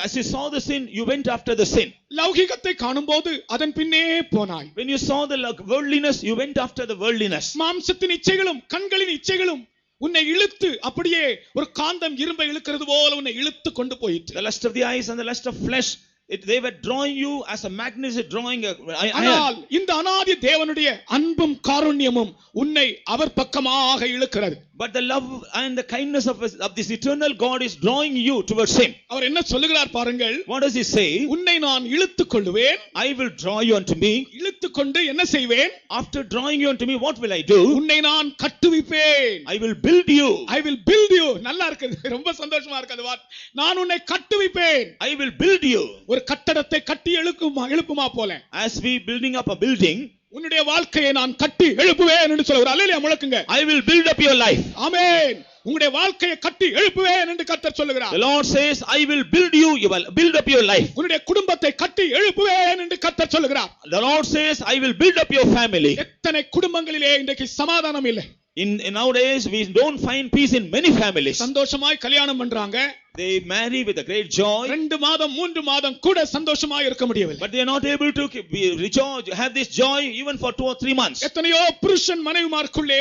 As you saw the sin, you went after the sin. லௌகிகத்தை காணும்போது அதன் பின்னே போனாய். When you saw the worldliness, you went after the worldliness. மாம்சத்தின் இச்சைகளும் கண்களின் இச்சைகளும் உன்னை இழுத்து அப்படியே ஒரு காந்தம் இரும்பை இழுக்கிறது போல உன்னை இழுத்து கொண்டு போயிற்று. The lust of the eyes and the lust of flesh, they were drawing you as a magnet is drawing ஆனால் iron. இந்த அநாதி தேவனுடைய அன்பும் காருண்யமும் உன்னை அவர் பக்கமாக இழுக்கிறது. But the love and the kindness of this eternal God is drawing you towards him. அவர் என்ன சொல்லுகிறார் பாருங்கள். What does he say? உன்னை நான் இழுத்துக் கொள்வேன். I will draw you unto me. இழுத்துக் கொண்டு என்ன செய்வேன்? After drawing you unto me, what will I do? உன்னை நான் கட்டுவிப்பேன். I will build you. I will build you. நல்லா இருக்குது, ரொம்ப சந்தோஷமா இருக்கு அந்த வார்த்தை. நான் உன்னை கட்டுவிப்பேன். I will build you. ஒரு கட்டடத்தை கட்டி எழுப்புமா போல As we building up a building, உன்னுடைய வாழ்க்கையை நான் கட்டி எழுப்புவேன் என்று சொல்லுகிறார். அல்லேலூயா முழக்குங்க. I will build up your life. ஆமென். உங்களுடைய வாழ்க்கையை கட்டி எழுப்புவேன் என்று கர்த்தர் சொல்லுகிறார். The Lord says, I will build you. You will build up your life. உங்களுடைய குடும்பத்தை கட்டி எழுப்புவேன் என்று கர்த்தர் சொல்லுகிறார். The Lord says, I will build up your family. எத்தனை குடும்பங்களிலே இன்றைக்கு சமாதானம் இல்லை. In nowadays we don't find peace in many families. சந்தோஷமாய் கல்யாணம் பண்றாங்க. They marry with a great joy. 2 மாதம் 3 மாதம் கூட சந்தோஷமாய் இருக்க முடியவில்லை. But they are not able to have this joy even for 2 or 3 months. எத்தனையோ புருஷன் மனைவிமார்க்குள்ளே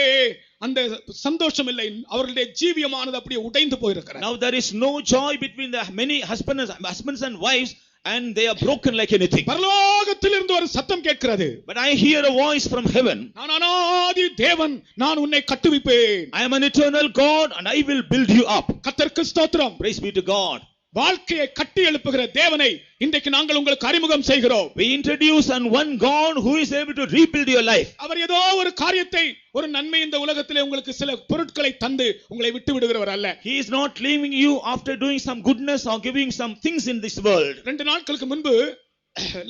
அந்த சந்தோஷம் இல்லை. அவர்களுடைய ஜீவியமானது அப்படியே உடைந்து போயிருக்கிறது. Now there is no joy between the many husbands and wives, and they are broken like anything. பரலோகத்திலிருந்து ஒரு சத்தம் கேட்கிறது. But I hear a voice from heaven. நான் அநாதி தேவன், நான் உன்னை கட்டுவிப்பேன். I am an eternal God and I will build you up. கர்த்தருக்கு ஸ்தோத்திரம். Praise be to God. வாழ்க்கையை கட்டி எழுப்புகிற தேவனை இன்றைக்கு நாங்கள் உங்களுக்கு அறிமுகம் செய்கிறோம். We introduce on one God who is able to rebuild your life. அவர் ஏதோ ஒரு காரியத்தை, ஒரு நன்மை இந்த உலகத்திலே உங்களுக்கு சில பொருட்களை தந்து உங்களை விட்டு விடுகிறவர் அல்ல. He is not leaving you after doing some goodness or giving some things in this world. 2 நாட்களுக்கு முன்பு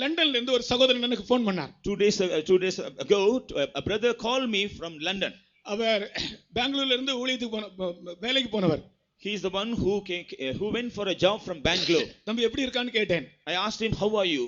லண்டன்ல இருந்து ஒரு சகோதரன் எனக்கு ஃபோன் பண்ணார். 2 days ago a brother called me from London. அவர் பெங்களூர்ல இருந்து ஊழியத்துக்கு வேலைக்கு போனவர். He is the one who went for a job from Bangalore. தம்பி எப்படி இருக்கான்னு கேட்டேன். I asked him, how are you?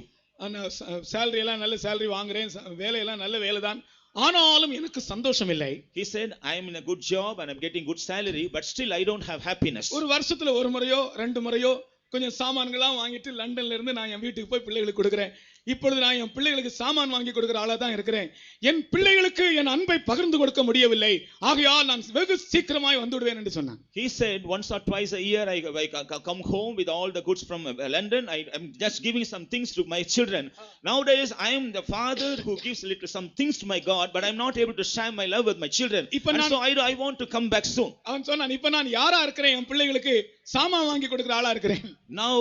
salary எல்லாம் நல்ல salary வாங்குறேன், வேலை எல்லாம் நல்ல வேலை தான், ஆனாலும் எனக்கு சந்தோஷம் இல்லை. He said, I am in a good job and I am getting good salary, but still I don't have happiness. ஒரு வருஷத்துல ஒரு முறையோ 2 முறையோ கொஞ்சம் சாமான்கள்லாம் வாங்கிட்டு லண்டன்ல இருந்து நான் என் வீட்டுக்கு போய் பிள்ளைகளுக்கு கொடுக்குறேன். இப்பொழுது நான் என் பிள்ளைகளுக்கு சாமான் வாங்கி கொடுக்கிற ஆளா தான் இருக்கிறேன். என் பிள்ளைகளுக்கு என் அன்பை பகிர்ந்து கொடுக்க முடியவில்லை. ஆகையால் நான் வெகு சீக்கிரமாய் வந்துடுவேன் என்று சொன்னான். He said once or twice a year I come home with all the goods from London. I am just giving some things to my children. Nowadays I am the father who gives some things to my God, but I am not able to share my love with my children. And so I want to come back soon. அவன் சொன்னான், இப்ப நான் யாரா இருக்கிறேன்? என் பிள்ளைகளுக்கு சாமான் வாங்கி கொடுக்கிற ஆளா இருக்கிறேன். Now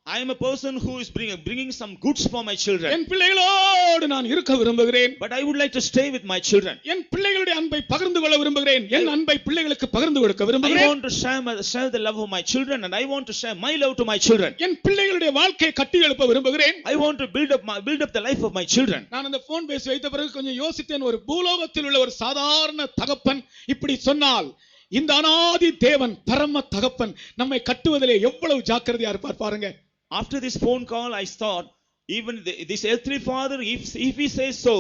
I am a person who is bringing some goods for my children. என் பிள்ளைகளோடு நான் இருக்க விரும்புகிறேன். But I would like to stay with my children. என் பிள்ளைகளுடைய அன்பை பகிர்ந்து கொள்ள விரும்புகிறேன். என் அன்பை பிள்ளைகளுக்கு பகிர்ந்து கொடுக்க I விரும்புகிறேன். want to share the love of my children, and I want to share my love to my children. என் பிள்ளைகளுடைய வாழ்க்கையை கட்டி எழுப்ப விரும்புகிறேன். I want to build up the life of my children. நான் அந்த போன் பேசி வைத்த பிறகு கொஞ்சம் யோசித்தேன். ஒரு பூலோகத்தில் உள்ள ஒரு சாதாரண தகப்பன் இப்படி சொன்னால், இந்த அநாதி தேவன் பரம தகப்பன் நம்மை கட்டுவதிலே எவ்வளவு ஜாக்கிரதையா இருப்பார் பாருங்க. After this phone call, I thought, even this earthly father, if he says so,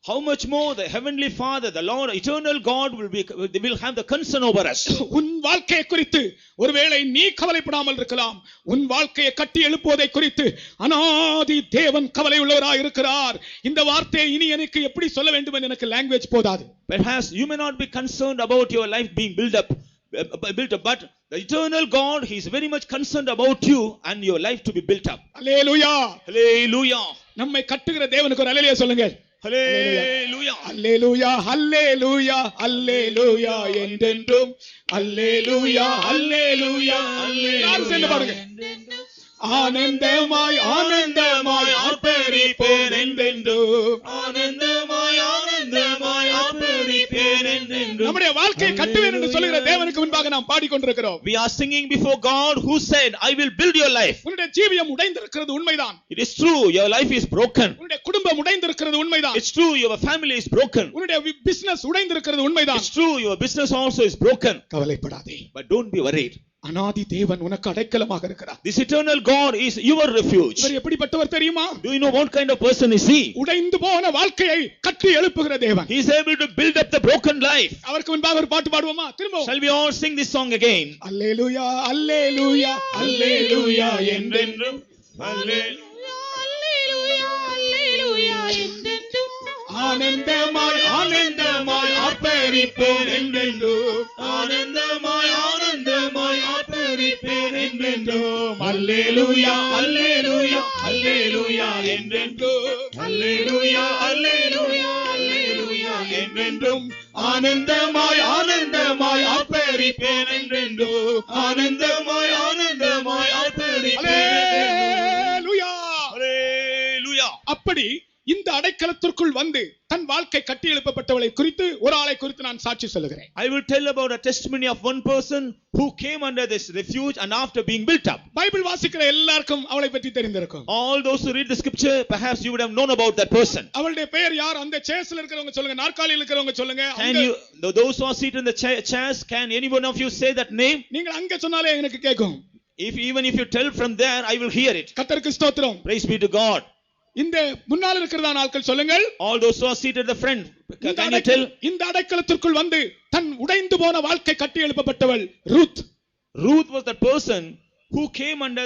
how much more the heavenly Father, the Lord, eternal God will have the concern over us. உன் வாழ்க்கையை குறித்து ஒருவேளை நீ கவலைப்படாமல் இருக்கலாம். உன் வாழ்க்கையை கட்டி எழுப்புவதை குறித்து அநாதி தேவன் கவலை உள்ளவராய் இருக்கிறார். இந்த வார்த்தையை இனி எனக்கு எப்படி சொல்ல வேண்டும் என்று எனக்கு லாங்குவேஜ் போதாது. Perhaps you may not be concerned about your life being built up, but the eternal God, he is very much concerned about you and your life to be built up. Hallelujah. Hallelujah. நம்மை கட்டுகிற தேவனுக்கு ஒரு அல்லேலூயா சொல்லுங்க. Hallelujah. அல்லேலூயா, அல்லேலூயா, அல்லேலூயா என்றென்றும் அல்லேலூயா, அல்லேலூயா, எல்லாரும் சேர்ந்து பாடுங்க. ஆனந்தமாய் ஆனந்தமாய் ஆர்ப்பரிப்பேன் என்றென்றும். ஆனந்தமாய் ஆனந்தமாய் ஆர்ப்பரிப்பேன் என்றென்றும். நம்முடைய வாழ்க்கையை கட்டுவேன் என்று சொல்லுகிற தேவனுக்கு முன்பாக நாம் பாடிக்கொண்டிருக்கிறோம். We are singing before God who said, I will build your life. உன்னுடைய ஜீவியம் உடைந்திருக்கிறது உண்மைதான். It is true, your life is broken. உன்னுடைய குடும்பம் உடைந்திருக்கிறது உண்மைதான். It's true, your family is broken. உன்னுடைய பிசினஸ் உடைந்திருக்கிறது உண்மைதான். It's true, your business also is broken. கவலைப்படாதே. But don't be worried. அநாதி தேவன் உனக்கு அடைக்கலமாக இருக்கிறார். This eternal God is your refuge. இவர் எப்படிப்பட்டவர் தெரியுமா? Do you know what kind of person is he? உடைந்து போன வாழ்க்கையை கட்டி எழுப்புகிற தேவன். He is able to build up the broken life. அவருக்கு முன்பாக ஒரு பாட்டு பாடுவோமா? திரும்ப. Shall we all sing this song again? அல்லேலூயா, அல்லேலூயா, அல்லேலூயா என்றென்றும். Hallelujah. அல்லேலூயா, அல்லேலூயா என்றென்றும். ஆனந்தமாய் ஆனந்தமாய் ஆர்ப்பரிப்பேன் என்றென்றும். ஆனந்தமாய் ஆனந்தமாய் ஆர்ப்பரிப்பேன் என்றென்றும். அல்லேலூயா, அல்லேலூயா, அல்லேலூயா என்றென்றும். அல்லேலூயா, அல்லேலூயா, அல்லேலூயா என்றென்றும். ஆனந்தமாய் ஆனந்தமாய் ஆர்ப்பரிப்பேன் என்றென்றும். ஆனந்தமாய் ஆனந்தமாய் ஆர்ப்பரிப்பேன். அல்லேலூயா. Hallelujah. அப்படி இந்த அடைக்கலத்திற்குள் வந்து தன் வாழ்க்கை கட்டி எழுப்பப்பட்டவளை குறித்து ஒரு ஆளை குறித்து நான் சாட்சி சொல்லுகிறேன். I will tell about a testimony of one person who came under this refuge and after being built up. Bible வாசிக்கிற எல்லாருக்கும் அவளை பற்றி தெரிந்திருக்கும். All those who read the scripture, perhaps you would have known about that person. அவளுடைய பெயர் யார்? அந்த சேர்ஸ்ல இருக்கிறவங்க சொல்லுங்க, நாற்காலியில் இருக்கிறவங்க சொல்லுங்க. Can you, those who are seated in the chairs, can any one of you say that name? நீங்க அங்க சொன்னாலே எனக்கு கேட்கும். Even if you tell from there, I will hear it. கர்த்தருக்கு ஸ்தோத்திரம். Praise be to God. இந்த முன்னால் இருக்கிறதான ஆட்கள் சொல்லுங்கள். All those who are seated at the front, can you tell? இந்த அடைக்கலத்திற்குள் வந்து தன் உடைந்து போன வாழ்க்கை கட்டி எழுப்பப்பட்டவள் Ruth. Ruth was the person who came under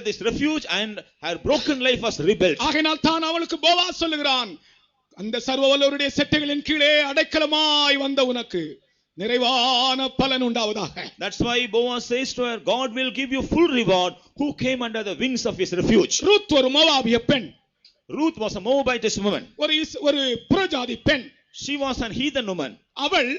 this refuge and her broken life was rebuilt. ஆகையால் தான் அவளுக்கு போவாஸ் சொல்லுகிறான், அந்த சர்வவல்லவருடைய செட்டைகளின் கீழே அடைக்கலமாய் வந்த உனக்கு நிறைவான பலன் உண்டாவதாக. That's why Boaz says to her, God will give you full reward who came under the wings of his refuge. Ruth ஒரு மோவாபிய பெண். Ruth was a Moabitess woman. ஒரு புறஜாதி பெண். She was an heathen woman. அவள்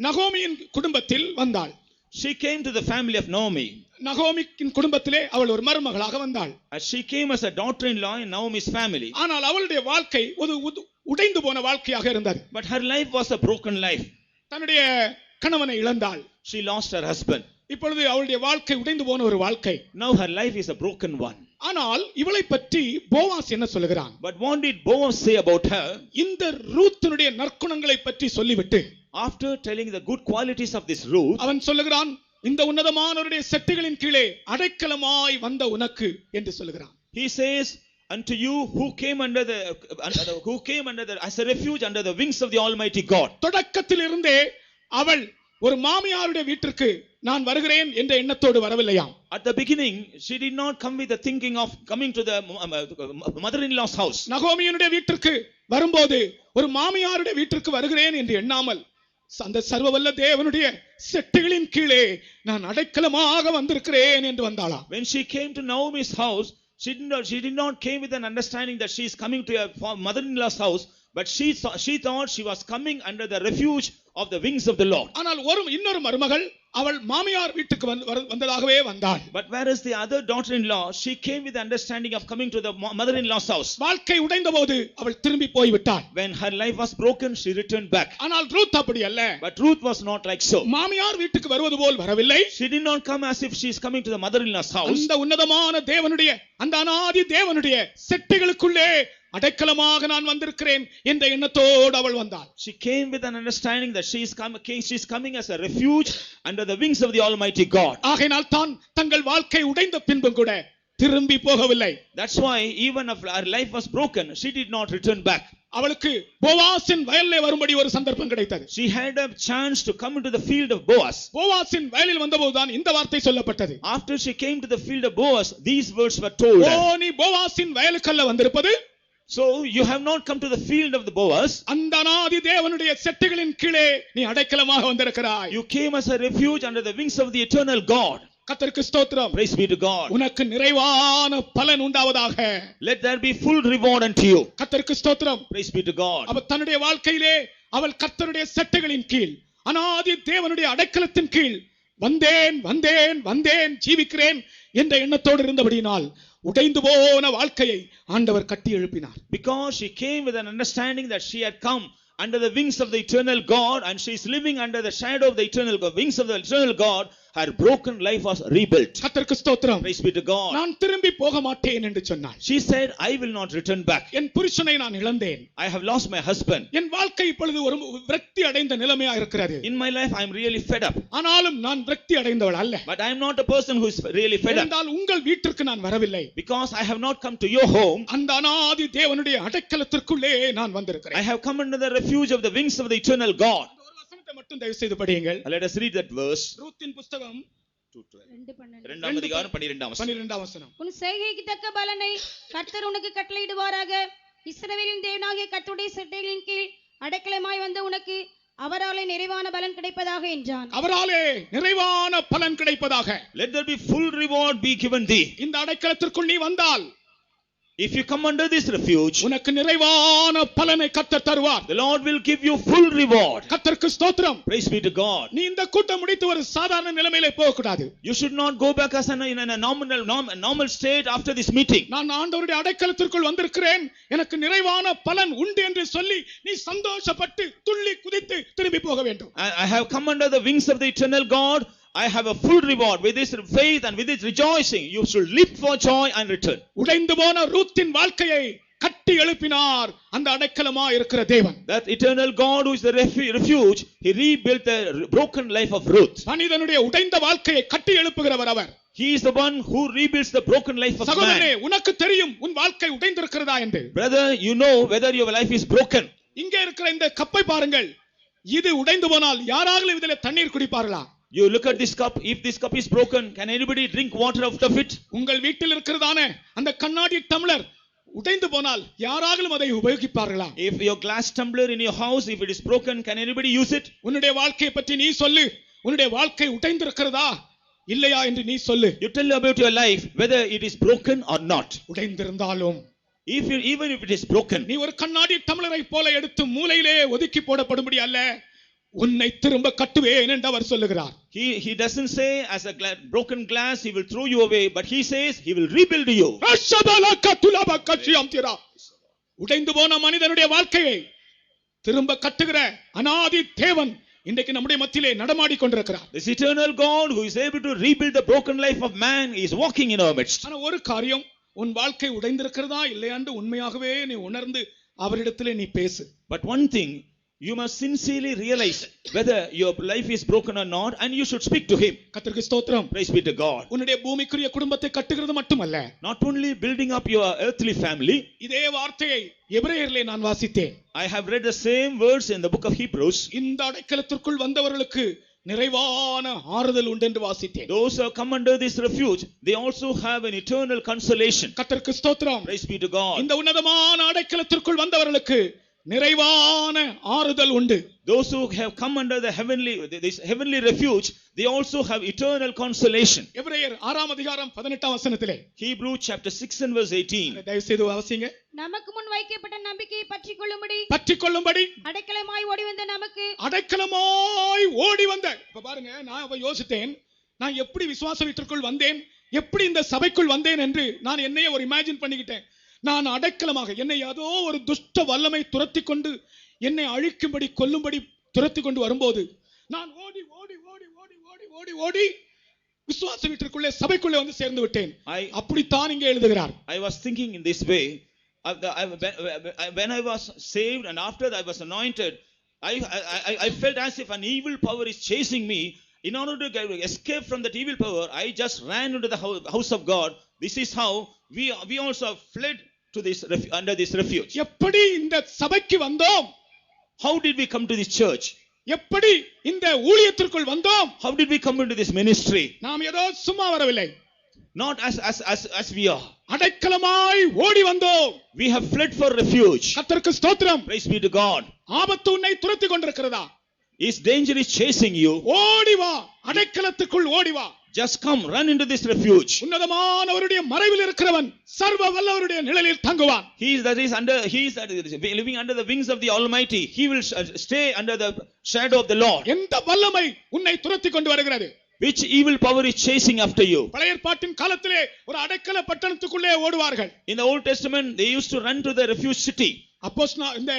நகோமியின் குடும்பத்தில் வந்தாள். She came to the family of Naomi. நகோமியின் குடும்பத்திலே அவள் ஒரு மருமகளாக வந்தாள். She came as a daughter-in-law in Naomi's family. ஆனால் அவளுடைய வாழ்க்கை ஒரு உடைந்து போன வாழ்க்கையாக இருந்தது. But her life was a broken life. தன்னுடைய கணவனை இழந்தாள். She lost her husband. இப்பொழுது அவளுடைய வாழ்க்கை உடைந்து போன ஒரு வாழ்க்கை. Now her life is a broken one. ஆனால் இவளை பற்றி போவாஸ் என்ன சொல்லுகிறான்? But what did Boaz say about her? இந்த ரூத்தினுடைய நற்குணங்களை பற்றி சொல்லிவிட்டு, After telling the good qualities of this Ruth, அவன் சொல்லுகிறான், இந்த உன்னதமானவருடைய செட்டைகளின் கீழே அடைக்கலமாய் வந்த உனக்கு என்று சொல்லுகிறான். he says, unto you who came under the as a refuge under the wings of the Almighty God. தொடக்கத்தில் இருந்தே அவள் ஒரு மாமியாருடைய வீட்டிற்கு நான் வருகிறேன் என்ற எண்ணத்தோடு வரவில்லையாம். At the beginning, she did not come with the thinking of coming to the mother-in-law's house. நகோமியினுடைய வீட்டிற்கு வரும்போது ஒரு மாமியாருடைய வீட்டிற்கு வருகிறேன் என்று எண்ணாமல் அந்த சர்வவல்ல தேவனுடைய செட்டைகளின் கீழே நான் அடைக்கலமாக வந்திருக்கிறேன் என்று வந்தாளாம். When she came to Naomi's house, she did not came with an understanding that she is coming to her mother-in-law's house, But she thought she was coming under the refuge of the wings of the Lord. ஆனால் இன்னொரு மருமகள் அவள் மாமியார் வீட்டுக்கு வந்ததாகவே வந்தாள். But whereas the other daughter-in-law, she came with the understanding of coming to the mother-in-law's house. வாழ்க்கை உடைந்தபோது அவள் திரும்பி போய் விட்டாள். When her life was broken, she returned back. ஆனால் ரூத் அப்படி அல்ல. But Ruth was not like so. மாமியார் வீட்டுக்கு வருவது போல் வரவில்லை. She did not come as if she is coming to the mother-in-law's house. அந்த உன்னதமான தேவனுடைய அந்த அநாதி தேவனுடைய செட்டைகளுக்குள்ளே அடைக்கலமாக நான் வந்திருக்கிறேன் என்ற எண்ணத்தோடு அவள் வந்தாள். She came with an understanding that she is coming as a refuge under the wings of the Almighty God. ஆகையால் தான் தங்கள் வாழ்க்கை உடைந்த பின்பும் கூட திரும்பி போகவில்லை. That's why even if her life was broken, she did not return back. அவளுக்கு போவாசின் வயலிலே வரும்படி ஒரு சந்தர்ப்பம் கிடைத்தது. She had a chance to come into the field of Boaz. போவாசின் வயலில் வந்தபோதுதான் இந்த வார்த்தை சொல்லப்பட்டது. After she came to the field of Boaz, these words were told. ஓ நீ போவாசின் வயலுக்கல்ல வந்திருப்பது. So you have not come to the field of the Boaz. அந்த அநாதி தேவனுடைய செட்டைகளின் கீழே நீ அடைக்கலமாக வந்திருக்கிறாய். You came as a refuge under the wings of the eternal God. கர்த்தருக்கு ஸ்தோத்திரம். Praise be to God. உனக்கு நிறைவான பலன் உண்டாவதாக. Let there be full reward unto you. கர்த்தருக்கு ஸ்தோத்திரம். Praise be to God. அவள் தன்னுடைய வாழ்க்கையிலே அவள் கர்த்தருடைய செட்டைகளின் கீழ் அநாதி தேவனுடைய அடைக்கலத்தின் கீழ் வந்தேன் ஜீவிக்கிறேன் என்ற எண்ணத்தோடு இருந்தபடியினால் உடைந்து போன வாழ்க்கையை ஆண்டவர் கட்டி எழுப்பினார். Because she came with an understanding that she had come under the wings of the eternal God and she is living under the shadow of the eternal God, wings of the eternal God, her broken life was rebuilt. கர்த்தருக்கு ஸ்தோத்திரம். Praise be to God. நான் திரும்பி போக மாட்டேன் என்று சொன்னாள். She said, I will not return back. என் புருஷனை நான் இழந்தேன். I have lost my husband. என் வாழ்க்கை இப்பொழுது ஒரு விரக்தி அடைந்த நிலைமையா இருக்கிறது. In my life I am really fed up. ஆனாலும் நான் விரக்தி அடைந்தவள் அல்ல. But I am not a person who is really fed up. என்றால் உங்கள் வீட்டிற்கு நான் வரவில்லை. Because I have not come to your home. அந்த அநாதி தேவனுடைய அடைக்கலத்திற்குள்ளே நான் வந்திருக்கிறேன். I have come under the refuge of the wings of the eternal God. ஒரு வசனத்தை மட்டும் தயவு செய்து படியுங்கள். Let us read that verse. ரூத்தின் புத்தகம் 2 அதிகாரம் 12 வசனம். உன் செய்கைக்கு தக்க பலனை கர்த்தர் உனக்கு கட்டளையிடுவாராக. இஸ்ரவேலின் தேவனாகிய கர்த்தருடைய செட்டைகளின் கீழ் அடைக்கலமாய் வந்த உனக்கு அவராலே நிறைவான பலன் கிடைப்பதாக என்றான். அவராலே நிறைவான பலன் கிடைப்பதாக. Let there be full reward be given thee. இந்த அடைக்கலத்திற்குள் நீ வந்தால், if you come under this refuge, உனக்கு நிறைவான பலனை கர்த்தர் தருவார். the Lord will give you full reward. கர்த்தருக்கு ஸ்தோத்திரம். Praise be to God. நீ இந்த கூட்டம் முடித்து ஒரு சாதாரண நிலைமையிலே போக கூடாது. You should not go back as in a normal state after this meeting. நான் ஆண்டவருடைய அடைக்கலத்திற்குள் வந்திருக்கிறேன், எனக்கு நிறைவான பலன் உண்டு என்று சொல்லி நீ சந்தோஷப்பட்டு துள்ளி குதித்து திரும்பி போக வேண்டும். I have come under the wings of the eternal God. I have a full reward. With this faith and with this rejoicing, you should leap for joy and return. உடைந்து போன ரூத்தின் வாழ்க்கையை கட்டி எழுப்பினார் அந்த அடைக்கலமா இருக்கிற தேவன். That eternal God who is the refuge, he rebuilt the broken life of Ruth. மனிதனுடைய உடைந்த வாழ்க்கையை கட்டி எழுப்புகிறவர் அவர். He is the one who rebuilds the broken life of சகோதரனே, man. உனக்கு தெரியும் உன் வாழ்க்கை உடைந்திருக்கிறதா என்று. Brother, you know whether your life is broken. இங்கே இருக்கிற இந்த கப்பை பாருங்கள். இது உடைந்து போனால் யாராலும் இதிலே தண்ணீர் குடிப்பார்களா? You look at this cup. If this cup is broken, can anybody drink water out of it? உங்கள் வீட்டில் இருக்கிறதான அந்த கண்ணாடி டம்ளர் உடைந்து போனால் யாராலும் அதை உபயோகிப்பார்களா? If your glass tumbler in your house, if it is broken, can anybody use it? உன்னுடைய வாழ்க்கையை பற்றி நீ சொல்லு. உன்னுடைய வாழ்க்கை உடைந்திருக்கிறதா இல்லையா என்று நீ சொல்லு. You tell about your life whether it is broken or not. உடைந்திருந்தாலும் Even if it is broken, நீ ஒரு கண்ணாடி டம்ளரை போல எடுத்து மூலையிலே ஒதுக்கி போடப்படும்படி அல்ல, உன்னை திரும்ப கட்டுவேன் என்று அவர் சொல்லுகிறார். He doesn't say as a broken glass he will throw you away, but he says he will rebuild you. உடைந்து போன மனிதனுடைய வாழ்க்கையை திரும்ப கட்டுகிற அநாதி தேவன் இன்றைக்கு நம்முடைய மத்தியிலே நடமாடி கொண்டிருக்கிறார். This eternal God who is able to rebuild the broken life of man is walking in our midst. ஆனா ஒரு காரியம், உன் வாழ்க்கை உடைந்திருக்கிறதா இல்லையாண்டு உண்மையாகவே நீ உணர்ந்து அவரிடத்திலே நீ பேசு. But one thing, you must sincerely realize whether your life is broken or not, and you should speak to him. கர்த்தருக்கு ஸ்தோத்திரம். Praise be to God. உன்னுடைய பூமிக்குரிய குடும்பத்தை கட்டுகிறது மட்டுமல்ல, Not only building up your earthly family. இதே வார்த்தையை எபிரேயரிலே நான் வாசித்தேன். I have read the same words in the book of Hebrews. இந்த அடைக்கலத்திற்குள் வந்தவர்களுக்கு நிறைவான ஆறுதல் உண்டு என்று வாசித்தேன். Those who come under this refuge, they also have an eternal consolation. கர்த்தருக்கு ஸ்தோத்திரம். Praise be to God. இந்த உன்னதமான அடைக்கலத்திற்குள் வந்தவர்களுக்கு நிறைவான ஆறுதல் உண்டு. Those who have come under this heavenly refuge, they also have eternal consolation. எபிரேயர் 6ஆம் அதிகாரம் 18ஆம் வசனத்திலே Hebrews chapter 6 and verse 18. தயவு செய்து வாசிங்க. நமக்கு முன் வைக்கப்பட்ட நம்பிக்கையை பற்றிக்கொள்ளும்படி அடைக்கலமாய் ஓடி வந்த நமக்கு அடைக்கலமாய் ஓடி வந்த. இப்ப பாருங்க, நான் யோசித்தேன், நான் எப்படி விசுவாச வீட்டிற்குள் வந்தேன், எப்படி இந்த சபைக்குள் வந்தேன் என்று நான் என்னையே ஒரு இமேஜின் பண்ணிக்கிட்டேன். நான் அடைக்கலமாக, என்னை ஏதோ ஒரு துஷ்ட வல்லமை துரத்தி கொண்டு என்னை அழிக்கும்படி கொல்லும்படி துரத்தி கொண்டு வரும்போது நான் ஓடி ஓடி ஓடி ஓடி ஓடி ஓடி ஓடி விசுவாச வீட்டிற்குள்ளே சபைக்குள்ளே வந்து சேர்ந்து விட்டேன். அப்படித்தான் இங்கே எழுதுகிறார். I was thinking in this way. When I was saved and after I was anointed, I felt as if an evil power is chasing me. In order to escape from that evil power, I just ran into the house of God. This is how we also fled to this under this refuge. எப்படி இந்த சபைக்கு வந்தோம்? How did we come to this church? எப்படி இந்த ஊழியத்திற்குள் வந்தோம்? How did we come into this ministry? நாம் ஏதோ சும்மா வரவில்லை. Not as we are. அடைக்கலமாய் ஓடி வந்தோம். We have fled for refuge. கர்த்தருக்கு ஸ்தோத்திரம். Praise be to God. ஆபத்து உன்னை துரத்தி கொண்டிருக்கிறதா? Is danger is chasing you? ஓடி வா, அடைக்கலத்துக்குள் ஓடி வா. Just come, run into this refuge. உன்னதமானவருடைய மறைவில் இருக்கிறவன் சர்வ வல்லவருடைய நிழலில் தங்குவான். He is living under the wings of the Almighty. He will stay under the shadow of the Lord. எந்த வல்லமை உன்னை துரத்தி கொண்டு வருகிறது? Which evil power is chasing after you? பழைய ஏற்பாட்டின் காலத்திலே ஒரு அடைக்கல பட்டணத்துக்குள்ளே ஓடுவார்கள். In the Old Testament, they used to run to the refuge city. அப்போஸ்தலன் இந்த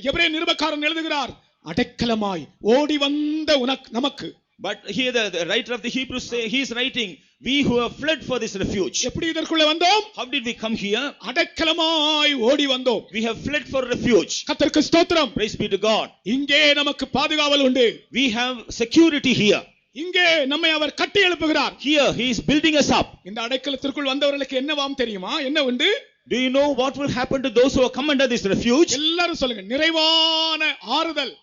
எபிரேய நிருபக்காரன் எழுதுகிறார், அடைக்கலமாய் ஓடி வந்த நமக்கு. But here the writer of the Hebrews say, he is writing, we who have fled for this refuge. எப்படி இதற்குள்ள வந்தோம்? How did we come here? அடைக்கலமாய் ஓடி வந்தோம். We have fled for refuge. கர்த்தருக்கு ஸ்தோத்திரம். Praise be to God. இங்கே நமக்கு பாதுகாவல் உண்டு. We have security here. இங்கே நம்மை அவர் கட்டி எழுப்புகிறார். Here he is building us up. இந்த அடைக்கலத்திற்குள் வந்தவர்களுக்கு என்னவாம் தெரியுமா? என்ன உண்டு? Do you know what will happen to those who have come under this refuge? எல்லாரும் சொல்லுங்க, நிறைவான ஆறுதல்.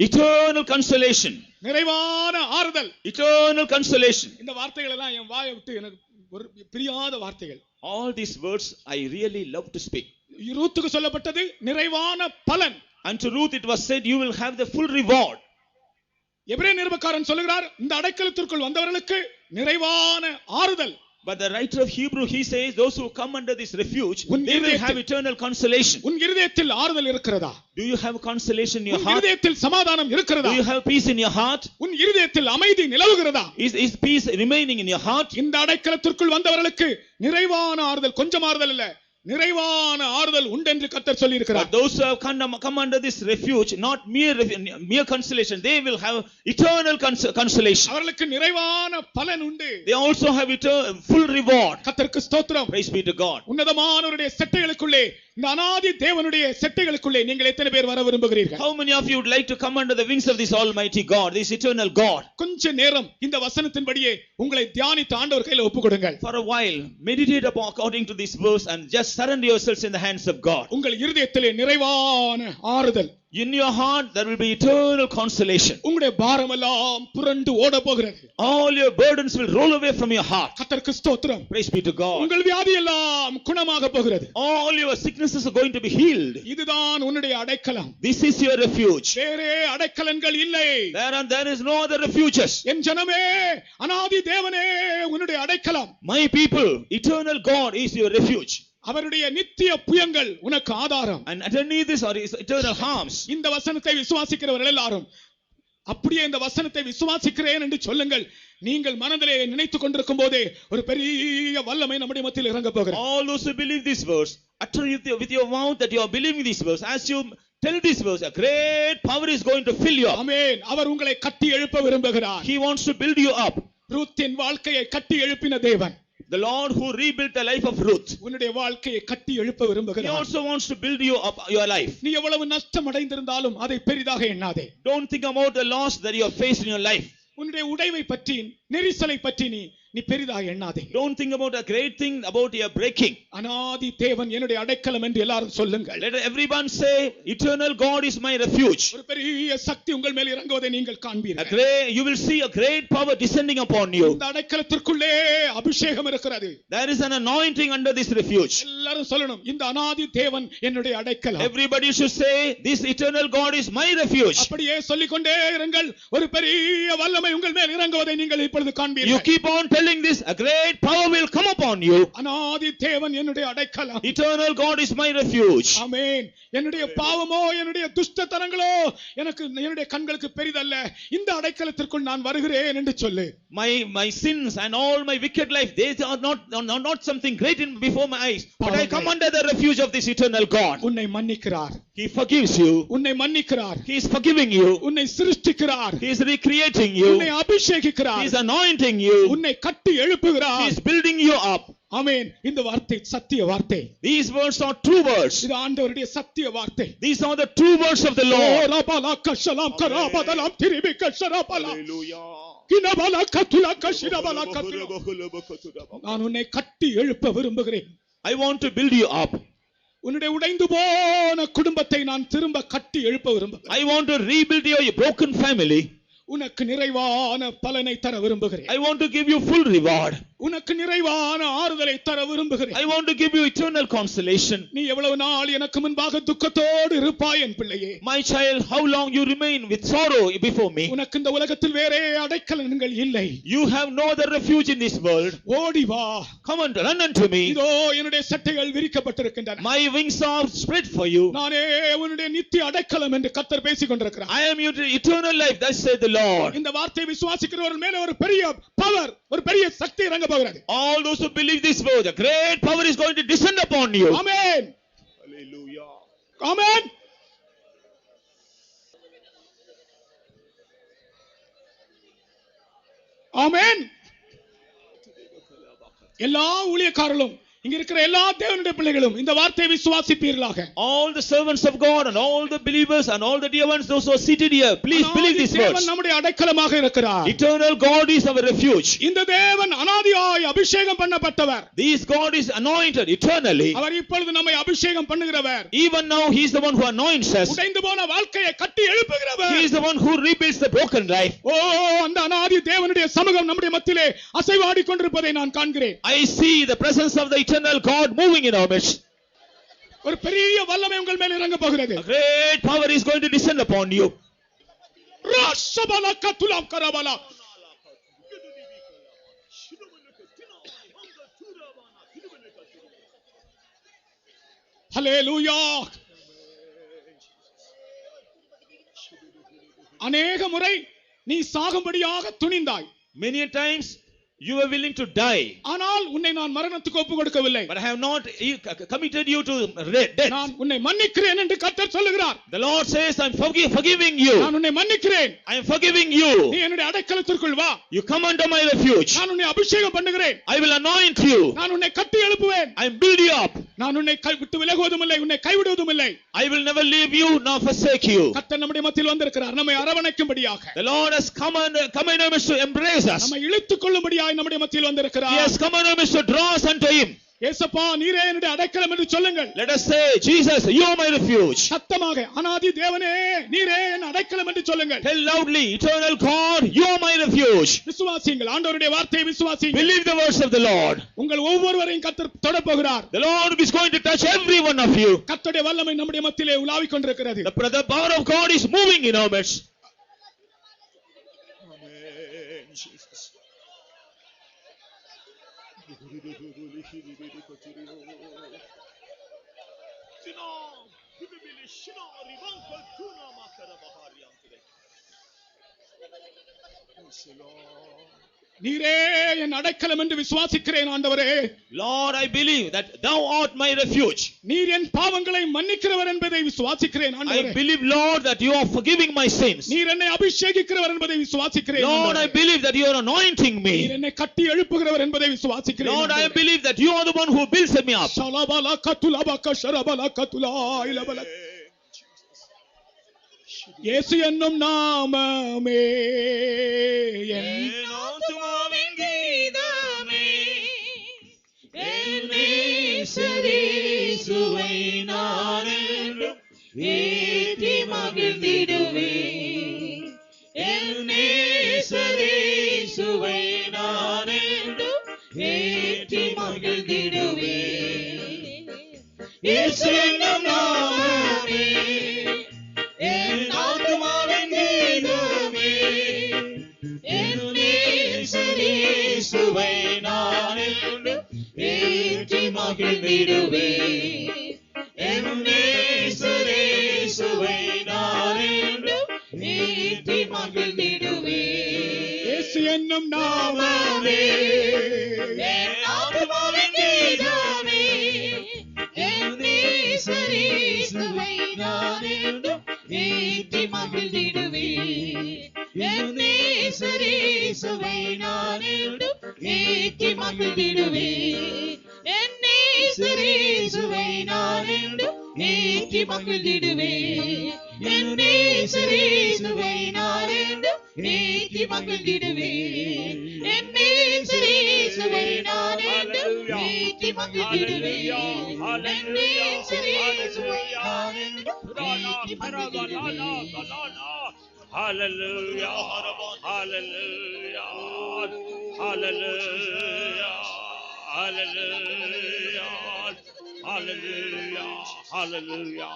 Eternal consolation. நிறைவான ஆறுதல். Eternal consolation. இந்த வார்த்தைகள் எல்லாம் என் வாயை விட்டு எனக்கு ஒரு பிரியாத வார்த்தைகள். All these words I really love to speak. ரூத்துக்கு சொல்லப்பட்டது நிறைவான பலன். And to Ruth it was said, you will have the full reward. எபிரேய நிருபக்காரன் சொல்லுகிறார், இந்த அடைக்கலத்திற்குள் வந்தவர்களுக்கு நிறைவான ஆறுதல். But the writer of Hebrew, he says, those who come under this refuge, they will have eternal consolation. உன் இருதயத்தில் ஆறுதல் இருக்கிறதா? Do you have consolation in your உன் heart? இருதயத்தில் சமாதானம் இருக்கிறதா? Do you have peace in your heart? உன் இருதயத்தில் அமைதி நிலவுகிறதா? Is peace remaining in your heart? இந்த அடைக்கலத்திற்குள் வந்தவர்களுக்கு நிறைவான ஆறுதல், கொஞ்சம் ஆறுதல் இல்ல, நிறைவான ஆறுதல் உண்டு என்று கர்த்தர் சொல்லி இருக்கிறார். Those who have come under this refuge, not mere consolation, they will have eternal consolation. அவர்களுக்கு நிறைவான பலன் உண்டு. They also have full reward. கர்த்தருக்கு ஸ்தோத்திரம். Praise be to God. உன்னதமானவருடைய செட்டைகளுக்குள்ளே, இந்த அநாதி தேவனுடைய செட்டைகளுக்குள்ளே நீங்கள் எத்தனை பேர் வர விரும்புகிறீர்கள்? How many of you would like to come under the wings of this almighty God, this eternal God? கொஞ்ச நேரம் இந்த வசனத்தின்படியே உங்களை தியானித்து ஆண்டவர் கையில் ஒப்புக்கொடுங்கள். For a while meditate according to this verse and just surrender yourselves in the hands of God. உங்கள் இருதயத்திலே நிறைவான ஆறுதல். In your heart there will be eternal consolation. உங்களுடைய பாரம் எல்லாம் புரண்டு ஓட போகிறது. All your burdens will roll away from your heart. கர்த்தருக்கு ஸ்தோத்திரம். Praise be to God. உங்கள் வியாதி எல்லாம் குணமாக போகிறது. All your sicknesses are going to be healed. இதுதான் உன்னுடைய அடைக்கலம். This is your refuge. வேறே அடைக்கலங்கள் இல்லை. There is no other refuges. என் ஜனமே, அநாதி தேவனே உன்னுடைய அடைக்கலம். My people, eternal God is your refuge. அவருடைய நித்திய புயங்கள் உனக்கு ஆதாரம். And underneath this are eternal harms. இந்த வசனத்தை விசுவாசிக்கிறவர்கள் எல்லாரும் அப்படியே இந்த வசனத்தை விசுவாசிக்கிறேன் என்று சொல்லுங்கள். நீங்கள் மனதிலே நினைத்துக் கொண்டிருக்கும் போதே ஒரு பெரிய வல்லமை நம்முடைய மத்தியில் இறங்க போகிறது. All those who believe this verse, utter with your mouth that you are believing this verse. As you tell this verse, a great power is going to fill you up. ஆமென். அவர் உங்களை கட்டி எழுப்ப விரும்புகிறார். He wants to build you up. ரூத்தின் வாழ்க்கையை கட்டி எழுப்பின தேவன், The Lord who rebuilt the life of Ruth, உன்னுடைய வாழ்க்கையை கட்டி எழுப்ப He விரும்புகிறார். also wants to build you up your life. நீ எவ்வளவு நஷ்டம் அடைந்திருந்தாலும் அதை பெரிதாக எண்ணாதே. Don't think about the loss that you have faced in your life. உன்னுடைய உடைவை பற்றி, நெரிசலை பற்றி நீ நீ பெரிதா எண்ணாதே. Don't think about a great thing about your breaking. அநாதி தேவன் என்னுடைய அடைக்கலம் என்று எல்லாரும் சொல்லுங்கள். Let everyone say, eternal God is my refuge. ஒரு பெரிய சக்தி உங்கள் மேல் இறங்குவதை நீங்கள் காண்பீர்கள். You will see a great power descending upon you. இந்த அடைக்கலத்திற்குள்ளே அபிஷேகம் இருக்கிறது. There is an anointing under this refuge. எல்லாரும் சொல்லணும், இந்த அநாதி தேவன் என்னுடைய அடைக்கலம். Everybody should say, this eternal God is my refuge. அப்படியே சொல்லிக்கொண்டே இருங்கள். ஒரு பெரிய வல்லமை உங்கள் மேல் இறங்குவதை நீங்கள் இப்பொழுது காண்பீர்கள். You keep on telling this, a great power will come upon you. அநாதி தேவன் என்னுடைய அடைக்கலம். Eternal God is my refuge. ஆமென். என்னுடைய பாவமோ என்னுடைய துஷ்டத்தனங்களோ எனக்கு என்னுடைய கண்களுக்கு பெரிதல்ல. இந்த அடைக்கலத்திற்குள் நான் வருகிறேன் என்று சொல்லு. My sins and all my wicked life, they are not something great before my eyes, but I come under the refuge of this eternal God. உன்னை மன்னிக்கிறார். He forgives you. உன்னை மன்னிக்கிறார். He is forgiving you. உன்னை சிருஷ்டிக்கிறார். He is recreating you. உன்னை அபிஷேகிக்கிறார். He is anointing you. உன்னை கட்டி எழுப்புகிறார். He is building you up. ஆமென். இந்த வார்த்தை சத்திய வார்த்தை. These words are true words. இது ஆண்டவருடைய சத்திய வார்த்தை. These are the true words of the Lord. ரபலா கஷலாம் கராபதலாம் திரிபி கஷரபலா. Hallelujah. கினபலா கதுலா கஷிரபலா கதுலா. நான் உன்னை கட்டி எழுப்ப விரும்புகிறேன். I want to build you up. உன்னுடைய உடைந்து போன குடும்பத்தை நான் திரும்ப கட்டி எழுப்ப விரும்புகிறேன். I want to rebuild your broken family. உனக்கு நிறைவான பலனை தர விரும்புகிறேன். I want to give you full reward. உனக்கு நிறைவான ஆறுதலை தர விரும்புகிறேன். I want to give you eternal consolation. நீ எவ்வளவு நாள் எனக்கு முன்பாக துக்கத்தோடு இருப்பாய் என் பிள்ளையே. My child, how long you remain with sorrow before me? உனக்கு இந்த உலகத்தில் வேறே அடைக்கலங்கள் இல்லை. You have no other refuge in this world. ஓடி வா. Come and run unto me. இதோ என்னுடைய சட்டைகள் விரிக்கப்பட்டிருக்கின்றன. My wings are spread for you. நானே உன்னுடைய நித்திய அடைக்கலம் என்று கர்த்தர் பேசிக் கொண்டிருக்கிறார். I am your eternal life, thus saith the Lord. இந்த வார்த்தையை விசுவாசிக்கிறவர்கள் மேலே ஒரு பெரிய பவர், ஒரு பெரிய சக்தி இறங்க போகிறது. All those who believe this word, a great power is going to descend upon you. Amen. Hallelujah. Amen. Amen. எல்லா ஊழியக்காரர்களும் இங்க இருக்கிற எல்லா தேவனுடைய பிள்ளைகளும் இந்த வார்த்தையை விசுவாசிப்பீர்களாக. All the servants of God and all the believers and all the dear ones, those who are seated here, please believe these words. தேவன் நம்முடைய அடைக்கலமாக இருக்கிறார். Eternal God is our refuge. இந்த தேவன் அநாதியாய் அபிஷேகம் பண்ணப்பட்டவர். This God is anointed eternally. அவர் இப்பொழுது நம்மை அபிஷேகம் பண்ணுகிறவர். Even now he is the one who anoints us. உடைந்து போன வாழ்க்கையை கட்டி எழுப்புகிறவர். He is the one who rebuilds the broken life. ஓ, அந்த அநாதி தேவனுடைய சமூகம் நம்முடைய மத்தியிலே அசைவாடிக் கொண்டிருப்பதை நான் காண்கிறேன். I see the presence of the eternal God moving in our midst. ஒரு பெரிய வல்லமை உங்கள் மேல் இறங்க போகிறது. A great power is going to descend upon you. ரஷபல கதுலாம் கரபல. ஹல்லேலூயா. அநேக முறை நீ சாகும்படியாக துணிந்தாய். Many times you were willing to die. ஆனால் உன்னை நான் மரணத்துக்கு ஒப்பு கொடுக்கவில்லை. But I have not committed you to death. நான் உன்னை மன்னிக்கிறேன் என்று கர்த்தர் சொல்லுகிறார். The Lord says, I'm forgiving you. நான் உன்னை மன்னிக்கிறேன். I am forgiving you. நீ என்னுடைய அடைக்கலத்திற்குள் வா. You come under my refuge. நான் உன்னை அபிஷேகம் பண்ணுகிறேன். I will anoint you. நான் உன்னை கட்டி எழுப்புவேன். I will build you up. நான் உன்னை விட்டு விலகுவதும் இல்லை, உன்னை கைவிடுவதும் இல்லை. I will never leave you nor forsake you. கர்த்தர் நம்முடைய மத்தியில் வந்திருக்கிறார், நம்மை அரவணைக்கும்படியாக. The Lord has come in our midst to embrace us. நம்மை இழுத்துக் கொள்ளும்படியாக நம்முடைய மத்தியில் வந்திருக்கிறார். He has come in our midst to draw us unto him. இயேசுப்பா, நீரே என்னுடைய அடைக்கலம் என்று சொல்லுங்கள். Let us say, Jesus, you are my refuge. சத்தமாக, அநாதி தேவனே நீரே என் அடைக்கலம் என்று சொல்லுங்கள். Tell loudly, eternal God, you are my refuge. விசுவாசியுங்கள், ஆண்டவருடைய வார்த்தையை விசுவாசியுங்கள். Believe the words of the Lord. உங்கள் ஒவ்வொருவரையும் கர்த்தர் தொடப் போகிறார். The Lord is going to touch every one of you. கர்த்தருடைய வல்லமை நம்முடைய மத்தியிலே உலாவிக் கொண்டிருக்கிறது. The power of God is moving in our midst. Amen, Jesus. நீரே என் அடைக்கலம் என்று விசுவாசிக்கிறேன் ஆண்டவரே. Lord, I believe that thou art my refuge. நீர் என் பாவங்களை மன்னிக்கிறவர் என்பதை விசுவாசிக்கிறேன் ஆண்டவரே. I believe, Lord, that you are forgiving my sins. நீர் என்னை அபிஷேகிக்கிறவர் என்பதை விசுவாசிக்கிறேன். Lord, I believe that you are anointing me. நீர் என்னை கட்டி எழுப்புகிறவர் என்பதை விசுவாசிக்கிறேன். Lord, I believe that you are the one who builds me up. ஷலபல கதுலபக ஷரபல கதுலா இலபல. இயேசு என்னும் நாமமே என் ஆத்துமாவின் கீதம். நேசரேசுவை நான் என்றும் ஏற்றி மகிழ்ந்திடுவேன். இயேசு என்னும் நாமமே என் ஆத்துமாவின் கீதமே. என் நேசரேசுவை நான் என்றும் ஏற்றி மகிழ்ந்திடுவேன். என் நேசரேசுவை நான் என்றும் ஏற்றி மகிழ்ந்திடுவேன். இயேசு என்னும் நாமமே என் ஆத்துமாவின் கீதமே. என் நேசரேசுவை நான் என்றும் ஏற்றி மகிழ்ந்திடுவேன். என் நேசரேசுவை நான் என்றும் ஏற்றி மகிழ்ந்திடுவேன். என் நேசரேசுவை நான் என்றும் ஏற்றி மகிழ்ந்திடுவேன். என் நேசரேசுவை நான் என்றும் ஏற்றி மகிழ்ந்திடுவேன். என் நேசரேசுவை நான் என்றும் ஏற்றி மகிழ்ந்திடுவேன். என் நேசரேசுவை நான் என்றும் ஏற்றி மகிழ்ந்திடுவேன். Hallelujah, hallelujah, hallelujah, hallelujah, hallelujah, hallelujah.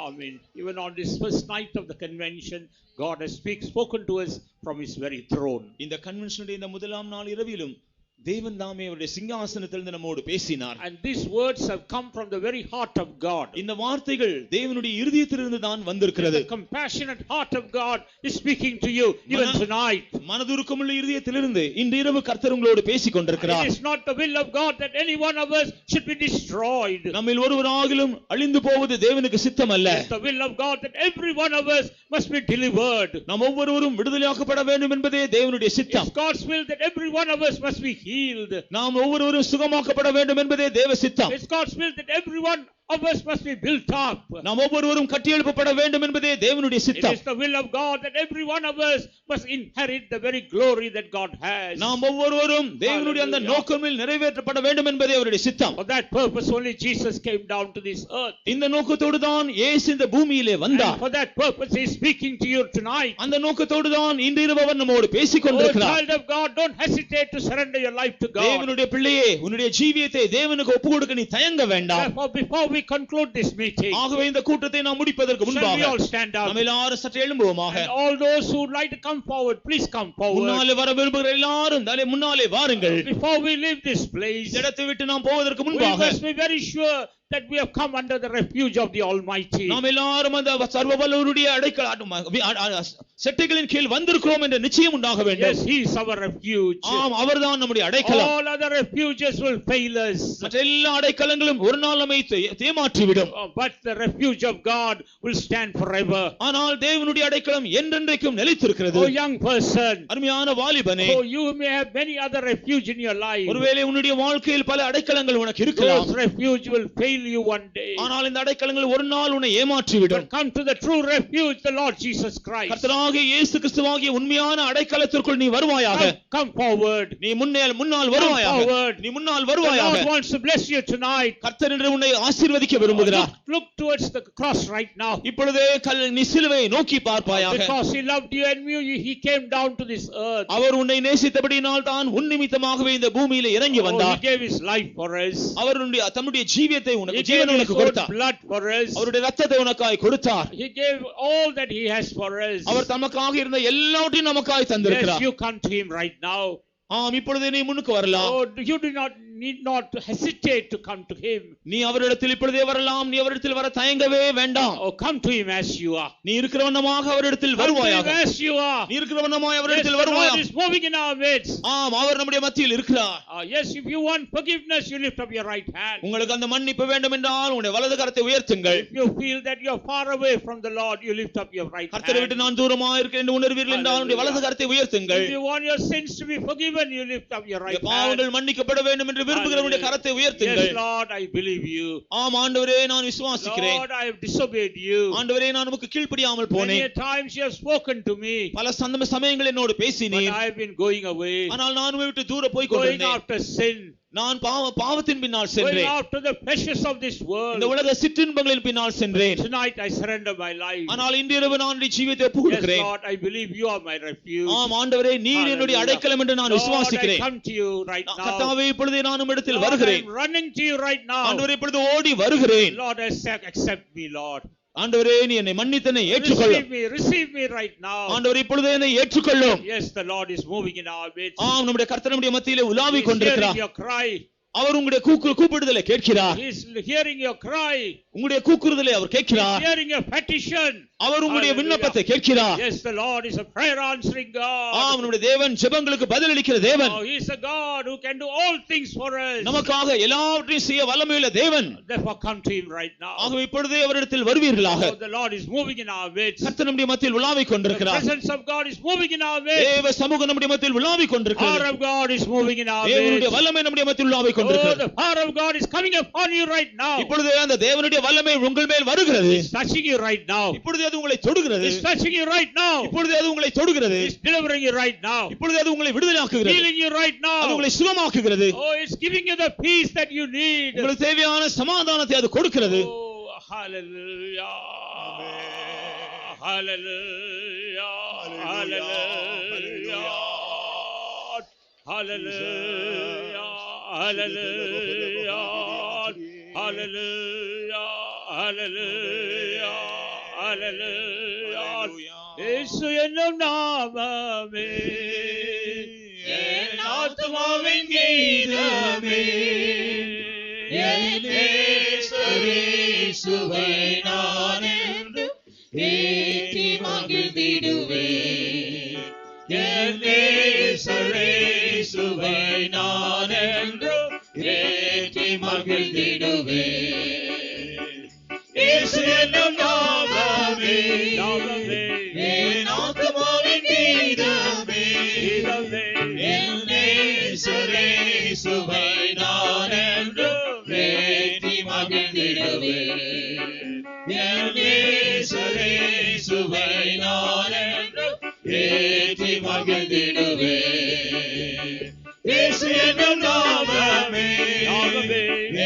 Amen. Even on this first night of the convention, God has spoken to us from His very throne. இந்த கன்வென்ஷனுடைய இந்த முதலாம் நாள் இரவிலும் தேவன் தாமே அவருடைய சிங்காசனத்திலிருந்து நம்மோடு பேசினார். And these words have come from the very heart of God. இந்த வார்த்தைகள் தேவனுடைய இருதயத்திலிருந்து தான் வந்திருக்கிறது. The compassionate heart of God is speaking to you even tonight. மனதுருக்கமுள்ள இருதயத்திலிருந்து இன்று இரவு கர்த்தர் உங்களோடு பேசிக் கொண்டிருக்கிறார். It is not the will of God that any one of us should be destroyed. நம்மில் ஒருவராகிலும் அழிந்து போவது தேவனுக்கு சித்தம் அல்ல. It is the will of God that every one of us must be delivered. நாம் ஒவ்வொருவரும் விடுதலையாக்கப்பட வேண்டும் என்பதே தேவனுடைய சித்தம். It's God's will that every one of us must be healed. நாம் ஒவ்வொருவரும் சுகமாக்கப்பட வேண்டும் என்பதே தேவ சித்தம். It's God's will that every one of us must be built up. நாம் ஒவ்வொருவரும் கட்டியெழுப்பப்பட வேண்டும் என்பதே தேவனுடைய It சித்தம். is the will of God that every one of us must inherit the very glory that God has. நாம் ஒவ்வொருவரும் தேவனுடைய அந்த நோக்கமில் நிறைவேற்றப்பட வேண்டும் என்பதே அவருடைய சித்தம். For that purpose only Jesus came down to this earth. இந்த நோக்கத்தோடு தான் இயேசு இந்த பூமியிலே And வந்தார். for that purpose He is speaking to you tonight. அந்த நோக்கத்தோடு தான் இன்று இரவு அவர் நம்மோடு பேசிக் Oh, கொண்டிருக்கிறார். child of God, don't hesitate to surrender your life to God. தேவனுடைய பிள்ளையே, உன்னுடைய ஜீவியத்தை தேவனுக்கு ஒப்புக்கொடுக்க நீ தயங்க வேண்டாம். Therefore, before we conclude this meeting, ஆகவே இந்த கூட்டத்தை நாம் முடிப்பதற்கு shall we முன்பாக all stand up? நாம் எல்லாரும் சற்று எழும்புவோமாக. And all those who would like to come forward, please come forward. முன்னாலே வர விரும்புகிற எல்லாரும் முன்னாலே வாருங்கள். Before we leave this place, இந்த இடத்தை விட்டு நாம் போவதற்கு we முன்பாக must be very sure that we have come under the refuge of the Almighty. நாம் எல்லாரும் அந்த சர்வவல்லவருடைய செட்டைகளின் கீழ் வந்திருக்கிறோம் என்ற நிச்சயம் உண்டாக வேண்டும். Yes, He is our refuge. ஆம், அவர்தான் நம்முடைய அடைக்கலம். All other refuges will fail us. மற்ற எல்லா அடைக்கலங்களும் ஒரு நாள் நம்மை ஏமாற்றி விடும். But the refuge of God will stand forever. ஆனால் தேவனுடைய அடைக்கலம் என்றென்றைக்கும் நிலைத்திருக்கிறது. Oh young person, அருமையான வாலிபனே, oh you may have many other refuge in your life. ஒருவேளை உன்னுடைய வாழ்க்கையில் பல அடைக்கலங்கள் உனக்கு இருக்கலாம். Those refuge will fail you one day. ஆனால் இந்த அடைக்கலங்கள் ஒரு நாள் உன்னை ஏமாற்றி விடும். But come to the true refuge, the Lord Jesus Christ. கர்த்தராகிய இயேசு கிறிஸ்துவாகிய உண்மையான அடைக்கலத்திற்குள் நீ வருவாயாக. Come forward. நீ முன்னால் வருவாயாக. நீ முன்னால் The வருவாயாக. Lord wants to bless you tonight. கர்த்தர் இன்று உன்னை ஆசீர்வதிக்க விரும்புகிறார். Look towards the cross right now. இப்பொழுதே நீ சிலுவையை நோக்கி பார்ப்பாயாக. Because He loved you and you, He came down to this earth. அவர் உன்னை நேசித்தபடியினால் தான் உன் நிமித்தமாகவே இந்த பூமியிலே இறங்கி Oh, வந்தார். He gave His life for us. அவர் தம்முடைய ஜீவியத்தை He உனக்கு gave ஜீவனை His உனக்கு own கொடுத்தார். blood for us. அவருடைய ரத்தத்தை உனக்காய் கொடுத்தார். He gave all that He has for us. அவர் தமக்காக இருந்த எல்லாவற்றையும் நமக்காய் Yes, தந்திருக்கிறார். you come to Him right now. ஆம், இப்பொழுது நீ முன்னுக்கு வரலாம். Oh, you need not hesitate to come to Him. நீ அவரிடத்தில் இப்பொழுதே வரலாம். நீ அவரிடத்தில் வர தயங்கவே வேண்டாம். Oh, come to Him as you are. நீ இருக்கிறவண்ணமாக அவரிடத்தில் Come to வருவாயாக. Him as you are. நீ இருக்கிறவண்ணமாய் Yes, அவரிடத்தில் the Lord வருவாயாக. is moving in our midst. ஆம், அவர் நம்முடைய மத்தியில் இருக்கிறார். Yes, if you want forgiveness, you lift up your right hand. உங்களுக்கு அந்த மன்னிப்பு வேண்டும் என்றால் உங்களுடைய வலது கரத்தை உயர்த்துங்கள். If you feel that you are far away from the Lord, you lift up your right கர்த்தரை விட்டு hand. நான் தூரமாக இருக்கிறேன் என்று உணர்வீர்கள் என்றால் உங்களுடைய வலது கரத்தை உயர்த்துங்கள். If you want your sins to be forgiven, you lift up your right hand. பாவங்கள் மன்னிக்கப்பட வேண்டும் என்று விரும்புகிறவருடைய கரத்தை உயர்த்துங்கள். Yes, Lord, I believe you. ஆம் ஆண்டவரே, நான் விசுவாசிக்கிறேன். Lord, I have disobeyed you. ஆண்டவரே, நான் உமக்கு கீழ்ப்படியாமல் Many போனேன். a times you have spoken to me, பல சமயங்கள் என்னோடு but பேசினீர். I have been going away, ஆனால் நான் உம்மை விட்டு தூர போய் going கொண்டிருந்தேன். after sin. நான் பாவத்தின் பின்னால் going சென்றேன். after the pleasures of this world. இந்த உலக சிற்றின்பங்களின் பின்னால் சென்றேன். Tonight I surrender my life. ஆனால் இன்று இரவு நான் என்னுடைய ஜீவியத்தை Yes, ஒப்புக்கொடுக்கிறேன். Lord, I believe you are my refuge. ஆம் ஆண்டவரே, நீர் என்னுடைய Hallelujah. அடைக்கலம் என்று நான் Lord, I விசுவாசிக்கிறேன். come to you right now. கர்த்தாவே, இப்பொழுதே நான் உம்மிடத்தில் Lord, வருகிறேன். I'm running to you right now. ஆண்டவரே, இப்பொழுது ஓடி வருகிறேன். Lord, accept me, Lord. ஆண்டவரே, நீ என்னை மன்னித்தனை ஏற்றுக்கொள்ளும். Receive me right now. ஆண்டவரே, இப்பொழுதே என்னை ஏற்றுக்கொள்ளும். Yes, the Lord is moving in our midst. ஆம், நம்முடைய கர்த்தர் நம்முடைய மத்தியிலே He உலாவிக் is hearing கொண்டிருக்கிறார். your cry. அவர் உங்களுடைய கூப்பிடுதலை கேட்கிறார். He is hearing your cry. உங்களுடைய கூக்குறுதலை அவர் He is கேட்கிறார். hearing your petition. அவர் உங்களுடைய Hallelujah. விண்ணப்பத்தை கேட்கிறார். Yes, the Lord is a prayer answering God. ஆம், நம்முடைய தேவன் ஜெபங்களுக்கு பதிலளிக்கிற தேவன். Oh, He is a God who can do all things for us. நமக்காக எல்லாவற்றையும் செய்ய வல்லமையுள்ள தேவன். Therefore, come to Him right now. ஆகவே இப்பொழுதே அவரிடத்தில் வருவீர்களாக. Oh, the Lord is moving in our midst. கர்த்தர் நம்முடைய மத்தியில் உலாவிக் The கொண்டிருக்கிறார். presence of God is moving in our midst. தேவ சமூகம் நம்முடைய மத்தியில் உலாவிக் The power கொண்டிருக்கிறது. of God is moving in our தேவனுடைய midst. வல்லமை நம்முடைய மத்தியில் உலாவிக் Oh, கொண்டிருக்கிறது. the power of God is coming upon you right now. இப்பொழுது அந்த தேவனுடைய வல்லமை உங்கள் மேல் வருகிறது. It's touching you right now. இப்பொழுது அது உங்களை தொடுகிறது. It's touching you right now. இப்பொழுது அது உங்களை தொடுகிறது. It's delivering you right now. இப்பொழுது அது உங்களை விடுதலையாக்குகிறது. Healing you right அது now. உங்களை சுகமாக்குகிறது. Oh, it's giving you the peace that you need. உங்களுக்கு தேவையான சமாதானத்தை அது கொடுக்கிறது. Oh, hallelujah. Hallelujah. Hallelujah. Hallelujah. Hallelujah. Hallelujah. Hallelujah. Hallelujah. இயேசு என்னும் நாமமே என் ஆத்துமாவின் கீதமே என் இயேசுவை நான் என்றும் ஏற்றி மகிழ்ந்திடுவேன். என் இயேசுவை நான் என்றும் ஏற்றி மகிழ்ந்திடுவேன். இயேசு என்னும் நாமமே என் ஆத்துமாவின் கீதமே என் இயேசுவை நான் என்றும் ஏற்றி மகிழ்ந்திடுவேன். என் இயேசுவை நான் என்றும் ஏற்றி மகிழ்ந்திடுவேன். இயேசு என்னும் நாமமே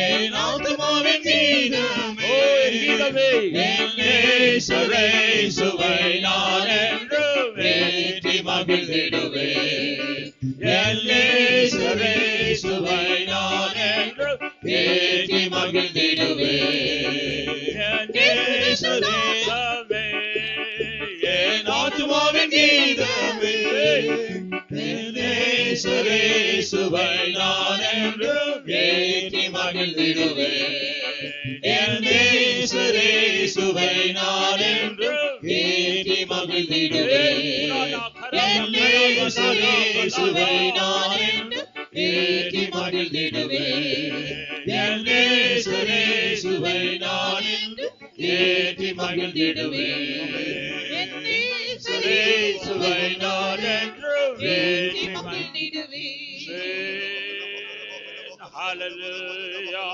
என் ஆத்துமாவின் கீதமே என் இயேசுவை நான் என்றும் ஏற்றி மகிழ்ந்திடுவேன். என் இயேசுவை நான் என்றும் ஏற்றி மகிழ்ந்திடுவேன். என் ஆத்துமாவின் கீதமே என் இயேசுவை நான் என்றும் ஏற்றி மகிழ்ந்திடுவேன். என் இயேசுவை நான் என்றும் ஏற்றி மகிழ்ந்திடுவேன். என் இயேசுவை நான் என்றும் ஏற்றி மகிழ்ந்திடுவேன். என் இயேசுவை நான் என்றும் ஏற்றி மகிழ்ந்திடுவேன். என் இயேசுவை நான் என்றும் ஏற்றி மகிழ்ந்திடுவேன். Hallelujah.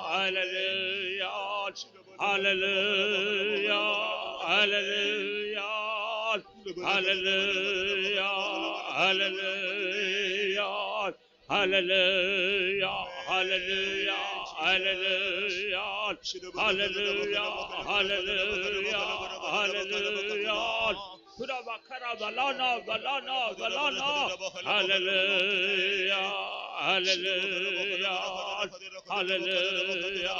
Hallelujah. Hallelujah. Hallelujah. Hallelujah. Hallelujah. Hallelujah. Hallelujah. Hallelujah. Hallelujah. Hallelujah. Hallelujah. Surabakara balana balana balana. Hallelujah. Hallelujah. Hallelujah.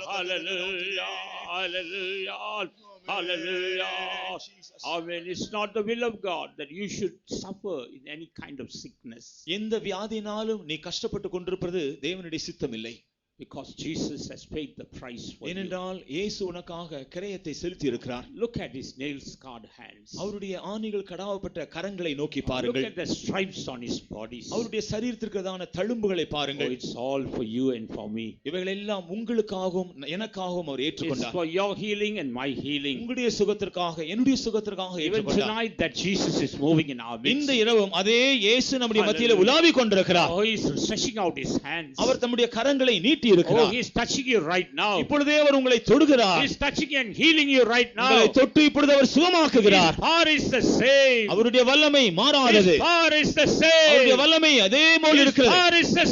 Hallelujah. Hallelujah. Hallelujah. Amen. It's not the will of God that you should suffer in any kind of sickness. எந்த வியாதினாலும் நீ கஷ்டப்பட்டு கொண்டிருப்பது தேவனுடைய சித்தம் இல்லை. Because Jesus has paid the price for you. ஏனென்றால் இயேசு உனக்காக கிரயத்தை செலுத்தி இருக்கிறார். Look at his nail-scarred hands. அவருடைய ஆணிகள் கடாவப்பட்ட கரங்களை நோக்கி Look பாருங்கள். at the stripes on his body. அவருடைய சரீரத்திற்கான தழும்புகளை Oh, பாருங்கள். it's all for you and for me. இவைகள் எல்லாம் உங்களுக்காகவும் எனக்காகவும் அவர் It's ஏற்றுக்கொண்டார். for your healing and my healing. உங்களுடைய சுகத்திற்காக என்னுடைய சுகத்திற்காக Even ஏற்றுக்கொண்டார். tonight that Jesus is moving in our இந்த midst. இரவும் அதே இயேசு நம்முடைய மத்தியிலே Hallelujah. உலாவிக் கொண்டிருக்கிறார். Oh, he's stretching out his hands. அவர் தம்முடைய கரங்களை நீட்டி தட்டி Oh, இருக்கிறார். He is touching you right now. இப்பொழுதே அவர் உங்களை தொடுகிறார். He is touching and healing you right now. உங்களை தொட்டு இப்பொழுது அவர் சுகமாக்குகிறார். His power is the same. அவருடைய வல்லமை மாறாதது. His power is the அவருடைய same. வல்லமை அதே போல் His இருக்கிறது. power is the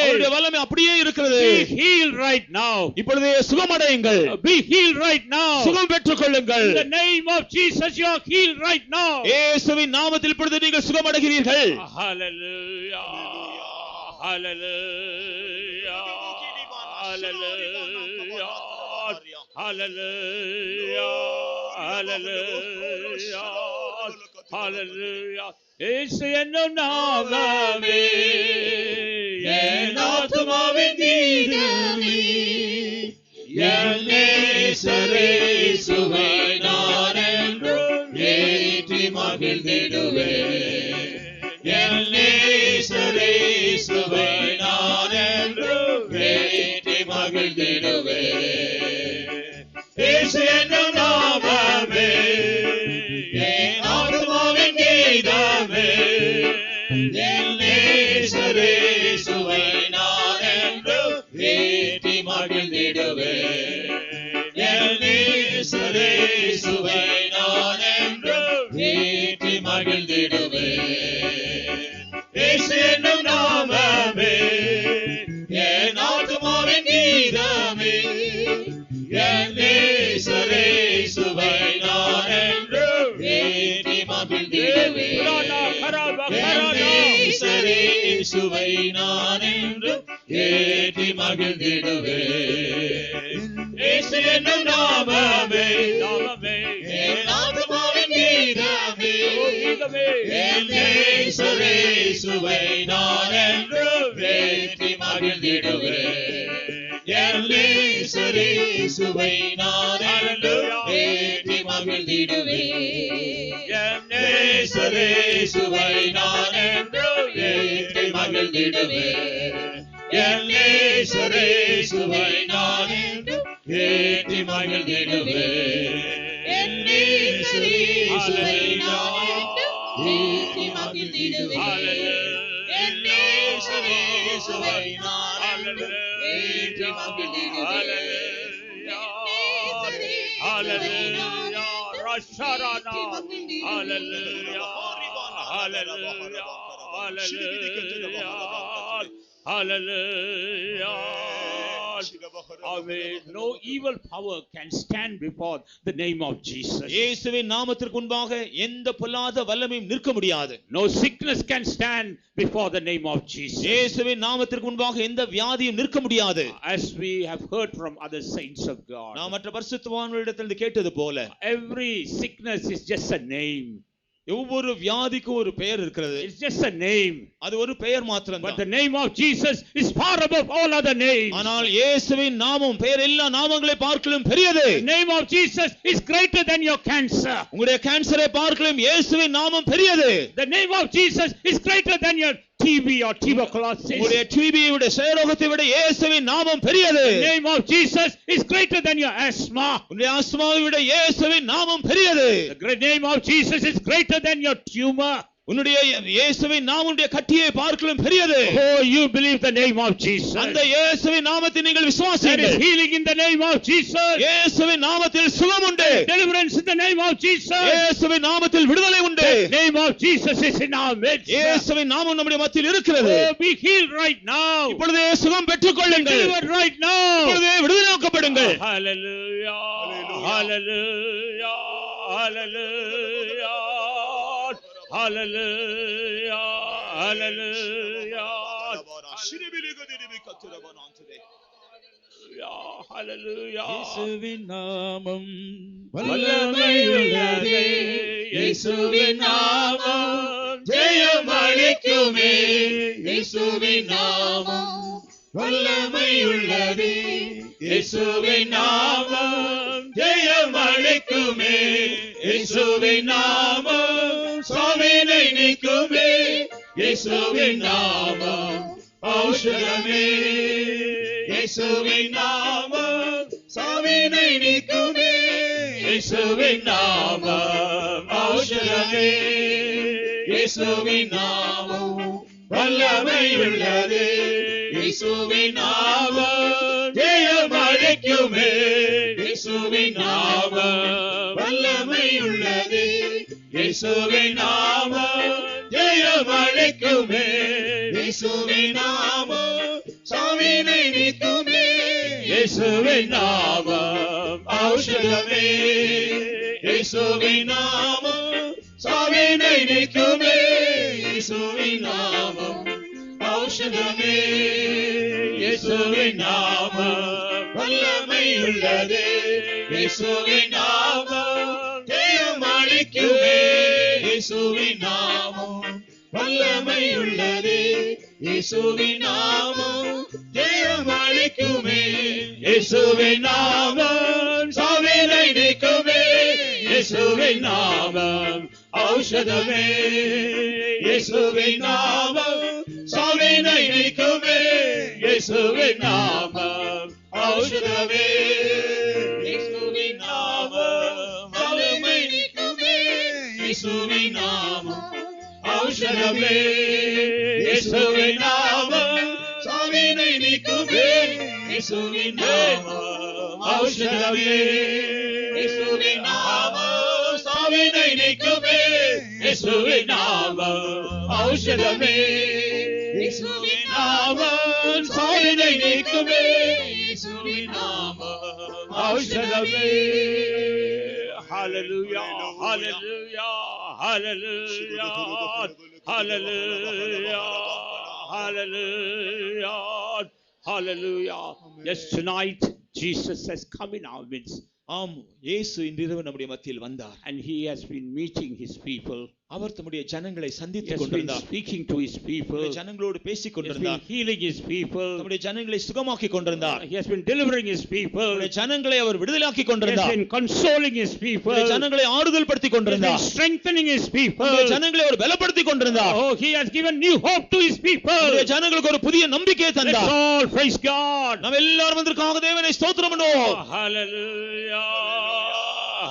அவருடைய same. வல்லமை அப்படியே இருக்கிறது. Be healed right now. இப்பொழுதே சுகமடையுங்கள். Be healed right now. சுகம் பெற்றுக் கொள்ளுங்கள். In the name of Jesus, you are healed right now. இயேசுவின் நாமத்தில் இப்பொழுது நீங்கள் சுகமடைகிறீர்கள். Hallelujah. Hallelujah. Hallelujah. Hallelujah. Hallelujah. Hallelujah. இயேசு என்னும் நாமமே என் ஆத்துமாவின் கீதமே, என் நேசரே இயேசுவை நான் என்றும் ஏற்றி மகிழ்ந்திடுவேன். என் நேசரே இயேசுவை நான் என்றும் ஏற்றி மகிழ்ந்திடுவேன். இயேசு என்னும் நாமமே என் ஆத்துமாவின் கீதமே, என் நேசரே இயேசுவை நான் என்றும் ஏற்றி மகிழ்ந்திடுவேன். என் நேசரே இயேசுவை நான் என்றும் ஏற்றி மகிழ்ந்திடுவேன். இயேசு என்னும் நாமமே என் ஆத்துமாவின் கீதமே, என் நேசரே இயேசுவை நான் என்றும் ஏற்றி மகிழ்ந்திடுவேன். என் நேசரே இயேசுவை நான் என்றும் ஏற்றி மகிழ்ந்திடுவேன். இயேசு என்னும் நாமமே என் ஆத்துமாவின் கீதமே, என் நேசரே இயேசுவை நான் என்றும் ஏற்றி மகிழ்ந்திடுவேன். என் நேசரே இயேசுவை நான் என்றும் ஏற்றி மகிழ்ந்திடுவேன். என் நேசரே இயேசுவை நான் என்றும் ஏற்றி மகிழ்ந்திடுவேன். என் நேசரே இயேசுவை நான் என்றும் ஏற்றி மகிழ்ந்திடுவேன். என் நேசரே இயேசுவை நான் என்றும் ஏற்றி மகிழ்ந்திடுவேன். என் நேசரே இயேசுவை நான் என்றும் ஏற்றி மகிழ்ந்திடுவேன். No evil power can stand before the name of Jesus. இயேசுவின் நாமத்திற்கு முன்பாக எந்த பொல்லாத வல்லமையும் நிற்க முடியாது. No sickness can stand before the name of Jesus. இயேசுவின் நாமத்திற்கு முன்பாக எந்த வியாதியும் நிற்க முடியாது. As we have heard from other saints of God, நாம் மற்ற பரிசுத்தவான்களிடத்திலிருந்து கேட்டது போல, every sickness is just a name. ஒவ்வொரு வியாதிக்கும் ஒரு பெயர் இருக்கிறது. It's just a name. அது ஒரு பெயர் மாத்திரம் But தான். the name of Jesus is far above all other names. ஆனால் இயேசுவின் நாமம் பெயர் எல்லா நாமங்களை பார்க்கலும் பெரியது. The name of Jesus is greater than your cancer. உங்களுடைய கேன்சரை பார்க்கலும் இயேசுவின் நாமம் பெரியது. The name of Jesus is greater than your TB or tuberculosis. உங்களுடைய டிபியை விட சேரோகத்தை விட இயேசுவின் நாமம் பெரியது. The name of Jesus is greater than your asthma. உங்களுடைய ஆஸ்துமாவை விட இயேசுவின் நாமம் பெரியது. The great name of Jesus is greater than your tumor. உன்னுடைய இயேசுவின் நாமமுடைய கட்டியை பார்க்கலும் பெரியது. Oh, you believe the name of Jesus. அந்த இயேசுவின் நாமத்தை நீங்கள் There is விசுவாசியுங்கள். healing in the name of Jesus. இயேசுவின் நாமத்தில் சுகம் உண்டு. Deliverance in the name of Jesus. இயேசுவின் நாமத்தில் விடுதலை உண்டு. The name of Jesus is in our midst. இயேசுவின் நாமம் நம்முடைய மத்தியில் இருக்கிறது. Oh, be healed right now. இப்பொழுதே சுகம் பெற்றுக் கொள்ளுங்கள். Delivered right now. இப்பொழுதே விடுதலையாக்கப்படுங்கள். Hallelujah. Hallelujah. Hallelujah. Hallelujah. Hallelujah. Hallelujah. இயேசுவின் நாமம் வல்லமையுள்ளதே. இயேசுவின் நாமம் ஜெயம் அளிக்குமே. இயேசுவின் நாமம் வல்லமையுள்ளதே. இயேசுவின் நாமம் ஜெயம் அளிக்குமே. இயேசுவின் நாமம் சாவினை நீக்குமே. இயேசுவின் நாமம் ஔஷதமே. இயேசுவின் நாமம் சாவினை நீக்குமே. இயேசுவின் நாமம் ஔஷதமே. இயேசுவின் நாமம் வல்லமையுள்ளது. இயேசுவின் நாமம் ஜெயமளிக்குமே. இயேசுவின் நாமம் வல்லமையுள்ளது. இயேசுவின் நாமம் ஜெயமளிக்குமே. இயேசுவின் நாமம் சாவினை நீக்குமே. இயேசுவின் நாமம் ஔஷதமே. இயேசுவின் நாமம் சாவினை நீக்குமே. இயேசுவின் நாமம் ஔஷதமே. இயேசுவின் நாமம் வல்லமையுள்ளது. இயேசுவின் நாமம் ஜெயமளிக்குமே. இயேசுவின் நாமம் வல்லமையுள்ளது. இயேசுவின் நாமம் ஜெயமளிக்குமே. இயேசுவின் நாமம் சாவினை நீக்குமே. இயேசுவின் நாமம் ஔஷதமே. இயேசுவின் நாமம் சாவினை நீக்குமே. இயேசுவின் நாமம் ஔஷதமே. இயேசுவின் நாமம் வல்லமை நீக்குமே. இயேசுவின் நாமம் ஔஷதமே. இயேசுவின் நாமம் சாவினை நீக்குமே. இயேசுவின் நாமம் ஔஷதமே. இயேசுவின் நாமம் சாவினை நீக்குமே. இயேசுவின் நாமம் ஔஷதமே. இயேசுவின் நாமம் சாவினை நீக்குமே. இயேசுவின் நாமம் ஔஷதமே. Hallelujah, hallelujah, hallelujah, hallelujah, hallelujah, hallelujah. Yes, tonight Jesus has come in our midst. ஆம், இயேசு இன்றிரவு நம்முடைய மத்தியில் வந்தார். And he has been meeting his people. அவர் தம்முடைய ஜனங்களை He சந்தித்துக் has been கொண்டிருந்தார். speaking to his people. தம்முடைய ஜனங்களோடு பேசிக் He has been கொண்டிருந்தார். healing his people. தம்முடைய ஜனங்களை சுகமாக்கிக் கொண்டிருந்தார். He has been delivering his people. தம்முடைய ஜனங்களை அவர் விடுதலையாக்கிக் He has கொண்டிருந்தார். been consoling his people. தம்முடைய ஜனங்களை ஆறுதல் படுத்திக் He has been கொண்டிருந்தார். strengthening his people. தம்முடைய ஜனங்களை அவர் பலப்படுத்திக் கொண்டிருந்தார். Oh, he has given new hope to his people. தம்முடைய ஜனங்களுக்கு ஒரு புதிய நம்பிக்கையை Let's தந்தார். all praise God. நாம் எல்லாரும் அதற்காக தேவனை ஸ்தோத்திரம் பண்ணுவோம். Hallelujah,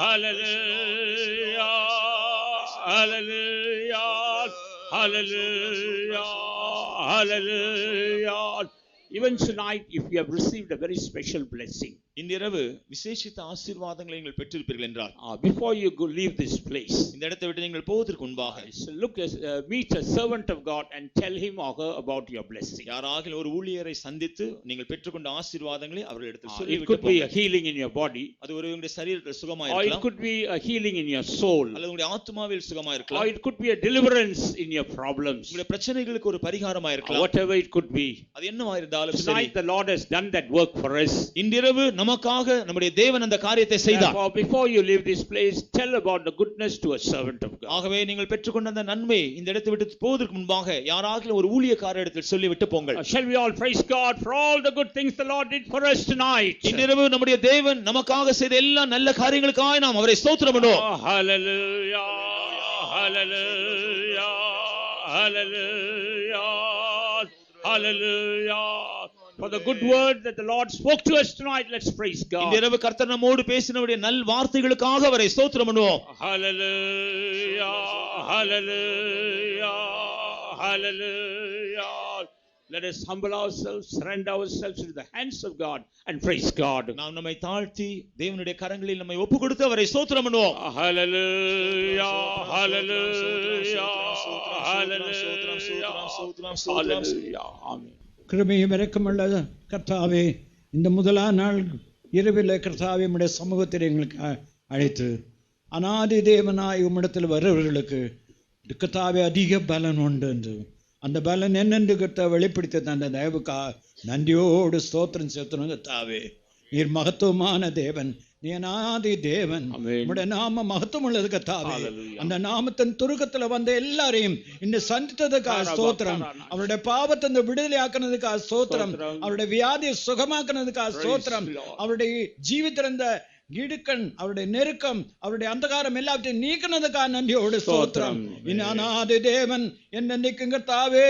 hallelujah, hallelujah, hallelujah, hallelujah. Even tonight, if you have received a very special blessing, இன்றிரவு விசேஷித்த ஆசீர்வாதங்களை நீங்கள் பெற்றிருப்பீர்கள் என்றால், before you go leave this place, இந்த இடத்தை விட்டு நீங்கள் போவதற்கு முன்பாக meet a servant of God and tell him or her about your blessing. யாராகிலும் ஒரு ஊழியரை சந்தித்து நீங்கள் பெற்றுக்கொண்ட ஆசீர்வாதங்களை அவர்களிடத்தில் It சொல்லிவிட்டு could be a போங்கள். healing in your body, அது ஒருவருடைய சரீரத்தில் சுகமாக or it இருக்கலாம், could be a healing in your soul, அல்லது உங்களுடைய ஆத்மாவில் சுகமாக or இருக்கலாம், it could be a deliverance in your problems, உங்களுடைய பிரச்சனைகளுக்கு ஒரு பரிகாரமாக or இருக்கலாம். whatever it could be. அது என்னவா இருந்தாலும் சரி, Tonight the Lord has done that work for us. இன்றிரவு நமக்காக நம்முடைய தேவன் அந்த காரியத்தை செய்தார். Therefore, before you leave this place, tell about the goodness to a servant of God. ஆகவே நீங்கள் பெற்றுக்கொண்ட அந்த நன்மை இந்த இடத்தை விட்டு போவதற்கு முன்பாக யாராகிலும் ஒரு ஊழியக்காரரிடத்தில் சொல்லிவிட்டு போங்கள். Shall we all praise God for all the good things the Lord did for us tonight? இன்றிரவு நம்முடைய தேவன் நமக்காக செய்த எல்லா நல்ல காரியங்களுக்காக நாம் அவரை ஸ்தோத்திரம் பண்ணுவோம். Hallelujah, hallelujah, hallelujah, hallelujah. For the good word that the Lord spoke to us tonight, let's praise God. இன்றிரவு கர்த்தர் நம்மோடு பேசினவருடைய நல் வார்த்தைகளுக்காக அவரை ஸ்தோத்திரம் பண்ணுவோம். Hallelujah, hallelujah, hallelujah. Let us humble ourselves, surrender ourselves into the hands of God and praise God. நாம் நம்மை தாழ்த்தி தேவனுடைய கரங்களில் நம்மை ஒப்புக்கொடுத்து அவரை ஸ்தோத்திரம் பண்ணுவோம். Hallelujah, hallelujah, hallelujah, hallelujah. Amen. கிருபையும் இரக்கமுள்ள கர்த்தாவே, இந்த முதலாம் நாள் இரவில் கர்த்தாவே உம்முடைய சமூகத்தில் எங்களுக்கு அழைத்து அநாதி தேவனாய் உம்மிடத்தில் வருவர்களுக்கு கர்த்தாவே அதிக பலன் உண்டு என்று, அந்த பலன் என்னென்று கர்த்தா வெளிப்படுத்த அந்த தயவுக்கா நன்றியோடு ஸ்தோத்திரம் செலுத்தணும். கர்த்தாவே, நீர் மகத்துவமான தேவன், நீ அநாதி தேவன், உம்முடைய நாம மகத்துவம் உள்ளது கர்த்தாவே. அந்த நாமத்தின் துருக்கத்துல வந்த எல்லாரையும் இந்த சந்தித்ததுக்காக ஸ்தோத்திரம். அவருடைய பாவத்தை இந்த விடுதலை ஆக்குனதுக்காக ஸ்தோத்திரம். அவருடைய வியாதியை சுகமாக்குனதுக்காக ஸ்தோத்திரம். அவருடைய ஜீவித்திருந்த இடுக்கண், அவருடைய நெருக்கம், அவருடைய அந்தகாரம் எல்லாவற்றையும் நீக்கினதுக்காக நன்றியோடு ஸ்தோத்திரம். அநாதி தேவன் என்னைக்கும் கர்த்தாவே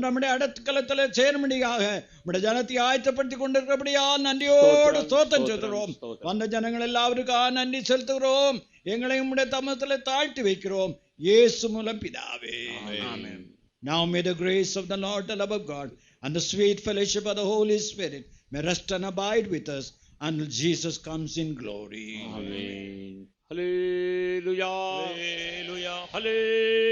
நம்முடைய அடக்கலத்துல சேரும்படியாக நம்முடைய ஜனத்தை ஆயத்தப்படுத்தி கொண்டிருக்கிறபடியா நன்றியோடு ஸ்தோத்திரம் செலுத்துகிறோம். வந்த ஜனங்கள் எல்லாருக்காக நன்றி செலுத்துகிறோம். எங்களை உம்முடைய தமத்துல தாழ்த்தி வைக்கிறோம். இயேசு மூலம் பிதாவே. Now may the grace of the Lord, the love of God, and the sweet fellowship of the Holy Spirit may rest and abide with us until Jesus comes in glory. Amen. Hallelujah. Hallelujah. Hallelujah.